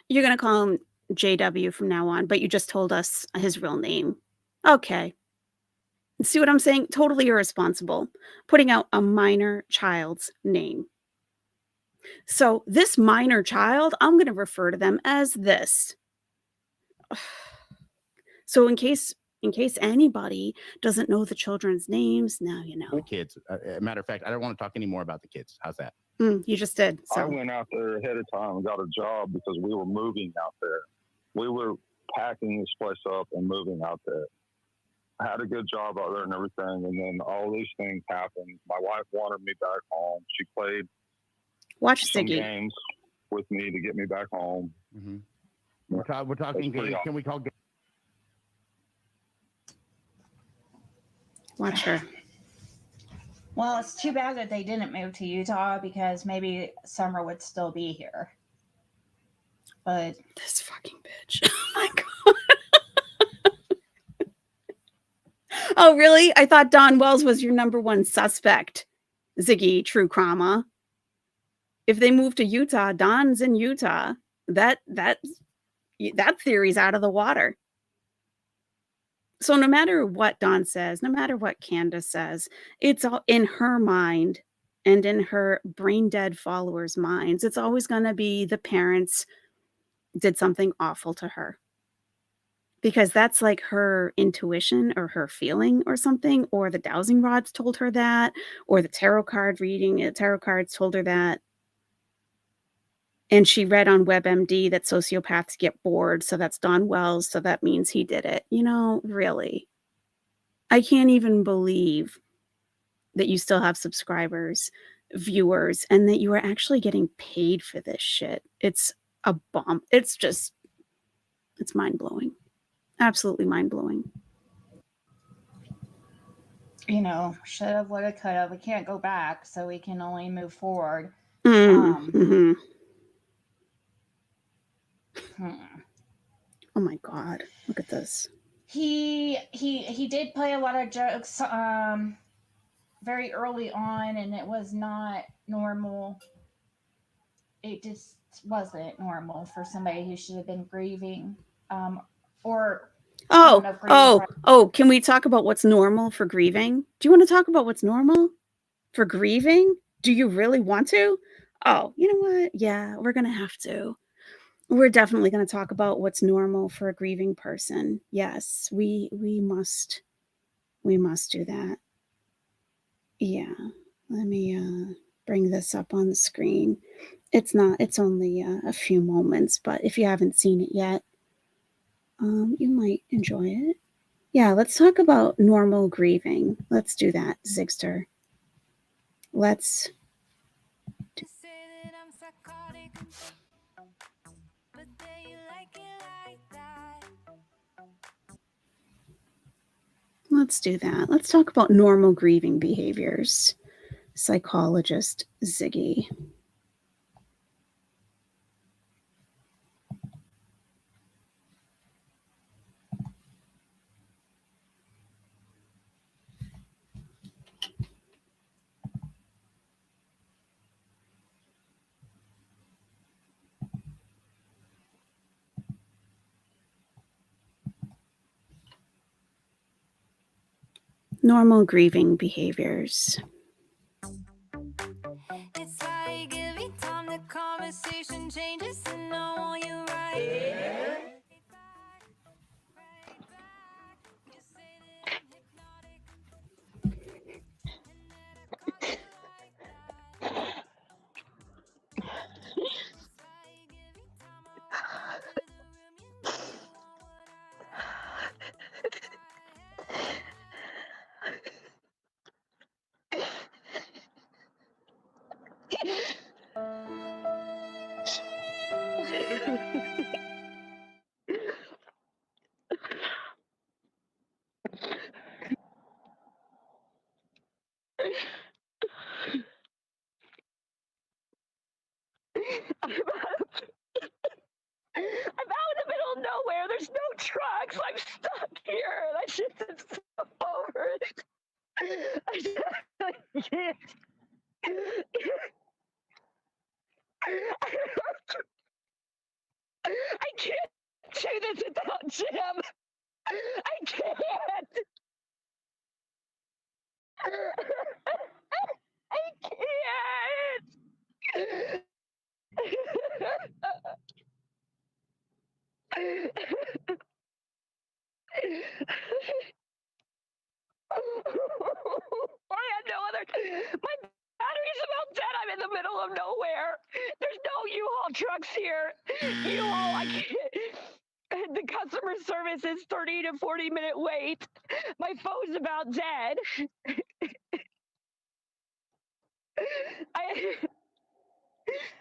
You're going to call him JW from now on, but you just told us his real name. Okay. See what I'm saying? Totally irresponsible. Putting out a minor child's name. So this minor child, I'm going to refer to them as this. So in case anybody doesn't know the children's names, now you know. Kids. Matter of fact, I don't want to talk anymore about the kids. How's that? You just did. So. I went out there ahead of time and got a job because we were moving out there. We were packing this place up and moving out there. I had a good job out there and everything, and then all these things happened. My wife wanted me back home. She played some games with me to get me back home. Mm-hmm. We're talking games. Can we call games? Watch her. Well, it's too bad that they didn't move to Utah because maybe Summer would still be here. But this fucking bitch. Oh my god. Oh, really? I thought Don Wells was your number one suspect. Ziggy, true crama. If they move to Utah, Don's in Utah. That theory's out of the water. So no matter what Don says, no matter what Candace says, it's all in her mind and in her brain dead followers' minds. It's always going to be the parents did something awful to her. Because that's like her intuition or her feeling or something, or the dowsing rods told her that, or the tarot cards told her that. And she read on WebMD that sociopaths get bored, so that's Don Wells, so that means he did it. You know, really. I can't even believe that you still have subscribers, viewers, and that you are actually getting paid for this shit. It's a bomb. It's mind-blowing. Absolutely mind-blowing. you know, should have, would have, could have. We can't go back, so we can only move forward. Mm-hmm. Oh my god, look at this. He did play a lot of jokes very early on, and it was not normal. It just wasn't normal for somebody who should have been grieving. Can we talk about what's normal for grieving? Do you want to talk about what's normal for grieving? Do you really want to? Oh, you know what? Yeah, we're gonna have to. We're definitely going to talk about what's normal for a grieving person. Yes, we must do that. Yeah, let me bring this up on the screen. It's only a few moments, but if you haven't seen it yet, you might enjoy it. Yeah, let's talk about normal grieving. Let's do that, Zigster. Let's do that. Let's talk about normal grieving behaviors. Psychologist Ziggy. Normal grieving behaviors. It's like every time the conversation changes to know you're right. I'm out in the middle of nowhere. There's no trucks. I'm stuck here. That shit is so over. I can't. I can't do this without Jim. I can't. I can't. I had no other. My battery's about dead. I'm in the middle of nowhere. There's no U-Haul trucks here. U-Haul, I can't. The customer service is 30 to 40-minute wait. My phone's about dead.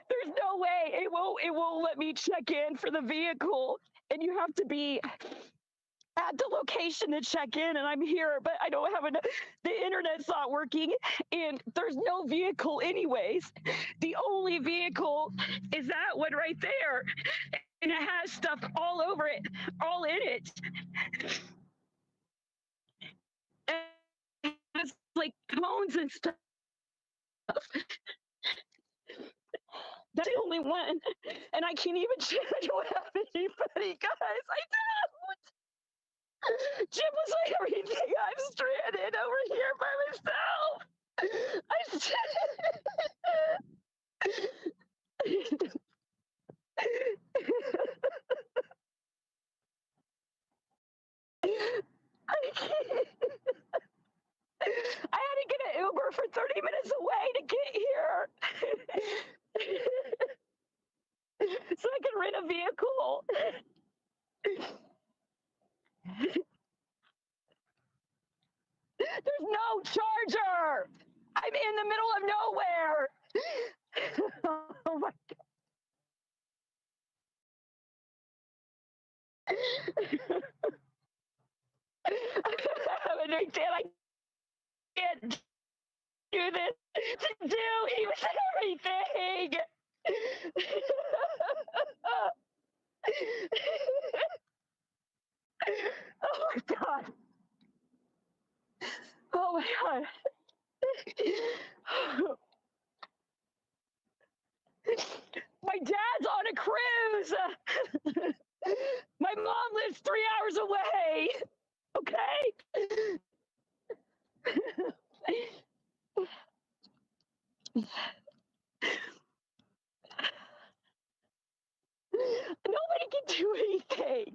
There's no way. It won't let me check in for the vehicle. And you have to be at the location to check in, and I'm here, but I don't have the internet's not working, and there's no vehicle anyways. The only vehicle is that one right there, and it has stuff all over it, all in it. And it's like cones and stuff. That's the only one, and I can't even check. I don't have anybody, guys. I don't. Jim was like everything. I'm stranded over here by myself. I can't. I had to get an Uber for 30 minutes away to get here. So I can rent a vehicle. There's no charger. I'm in the middle of nowhere. Oh my God. I understand. I can't do this to do even everything. Oh my God. Oh my God. My dad's on a cruise. My mom lives 3 hours away. Okay. Nobody can do anything.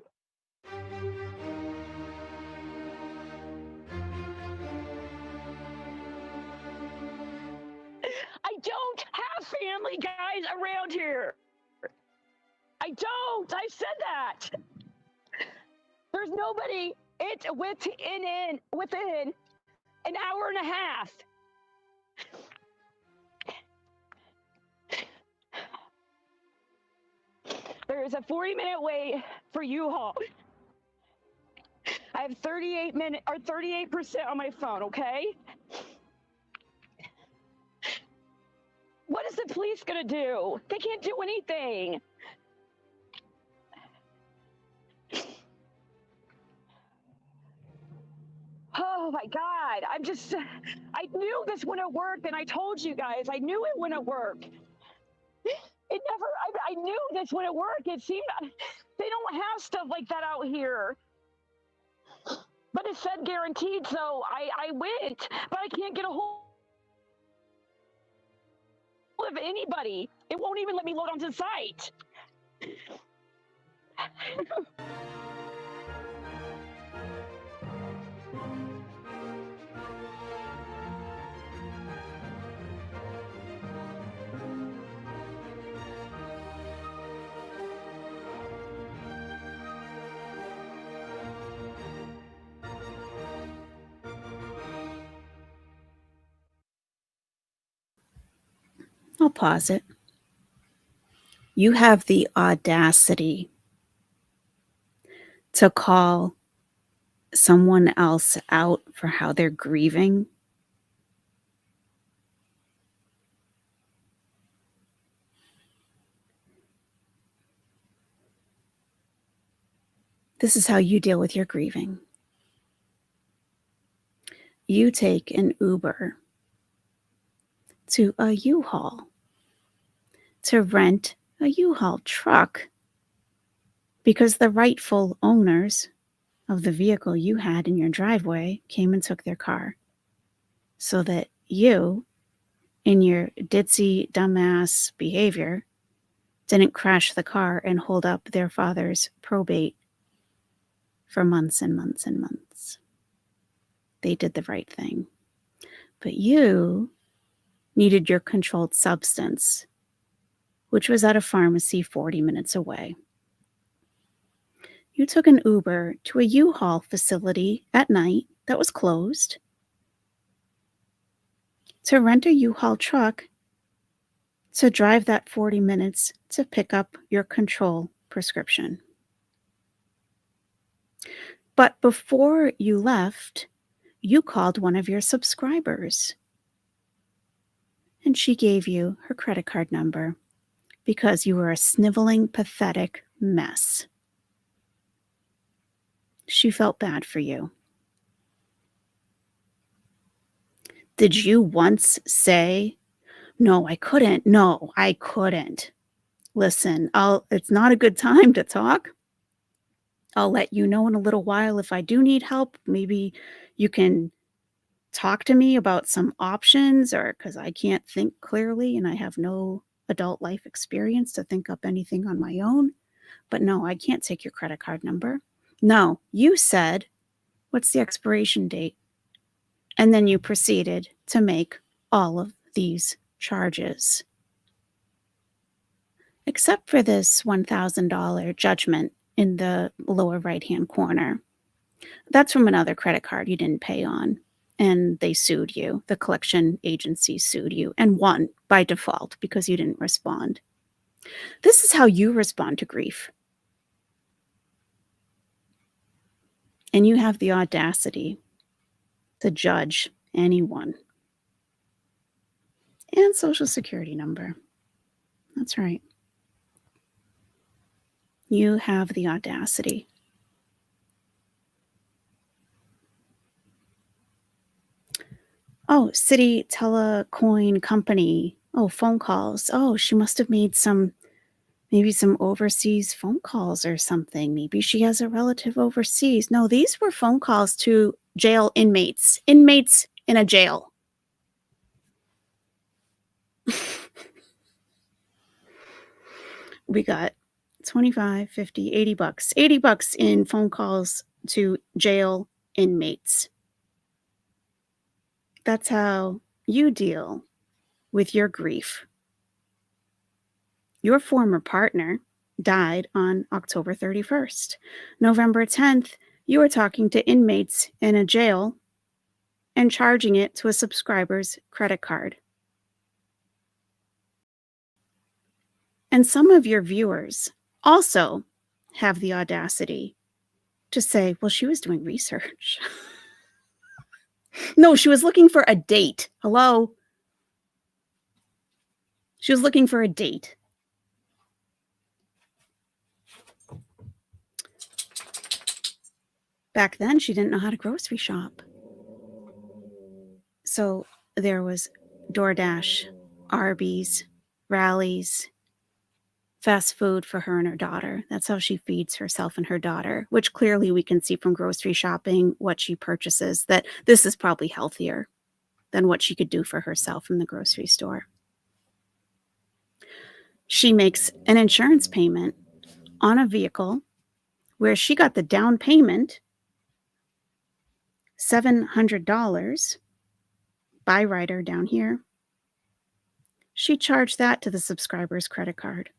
I don't have family, guys, around here. I don't. I've said that. There's nobody. It's within an hour and a half. There's a 40-minute wait for U-Haul. I have 38% on my phone, okay? What is the police gonna do? They can't do anything. Oh my God, I knew this wouldn't work, and I told you guys, I knew it wouldn't work. I knew this wouldn't work. It seemed, they don't have stuff like that out here. But it said guaranteed, so I went, but I can't get a hold of anybody. It won't even let me load onto the site. I'll pause it. You have the audacity to call someone else out for how they're grieving. This is how you deal with your grieving. You take an Uber to a U-Haul to rent a U-Haul truck because the rightful owners of the vehicle you had in your driveway came and took their car, so that you, in your ditzy, dumbass behavior, didn't crash the car and hold up their father's probate for months and months and months. They did the right thing. But you needed your controlled substance, which was at a pharmacy 40 minutes away. You took an Uber to a U-Haul facility at night that was closed to rent a U-Haul truck to drive that 40 minutes to pick up your control prescription. But before you left, you called one of your subscribers. And she gave you her credit card number because you were a sniveling, pathetic mess. She felt bad for you. Did you once say, "No, I couldn't. No, I couldn't. Listen, it's not a good time to talk. I'll let you know in a little while if I do need help. Maybe you can talk to me about some options, or because I can't think clearly and I have no adult life experience to think up anything on my own. But no, I can't take your credit card number." No, you said, "What's the expiration date?" And then you proceeded to make all of these charges. Except for this $1,000 judgment in the lower right-hand corner. That's from another credit card you didn't pay on, and they sued you. The collection agency sued you and won by default because you didn't respond. This is how you respond to grief. And you have the audacity to judge anyone. And Social Security number. That's right. You have the audacity. Oh, City Telecoin Company. Oh, phone calls. Oh, she must have made maybe some overseas phone calls or something. Maybe she has a relative overseas. No, these were phone calls to jail inmates in a jail. We got 25, 50, 80 bucks. 80 bucks in phone calls to jail inmates. That's how you deal with your grief. Your former partner died on October 31st. November 10th, you were talking to inmates in a jail and charging it to a subscriber's credit card. And some of your viewers also have the audacity to say, well, she was doing research. No, she was looking for a date. Hello? She was looking for a date. Back then, she didn't know how to grocery shop. So there was DoorDash, Arby's, Rallies, fast food for her and her daughter. That's how she feeds herself and her daughter, which clearly we can see from grocery shopping what she purchases, that this is probably healthier than what she could do for herself in the grocery store. She makes an insurance payment on a vehicle where she got the down payment, $700, by writer down here. She charged that to the subscriber's credit card.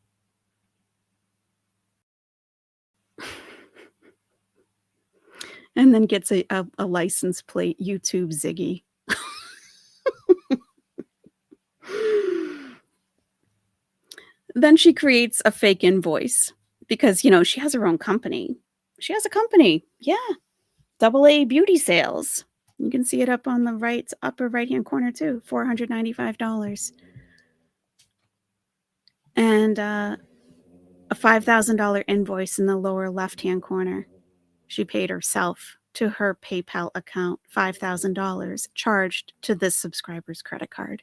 And then gets a license plate, YouTube Ziggy. Then she creates a fake invoice because, she has her own company. She has a company. Yeah. AA Beauty Sales. You can see it up on the upper right-hand corner too, $495. And a $5,000 invoice in the lower left-hand corner. She paid herself to her PayPal account, $5,000 charged to this subscriber's credit card.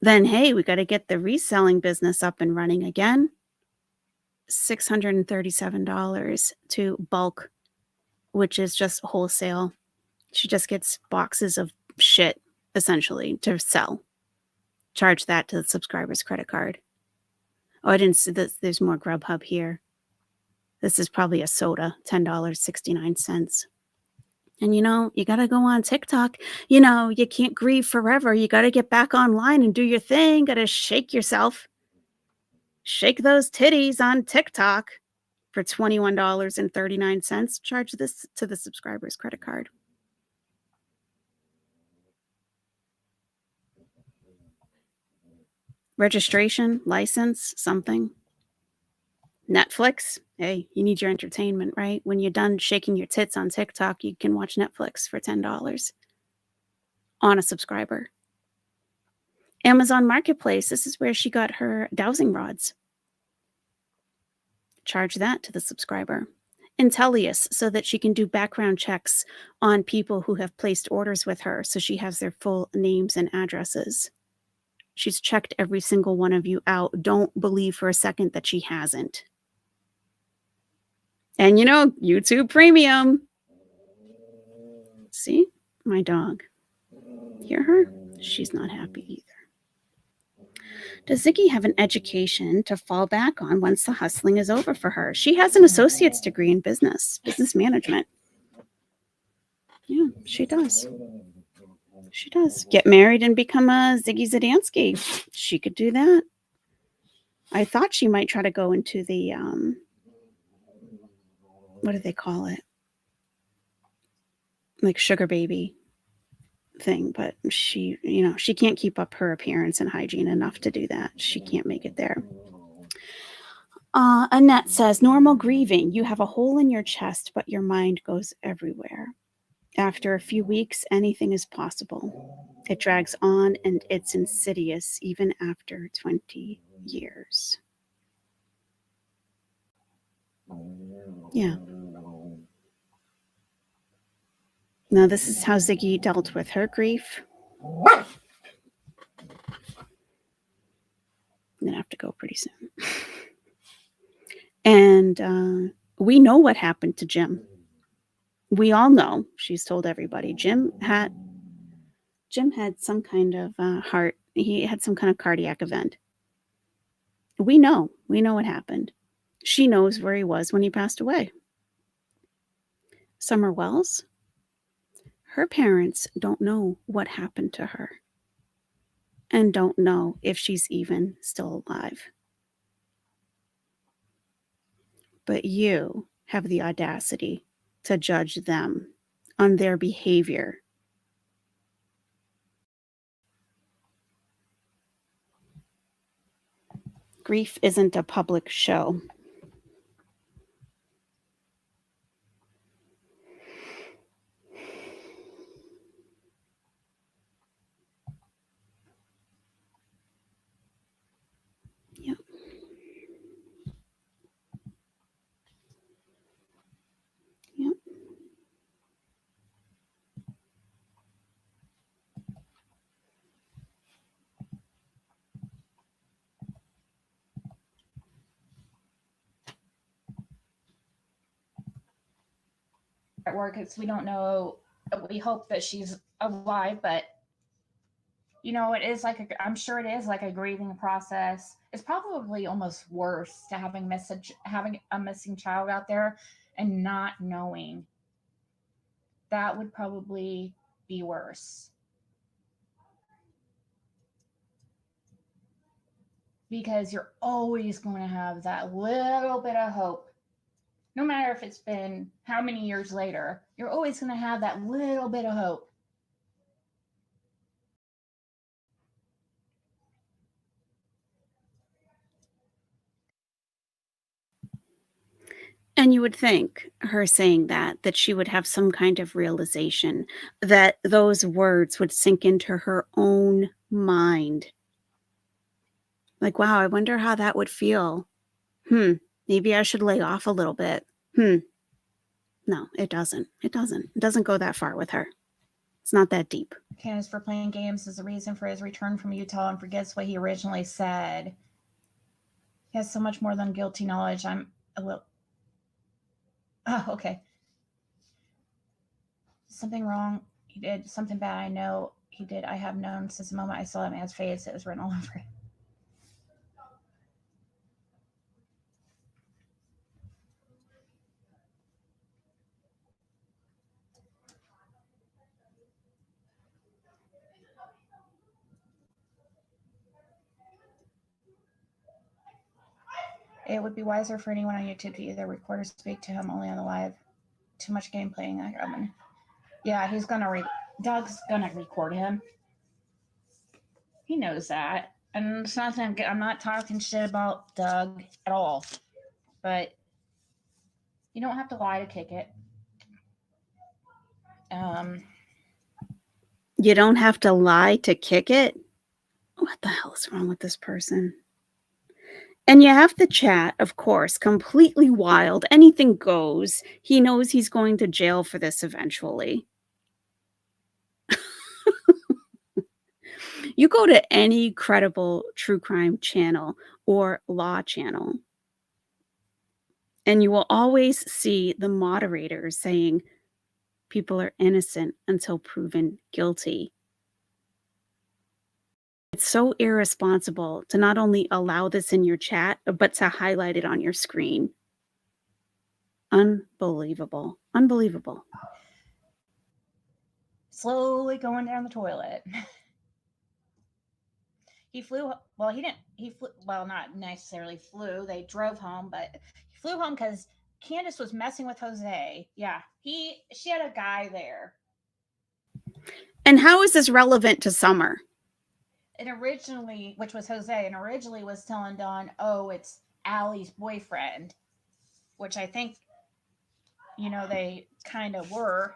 Then, hey, we got to get the reselling business up and running again. $637 to bulk, which is just wholesale. She just gets boxes of shit, essentially, to sell. Charge that to the subscriber's credit card. Oh, I didn't see this. There's more Grubhub here. This is probably a soda, $10.69. And you got to go on TikTok. You can't grieve forever. You got to get back online and do your thing. Got to shake yourself. Shake those titties on TikTok for $21.39. Charge this to the subscriber's credit card. Registration, license, something. Netflix. Hey, you need your entertainment, right? When you're done shaking your tits on TikTok, you can watch Netflix for $10 on a subscriber. Amazon Marketplace. This is where she got her dowsing rods. Charge that to the subscriber. Intellius, so that she can do background checks on people who have placed orders with her, so she has their full names and addresses. She's checked every single one of you out. Don't believe for a second that she hasn't. And YouTube Premium. See? My dog. Hear her? She's not happy either. Does Ziggy have an education to fall back on once the hustling is over for her? She has an associate's degree in business management. Yeah, she does. She does. Get married and become a Ziggy Zdansky. She could do that. I thought she might try to go into the, what do they call it? Like sugar baby thing, but she can't keep up her appearance and hygiene enough to do that. She can't make it there. Annette says, normal grieving. You have a hole in your chest, but your mind goes everywhere. After a few weeks, anything is possible. It drags on and it's insidious even after 20 years. Yeah. Now, this is how Ziggy dealt with her grief. I'm going to have to go pretty soon. And we know what happened to Jim. We all know. She's told everybody. Jim had some kind of heart. He had some kind of cardiac event. We know what happened. She knows where he was when he passed away. Summer Wells, her parents don't know what happened to her and don't know if she's even still alive. But you have the audacity to judge them on their behavior. Grief isn't a public show. Yep. Yep. At work, it's we don't know. We hope that she's alive, but it is I'm sure it is like a grieving process. It's probably almost worse to having a missing child out there and not knowing. That would probably be worse. Because you're always going to have that little bit of hope. No matter if it's been how many years later, you're always going to have that little bit of hope. And you would think her saying that she would have some kind of realization, that those words would sink into her own mind. Like, wow, I wonder how that would feel. Maybe I should lay off a little bit. No, it doesn't. It doesn't go that far with her. It's not that deep. Candace, for playing games is the reason for his return from Utah and forgets what he originally said. He has so much more than guilty knowledge. I'm a little... Oh, okay. Something wrong. He did something bad. I know he did. I have known since the moment I saw that man's face. It was written all over it. It would be wiser for anyone on YouTube to either record or speak to him only on the live. Too much gameplaying. Yeah, he's gonna Doug's gonna record him. He knows that, and it's not that I'm not talking shit about Doug at all. but you don't have to lie to kick it. You don't have to lie to kick it? What the hell is wrong with this person? And you have the chat, of course, completely wild. Anything goes. He knows he's going to jail for this eventually. You go to any credible true crime channel or law channel, and you will always see the moderators saying people are innocent until proven guilty. It's so irresponsible to not only allow this in your chat, but to highlight it on your screen. Unbelievable. Unbelievable. Slowly going down the toilet. He flew, well, he flew, well, not necessarily flew. They drove home, but he flew home because Candace was messing with Jose. Yeah, she had a guy there. And how is this relevant to Summer? And originally, which was Jose, and originally was telling Dawn, oh, it's Allie's boyfriend, which I think, they kind of were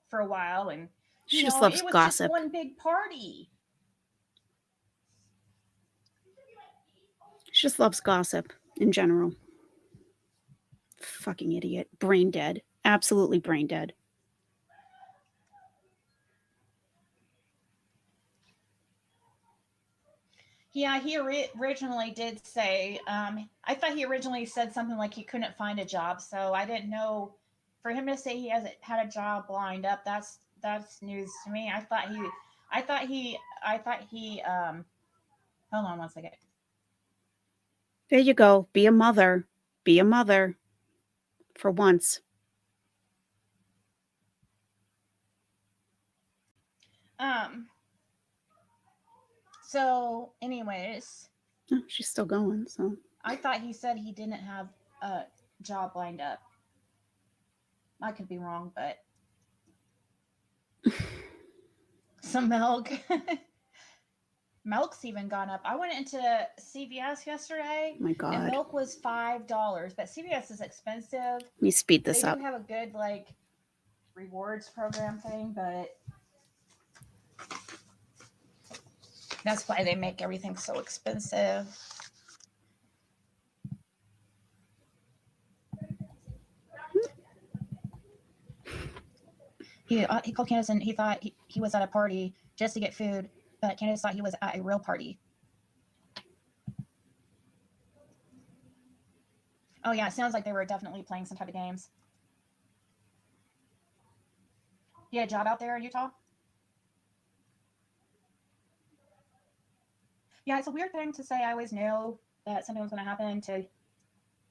for a while. And, She just loves it was gossip. just one big party. She just loves gossip in general. Fucking idiot. Brain dead. Absolutely brain dead. Yeah, he originally did say, I thought he originally said something like he couldn't find a job. So I didn't know, for him to say he hasn't had a job lined up, that's news to me. I thought he, hold on one second. There you go. Be a mother. Be a mother. For once. So anyways. Oh, she's still going, so. I thought he said he didn't have a job lined up. I could be wrong, but some milk. Milk's even gone up. I went into CVS yesterday. Oh my God. And milk was $5, but CVS is expensive. Let me speed this up. They do have a good rewards program thing, but that's why they make everything so expensive. He called Candace and he thought he was at a party just to get food, but Candace thought he was at a real party. Oh yeah, it sounds like they were definitely playing some type of games. You had a job out there in Utah? Yeah, it's a weird thing to say. I always knew that something was going to happen.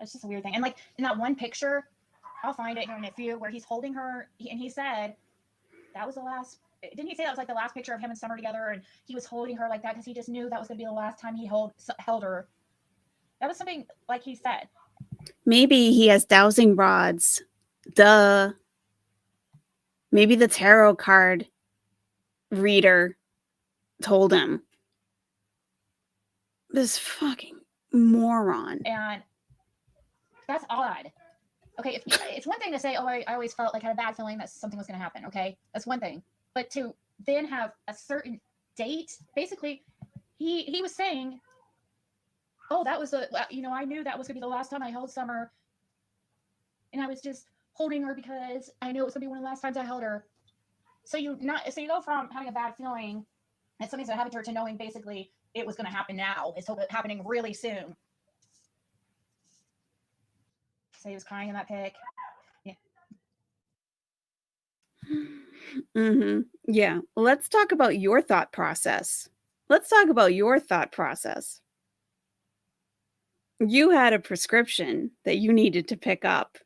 It's just a weird thing. And in that one picture, I'll find it here in a few, where he's holding her, and he said that was the last. Didn't he say that was the last picture of him and Summer together, and he was holding her like that because he just knew that was going to be the last time he held her? That was something like he said. Maybe he has dowsing rods. Duh. Maybe the tarot card reader told him. This fucking moron. And that's odd. Okay, it's one thing to say, oh, I always felt like I had a bad feeling that something was going to happen. Okay, that's one thing. But to then have a certain date, basically, he was saying, oh, that was I knew that was going to be the last time I held Summer. And I was just holding her because I knew it was going to be one of the last times I held her. So you go from having a bad feeling that something's going to happen to her to knowing basically it was going to happen now. It's happening really soon. So he was crying in that pic. Yeah. Mm-hmm. Yeah. Let's talk about your thought process. You had a prescription that you needed to pick up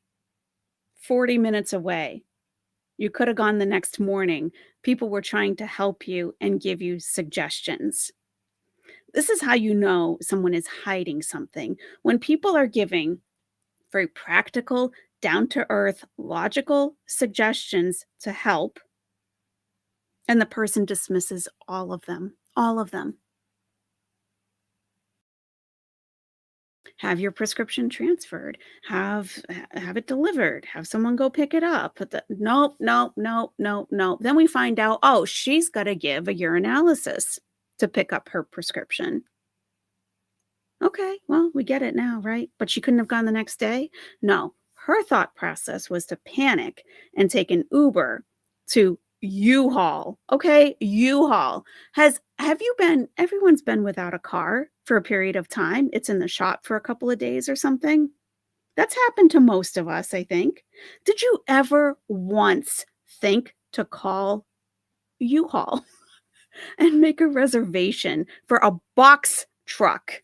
40 minutes away. You could have gone the next morning. People were trying to help you and give you suggestions. This is how you know someone is hiding something. When people are giving very practical, down-to-earth, logical suggestions to help, and the person dismisses all of them. have your prescription transferred, have it delivered, have someone go pick it up. But nope, nope, nope, nope, nope. Then we find out, oh, she's got to give a urinalysis to pick up her prescription. Okay, well, we get it now, right? But she couldn't have gone the next day? No, her thought process was to panic and take an Uber to U-Haul. Okay, U-Haul. Everyone's been without a car for a period of time. It's in the shop for a couple of days or something. That's happened to most of us, I think. Did you ever once think to call U-Haul and make a reservation for a box truck?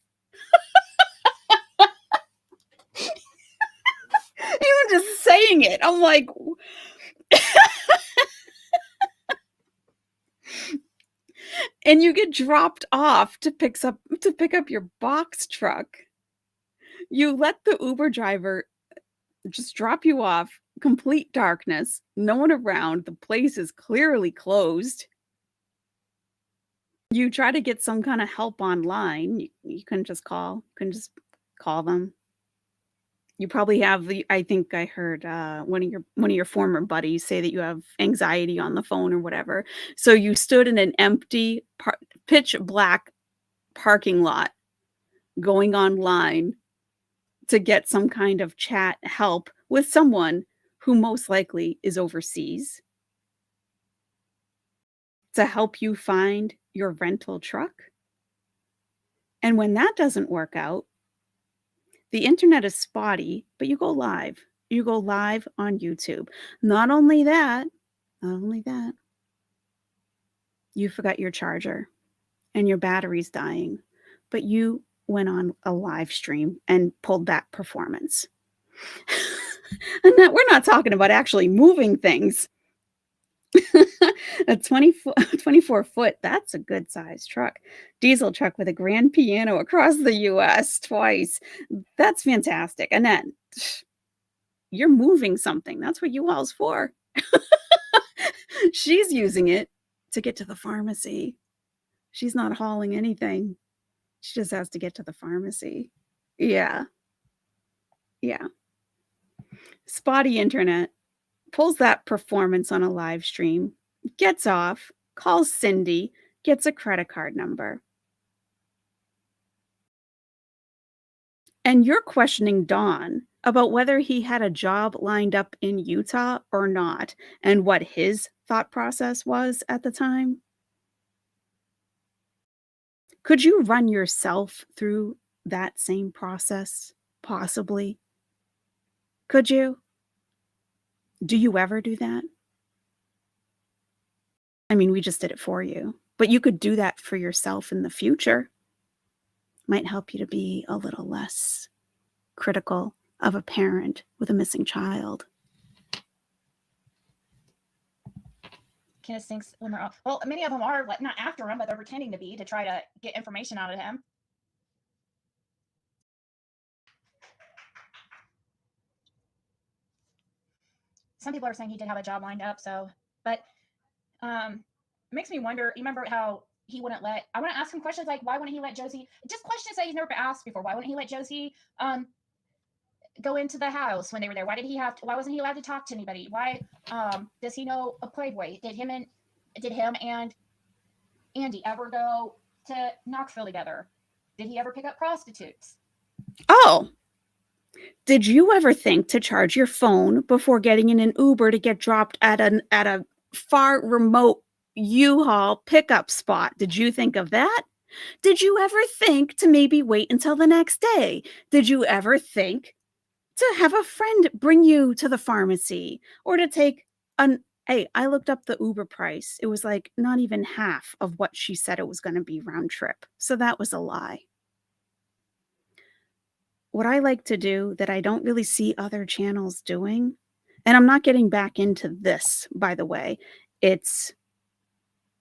Even just saying it, I'm like, and you get dropped off to pick up your box truck. You let the Uber driver just drop you off, complete darkness, no one around, the place is clearly closed. You try to get some kind of help online. You couldn't just call them. You probably have I think I heard one of your former buddies say that you have anxiety on the phone or whatever. So you stood in an empty pitch black parking lot going online to get some kind of chat help with someone who most likely is overseas to help you find your rental truck. And when that doesn't work out, the internet is spotty, but you go live. You go live on YouTube. Not only that, you forgot your charger and your battery's dying, but you went on a live stream and pulled that performance. And that we're not talking about actually moving things. A 24 foot, that's a good sized truck. Diesel truck with a grand piano across the US twice. That's fantastic. And then you're moving something. That's what U-Haul's for. She's using it to get to the pharmacy. She's not hauling anything. She just has to get to the pharmacy. Yeah. Yeah. Spotty internet. Pulls that performance on a live stream, gets off, calls Cindy, gets a credit card number. And you're questioning Don about whether he had a job lined up in Utah or not, and what his thought process was at the time. Could you run yourself through that same process, possibly? Could you? Do you ever do that? I mean, we just did it for you, but you could do that for yourself in the future. Might help you to be a little less critical of a parent with a missing child. Kenneth thinks when they're off. Well, many of them are like not after him, but they're pretending to be to try to get information out of him. Some people are saying he did have a job lined up, but it makes me wonder. You remember how he wouldn't let? I want to ask him questions like, why wouldn't he let Josie? Just questions that he's never been asked before. Why wouldn't he let Josie go into the house when they were there? Why wasn't he allowed to talk to anybody? Why does he know a Playboy? Did him and Andy ever go to Knoxville together? Did he ever pick up prostitutes? Oh, did you ever think to charge your phone before getting in an Uber to get dropped at a far remote U-Haul pickup spot? Did you think of that? Did you ever think to maybe wait until the next day? Did you ever think to have a friend bring you to the pharmacy, or to take hey, I looked up the Uber price. It was like not even half of what she said it was going to be round trip. So that was a lie. What I like to do that I don't really see other channels doing, and I'm not getting back into this, by the way, it's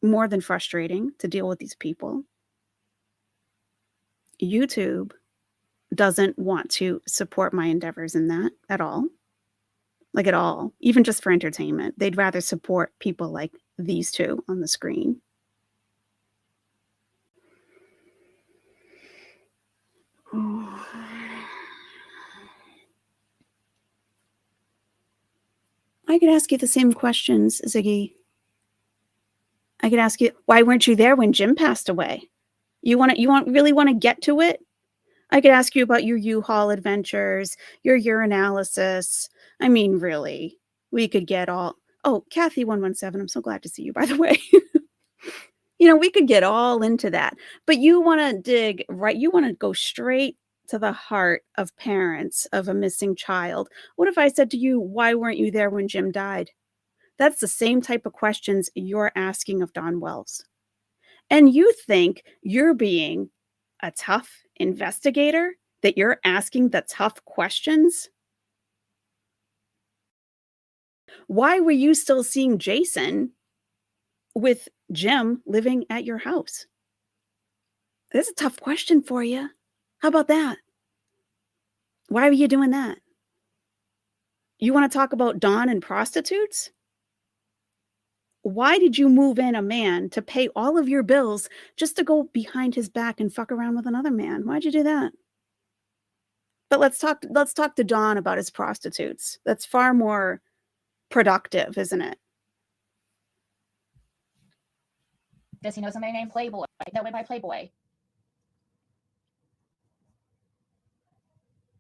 more than frustrating to deal with these people. YouTube doesn't want to support my endeavors in that at all. Like at all, even just for entertainment. They'd rather support people like these two on the screen. I could ask you the same questions, Ziggy. I could ask you, why weren't you there when Jim passed away? You really want to get to it? I could ask you about your U-Haul adventures, your urinalysis. I mean, really, we could get all. Oh, Kathy 117, I'm so glad to see you, by the way. We could get all into that, but you want to dig right. You want to go straight to the heart of parents of a missing child. What if I said to you, why weren't you there when Jim died? That's the same type of questions you're asking of Don Wells. And you think you're being a tough investigator, that you're asking the tough questions? Why were you still seeing Jason with Jim living at your house? This is a tough question for you. How about that? Why were you doing that? You want to talk about Don and prostitutes? Why did you move in a man to pay all of your bills just to go behind his back and fuck around with another man? Why'd you do that? But let's talk to Don about his prostitutes. That's far more productive, isn't it? Does he know somebody named Playboy that went by Playboy?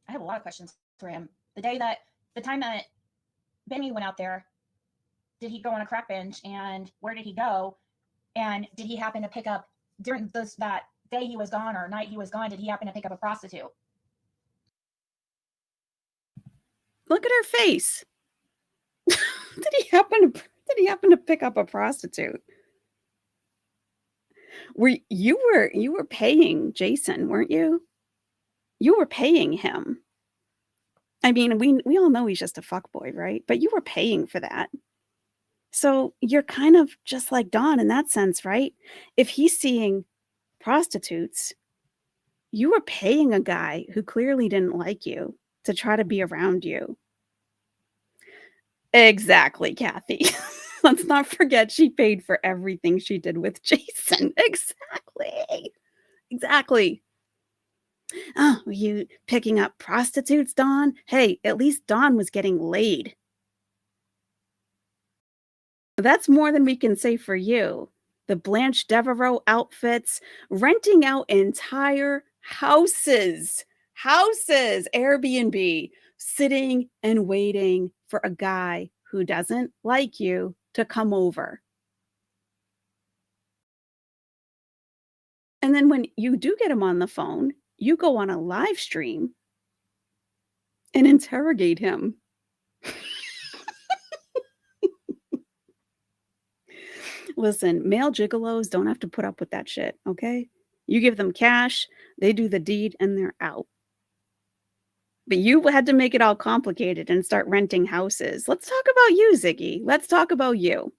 I have a lot of questions for him. The time that Benny went out there, did he go on a crack binge, and where did he go? And did he happen to pick up during that day he was gone or night he was gone? Did he happen to pick up a prostitute? Look at her face. Did he happen to pick up a prostitute? You were paying Jason, weren't you? You were paying him. I mean, we all know he's just a fuckboy, right? But you were paying for that. So you're kind of just like Don in that sense, right? If he's seeing prostitutes, you were paying a guy who clearly didn't like you to try to be around you. Exactly, Kathy. Let's not forget she paid for everything she did with Jason. Exactly. Oh, were you picking up prostitutes, Dawn? Hey, at least Dawn was getting laid. That's more than we can say for you. The Blanche Devereaux outfits, renting out entire houses, Airbnb, sitting and waiting for a guy who doesn't like you to come over. And then when you do get him on the phone, you go on a live stream and interrogate him. Listen, male gigolos don't have to put up with that shit, okay? You give them cash, they do the deed, and they're out. But you had to make it all complicated and start renting houses. Let's talk about you, Ziggy. Let's talk about you.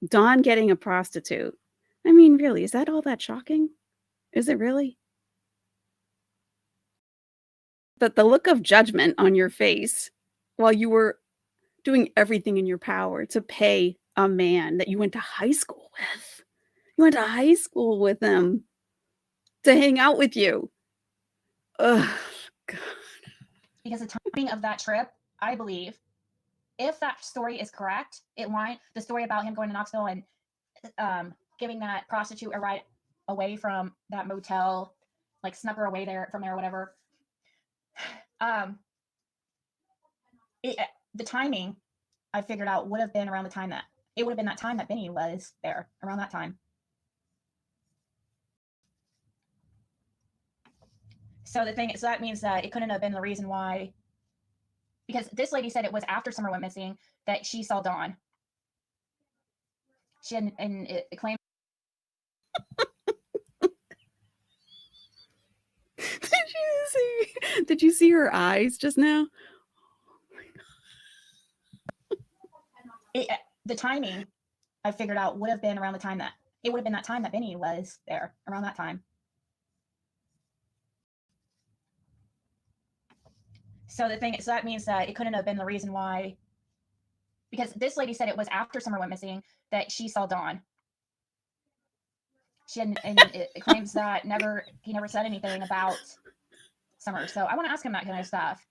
Dawn getting a prostitute. I mean, really, is that all that shocking? Is it really? But the look of judgment on your face while you were doing everything in your power to pay a man that you went to high school with. You went to high school with him to hang out with you. Ugh, God. Because the timing of that trip, I believe, if that story is correct, the story about him going to Knoxville and giving that prostitute a ride away from that motel, like snuck her away from there or whatever. The timing, I figured out, would have been around the time that it would have been that time that Benny was there, around that time. So that means that it couldn't have been the reason why, because this lady said it was after Summer went missing that she saw Dawn. She had, and it claimed. Did you see her eyes just now? The timing, I figured out, would have been around the time that it would have been that time that Benny was there, around that time. So that means that it couldn't have been the reason why, because this lady said it was after Summer went missing that she saw Dawn. She had, and it claims that he never said anything about Summer. So I want to ask him that kind of stuff.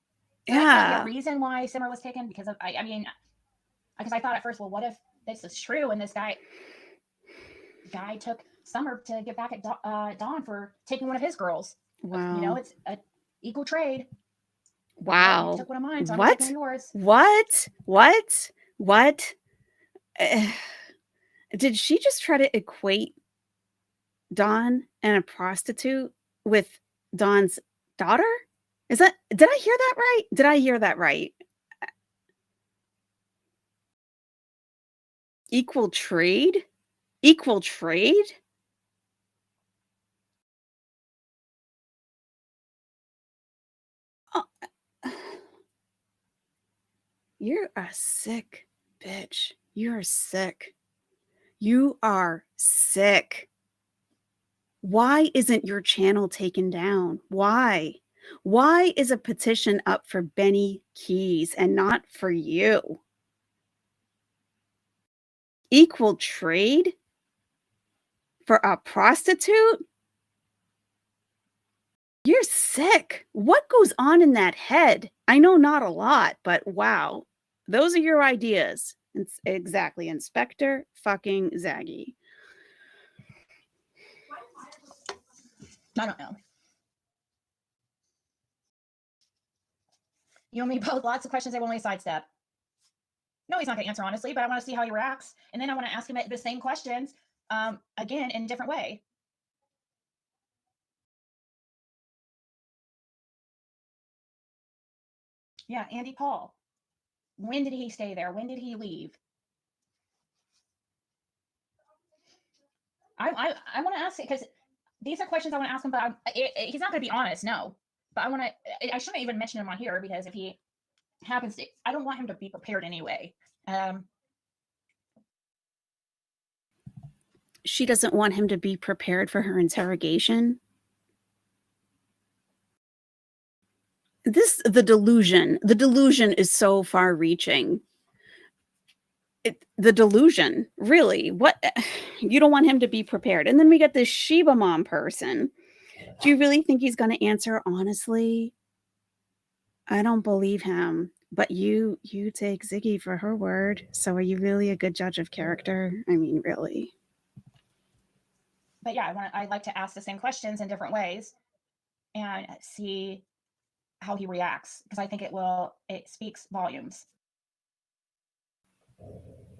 So that could be Yeah. a reason why Simmer was taken because of, I mean, because I thought at first, well, what if this is true and this guy took Summer to get back at Dawn for taking one of his girls. You know, Wow. it's an equal trade. You Wow. took one of mine, so I'm gonna take one of yours. What? Did she just try to equate Dawn and a prostitute with Dawn's daughter? Did I hear that right? Did I hear that right? Equal trade? Equal trade? Oh, you're a sick bitch. You're sick. You are sick. Why isn't your channel taken down? Why? Why is a petition up for Benny Keys and not for you? Equal trade for a prostitute? You're sick. What goes on in that head? I know not a lot, but wow. Those are your ideas. It's exactly. Inspector fucking Zaggy. I don't know. You and me both, lots of questions they will only sidestep. No, he's not going to answer honestly, but I want to see how he reacts. And then I want to ask him the same questions again in a different way. Yeah, Andy Paul. When did he stay there? When did he leave? I want to ask it because these are questions I want to ask him, but he's not going to be honest, no. But I shouldn't even mention him on here because if he happens to, I don't want him to be prepared anyway. She doesn't want him to be prepared for her interrogation. The delusion is so far reaching. The delusion, really. What? You don't want him to be prepared. And then we get this Sheba Mom person. Do you really think he's going to answer honestly? I don't believe him. But you take Ziggy for her word. So are you really a good judge of character? I mean, really. But yeah, I like to ask the same questions in different ways and see how he reacts because I think it speaks volumes.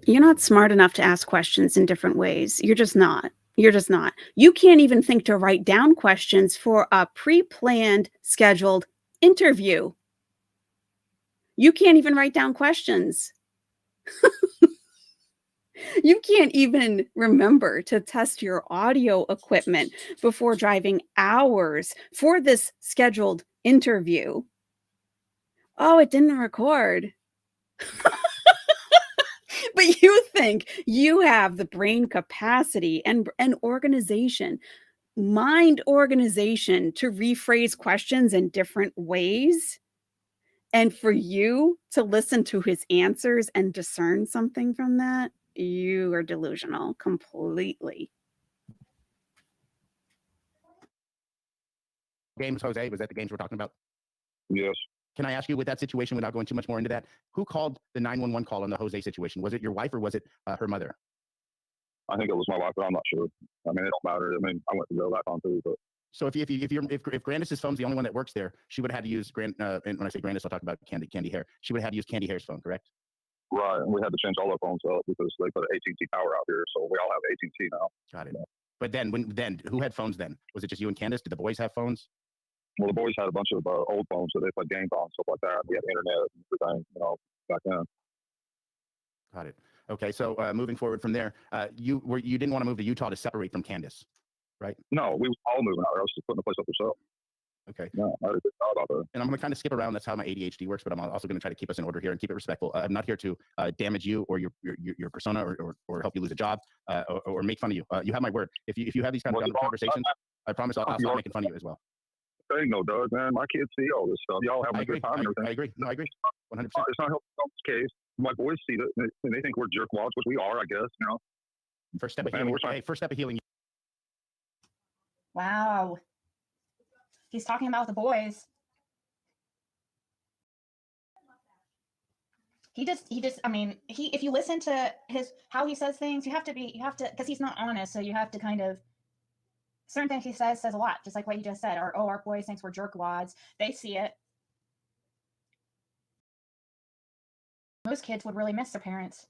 You're not smart enough to ask questions in different ways. You're just not. You can't even think to write down questions for a pre-planned, scheduled interview. You can't even write down questions. You can't even remember to test your audio equipment before driving hours for this scheduled interview. Oh, it didn't record. But you think you have the brain capacity and organization, mind organization to rephrase questions in different ways? And for you to listen to his answers and discern something from that? You are delusional completely. Games, Jose, was that the games we're talking about? Yes. Can I ask you, with that situation, without going too much more into that, who called the 911 call in the Jose situation? Was it your wife or was it her mother? I think it was my wife, but I'm not sure. I mean, it don't matter. I mean, I went to go that time too, but. So if Grandis's phone's the only one that works there, she would have had to use and when I say Grandis, I'll talk about Candy Hair. She would have had to use Candy Hair's phone, correct? Right, and we had to change all our phones up because they put AT&T power out here, so we all have AT&T now. Got it. But then who had phones then? Was it just you and Candace? Did the boys have phones? Well, the boys had a bunch of old phones, so they played games on, stuff like that. We had internet and everything, back then. Got it. Okay, so moving forward from there, you didn't want to move to Utah to separate from Candace, right? No, we were all moving out there. I was just putting the place up for sale. Okay. No, I didn't know about that. And I'm going to kind of skip around. That's how my ADHD works, but I'm also going to try to keep us in order here and keep it respectful. I'm not here to damage you or your persona or help you lose a job or make fun of you. You have my word. If you have these kind of conversations, I promise I'll stop making fun of you as well. There ain't no Doug, man. My kids see all this stuff. Y'all have a good time and everything. I agree. No, I agree. 100%. It's not helping this case. My boys see it and they think we're jerkwads, which we are, I guess. First step of healing. Hey, first step of healing. Wow. He's talking about the boys. I mean, if you listen to how he says things, you have to, because he's not honest. So you have to kind of, certain things he says a lot, just like what you just said. Or, our boys thinks we're jerkwads. They see it. Most kids would really miss their parents,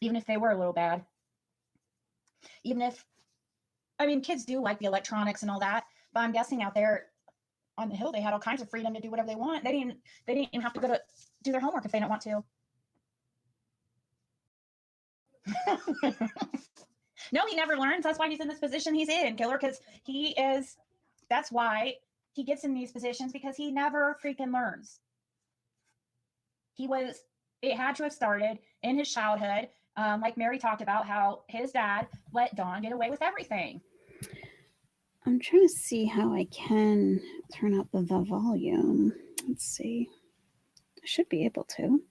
even if they were a little bad. Even if, I mean, kids do like the electronics and all that, but I'm guessing out there on the hill, they had all kinds of freedom to do whatever they want. They didn't even have to go to do their homework if they don't want to. No, he never learns. That's why he's in this position he's in, Killer, because that's why he gets in these positions, because he never freaking learns. It had to have started in his childhood. Like Mary talked about how his dad let Dawn get away with everything. I'm trying to see how I can turn up the volume. Let's see. I should be able to.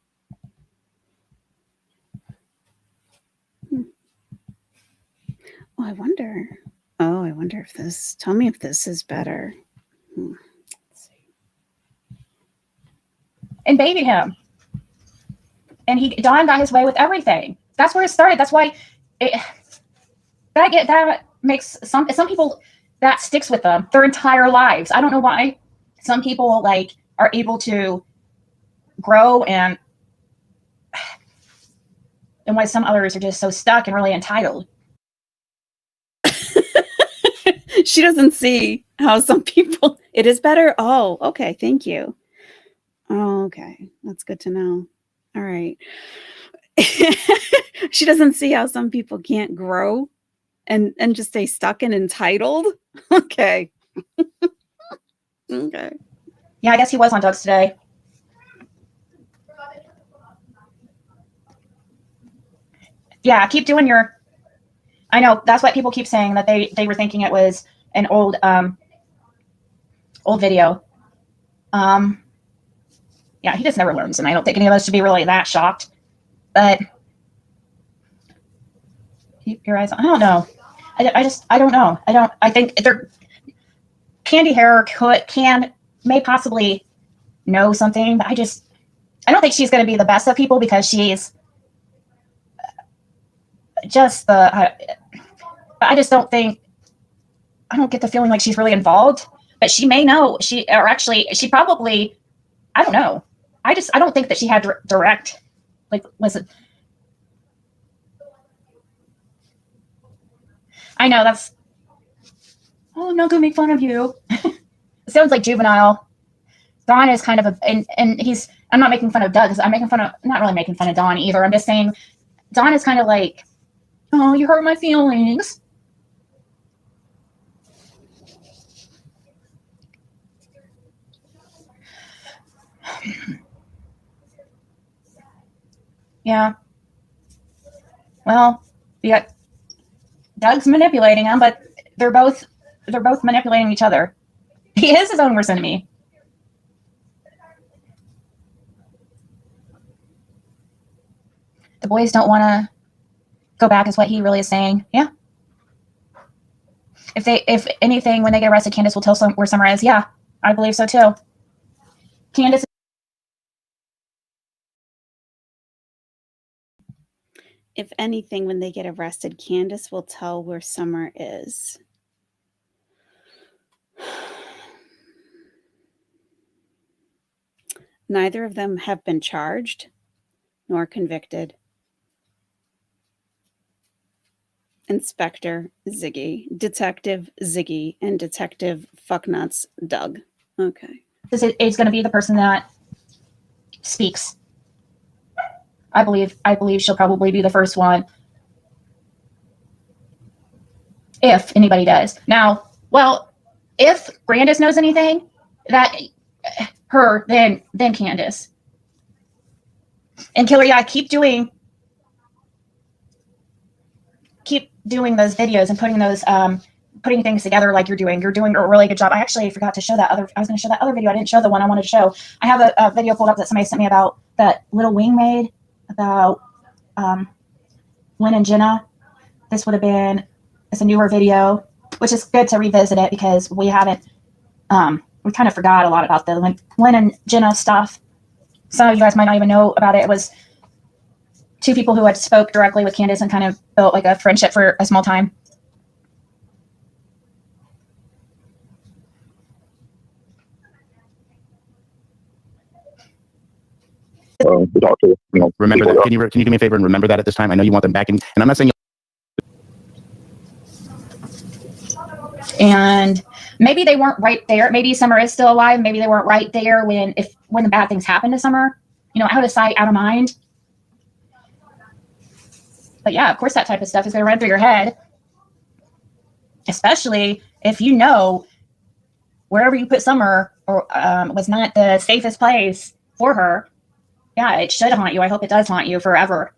Oh, I wonder if this, tell me if this is better. Let's see. And babied him. And Don got his way with everything. That's where it started. That's why that makes some people, that sticks with them their entire lives. I don't know why some people are able to grow and why some others are just so stuck and really entitled. She doesn't see how some people, it is better. Oh, okay. Thank you. Oh, okay. That's good to know. All right. She doesn't see how some people can't grow and just stay stuck and entitled. Okay. Okay. Yeah, I guess he was on drugs today. Yeah, keep doing your, I know that's what people keep saying, that they were thinking it was an old video. Yeah, he just never learns, and I don't think any of us should be really that shocked. But keep your eyes on, I don't know. I don't know. I think Candy Hair may possibly know something, but I don't think she's going to be the best of people, because she's just I don't get the feeling like she's really involved, but she may know. She probably, I don't know. I don't think that she had direct, listen. I know that's, oh, I'm not going to make fun of you. It sounds like juvenile. Don is kind of and I'm not making fun of Doug, I'm not really making fun of Don either. I'm just saying Don is kind of like, oh, you hurt my feelings. Yeah. Well, yeah. Doug's manipulating him, but they're both manipulating each other. He is his own worst enemy. The boys don't want to go back, is what he really is saying. Yeah. If anything, when they get arrested, Candace will tell where Summer is. Yeah, I believe so too. Candace. If anything, when they get arrested, Candace will tell where Summer is. Neither of them have been charged nor convicted. Inspector Ziggy, Detective Ziggy, and Detective Fucknuts Doug. Okay. It's going to be the person that speaks. I believe she'll probably be the first one, if anybody does. Now, well, if Grandis knows anything, then Candace. And Killer, yeah, keep doing those videos and putting things together like you're doing. You're doing a really good job. I actually forgot to show I was going to show that other video. I didn't show the one I wanted to show. I have a video pulled up that somebody sent me about that little wing made, about Lynn and Jenna. It's a newer video, which is good to revisit it, because we kind of forgot a lot about the Lynn and Jenna stuff. some of you guys might not even know about it. It was two people who had spoke directly with Candace and kind of built like a friendship for a small time. To talk to, Remember people that. Can you do me a favor and remember that at this time? I know you want them back in, and I'm not saying. And maybe they weren't right there. Maybe Summer is still alive. Maybe they weren't right there when the bad things happened to Summer. You know, out of sight, out of mind. But yeah, of course, that type of stuff is going to run through your head, especially if you know wherever you put Summer or was not the safest place for her. Yeah, it should haunt you. I hope it does haunt you forever.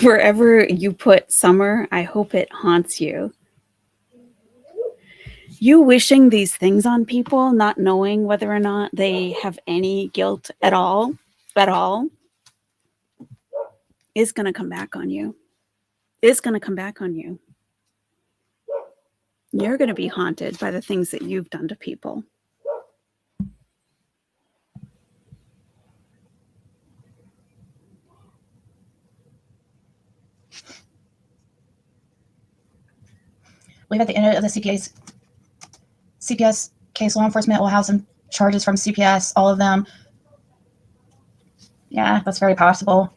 Wherever you put Summer, I hope it haunts you. You wishing these things on people, not knowing whether or not they have any guilt at all, is going to come back on you. It's going to come back on you. You're going to be haunted by the things that you've done to people. I believe at the end of the CPS case, law enforcement will have some charges from CPS, all of them. Yeah, that's very possible.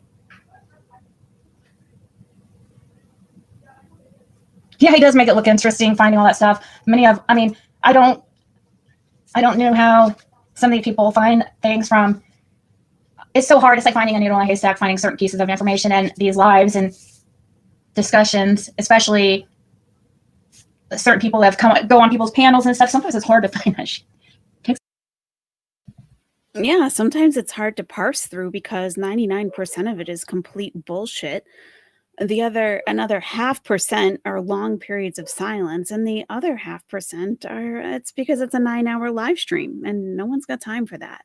Yeah, he does make it look interesting, finding all that stuff. I don't know how some of these people find things from. It's so hard. It's like finding a needle in a haystack, finding certain pieces of information in these lives and discussions, especially certain people that have go on people's panels and stuff. Sometimes it's hard to find that shit. Yeah, sometimes it's hard to parse through because 99% of it is complete bullshit. Another 0.5% are long periods of silence, and the other 0.5% it's because it's a 9-hour live stream and no one's got time for that.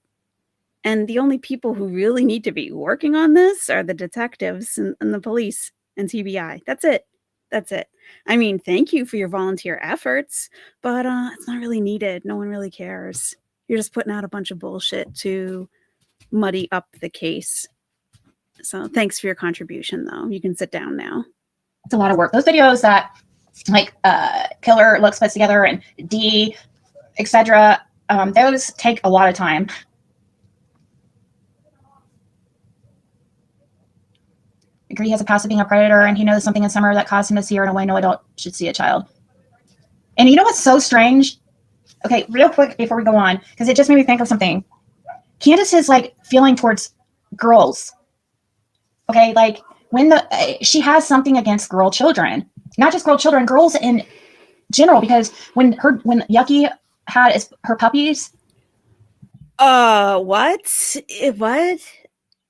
And the only people who really need to be working on this are the detectives and the police and TBI. That's it. I mean, thank you for your volunteer efforts, but it's not really needed. No one really cares. You're just putting out a bunch of bullshit to muddy up the case. So thanks for your contribution, though. You can sit down now. It's a lot of work. Those videos that like Killer Looks puts together and D, etc., those take a lot of time. Agree he has a past of being a predator, and he knows something in Summer that caused him to see her in a way no adult should see a child. And you know what's so strange? Okay, real quick before we go on, because it just made me think of something. Candace is like feeling towards girls. Okay, like when she has something against girl children, not just girl children, girls in general. Because when Yucky had her puppies. What? What?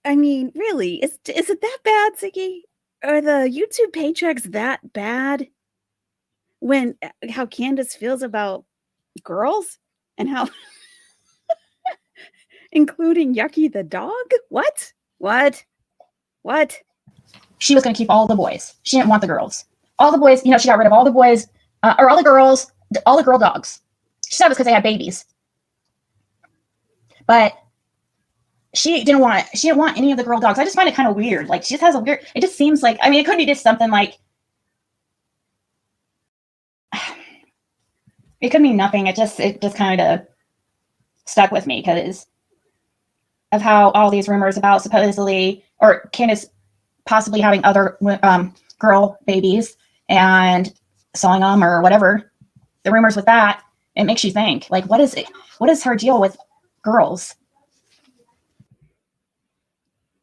I mean, really, is it that bad, Ziggy? Are the YouTube paychecks that bad? When how Candace feels about girls and how including Yucky the dog? What? She was going to keep all the boys. She didn't want the girls. All the boys, she got rid of all the boys, or all the girls, all the girl dogs. She said it was because they had babies. But she didn't want any of the girl dogs. I just find it kind of weird. Like, she just has a weird, it just seems like, it could be just something like, it could mean nothing. It just kind of stuck with me because of how all these rumors about supposedly, or Candace possibly having other girl babies and selling them or whatever, the rumors with that, it makes you think, like, what is her deal with girls?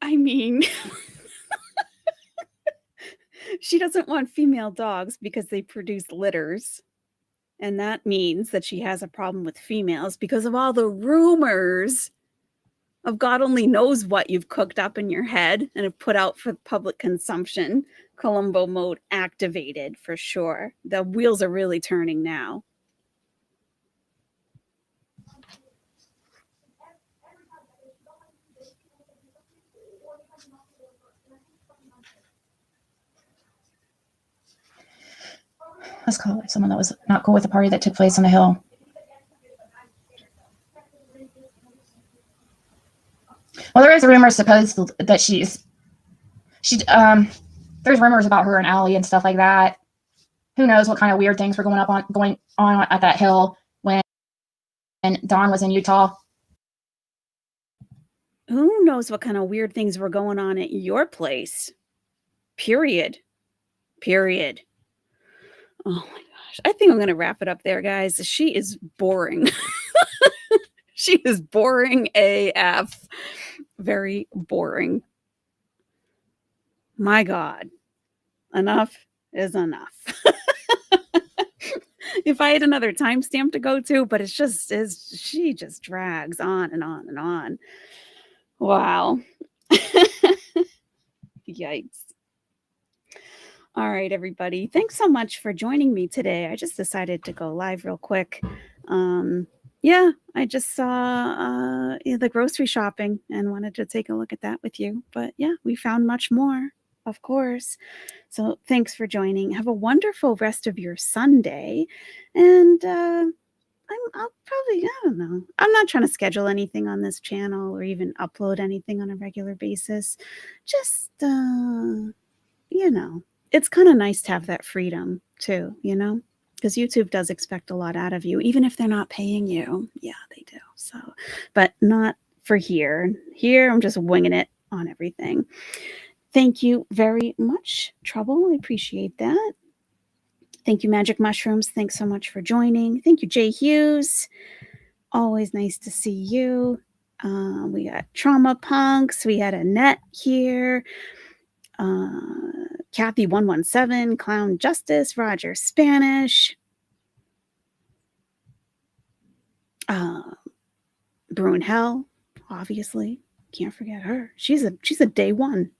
I mean, she doesn't want female dogs because they produce litters. And that means that she has a problem with females because of all the rumors of God only knows what you've cooked up in your head and have put out for public consumption. Columbo mode activated for sure. The wheels are really turning now. Let's call it someone that was not cool with the party that took place on the hill. Well, there is a rumor supposed that there's rumors about her and Allie and stuff like that. Who knows what kind of weird things were going on at that hill when Dawn was in Utah. Who knows what kind of weird things were going on at your place? Period. Oh my gosh. I think I'm going to wrap it up there, guys. She is boring. She is boring AF. Very boring. My God. Enough is enough. If I had another timestamp to go to, but she just drags on and on and on. Wow. Yikes. All right, everybody. Thanks so much for joining me today. I just decided to go live real quick. Yeah, I just saw the grocery shopping and wanted to take a look at that with you. But yeah, we found much more, of course. So thanks for joining. Have a wonderful rest of your Sunday. And I'll probably, I don't know. I'm not trying to schedule anything on this channel or even upload anything on a regular basis. Just, it's kind of nice to have that freedom too, because YouTube does expect a lot out of you, even if they're not paying you. Yeah, they do. So, but not for here. Here, I'm just winging it on everything. Thank you very much, Trouble. I appreciate that. Thank you, Magic Mushrooms. Thanks so much for joining. Thank you, Jay Hughes. Always nice to see you. We got Trauma Punks. We had Annette here. Kathy 117, Clown Justice, Roger Spanish. Brune Hell, obviously. Can't forget her. She's a day one.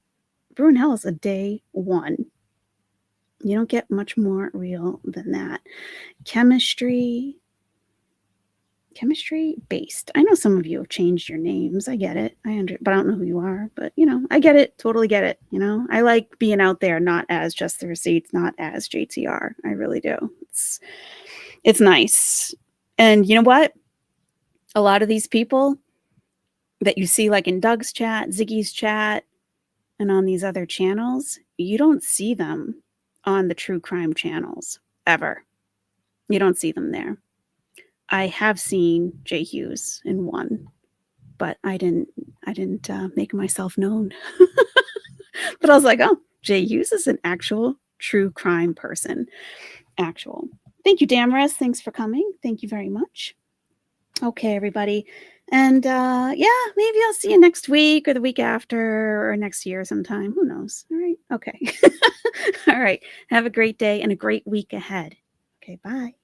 Brune Hell is a day one. You don't get much more real than that. Chemistry based. I know some of you have changed your names. I get it. But I don't know who you are. But I get it. Totally get it. I like being out there, not as Just the Receipts, not as JTR. I really do. It's nice. And you know what? A lot of these people that you see, like in Doug's chat, Ziggy's chat, and on these other channels, you don't see them on the true crime channels ever. You don't see them there. I have seen Jay Hughes in one, but I didn't make myself known. But I was like, oh, Jay Hughes is an actual true crime person. Actual. Thank you, Damaris. Thanks for coming. Thank you very much. Okay, everybody. And yeah, maybe I'll see you next week or the week after or next year sometime. Who knows? All right. Okay. All right. Have a great day and a great week ahead. Okay, bye.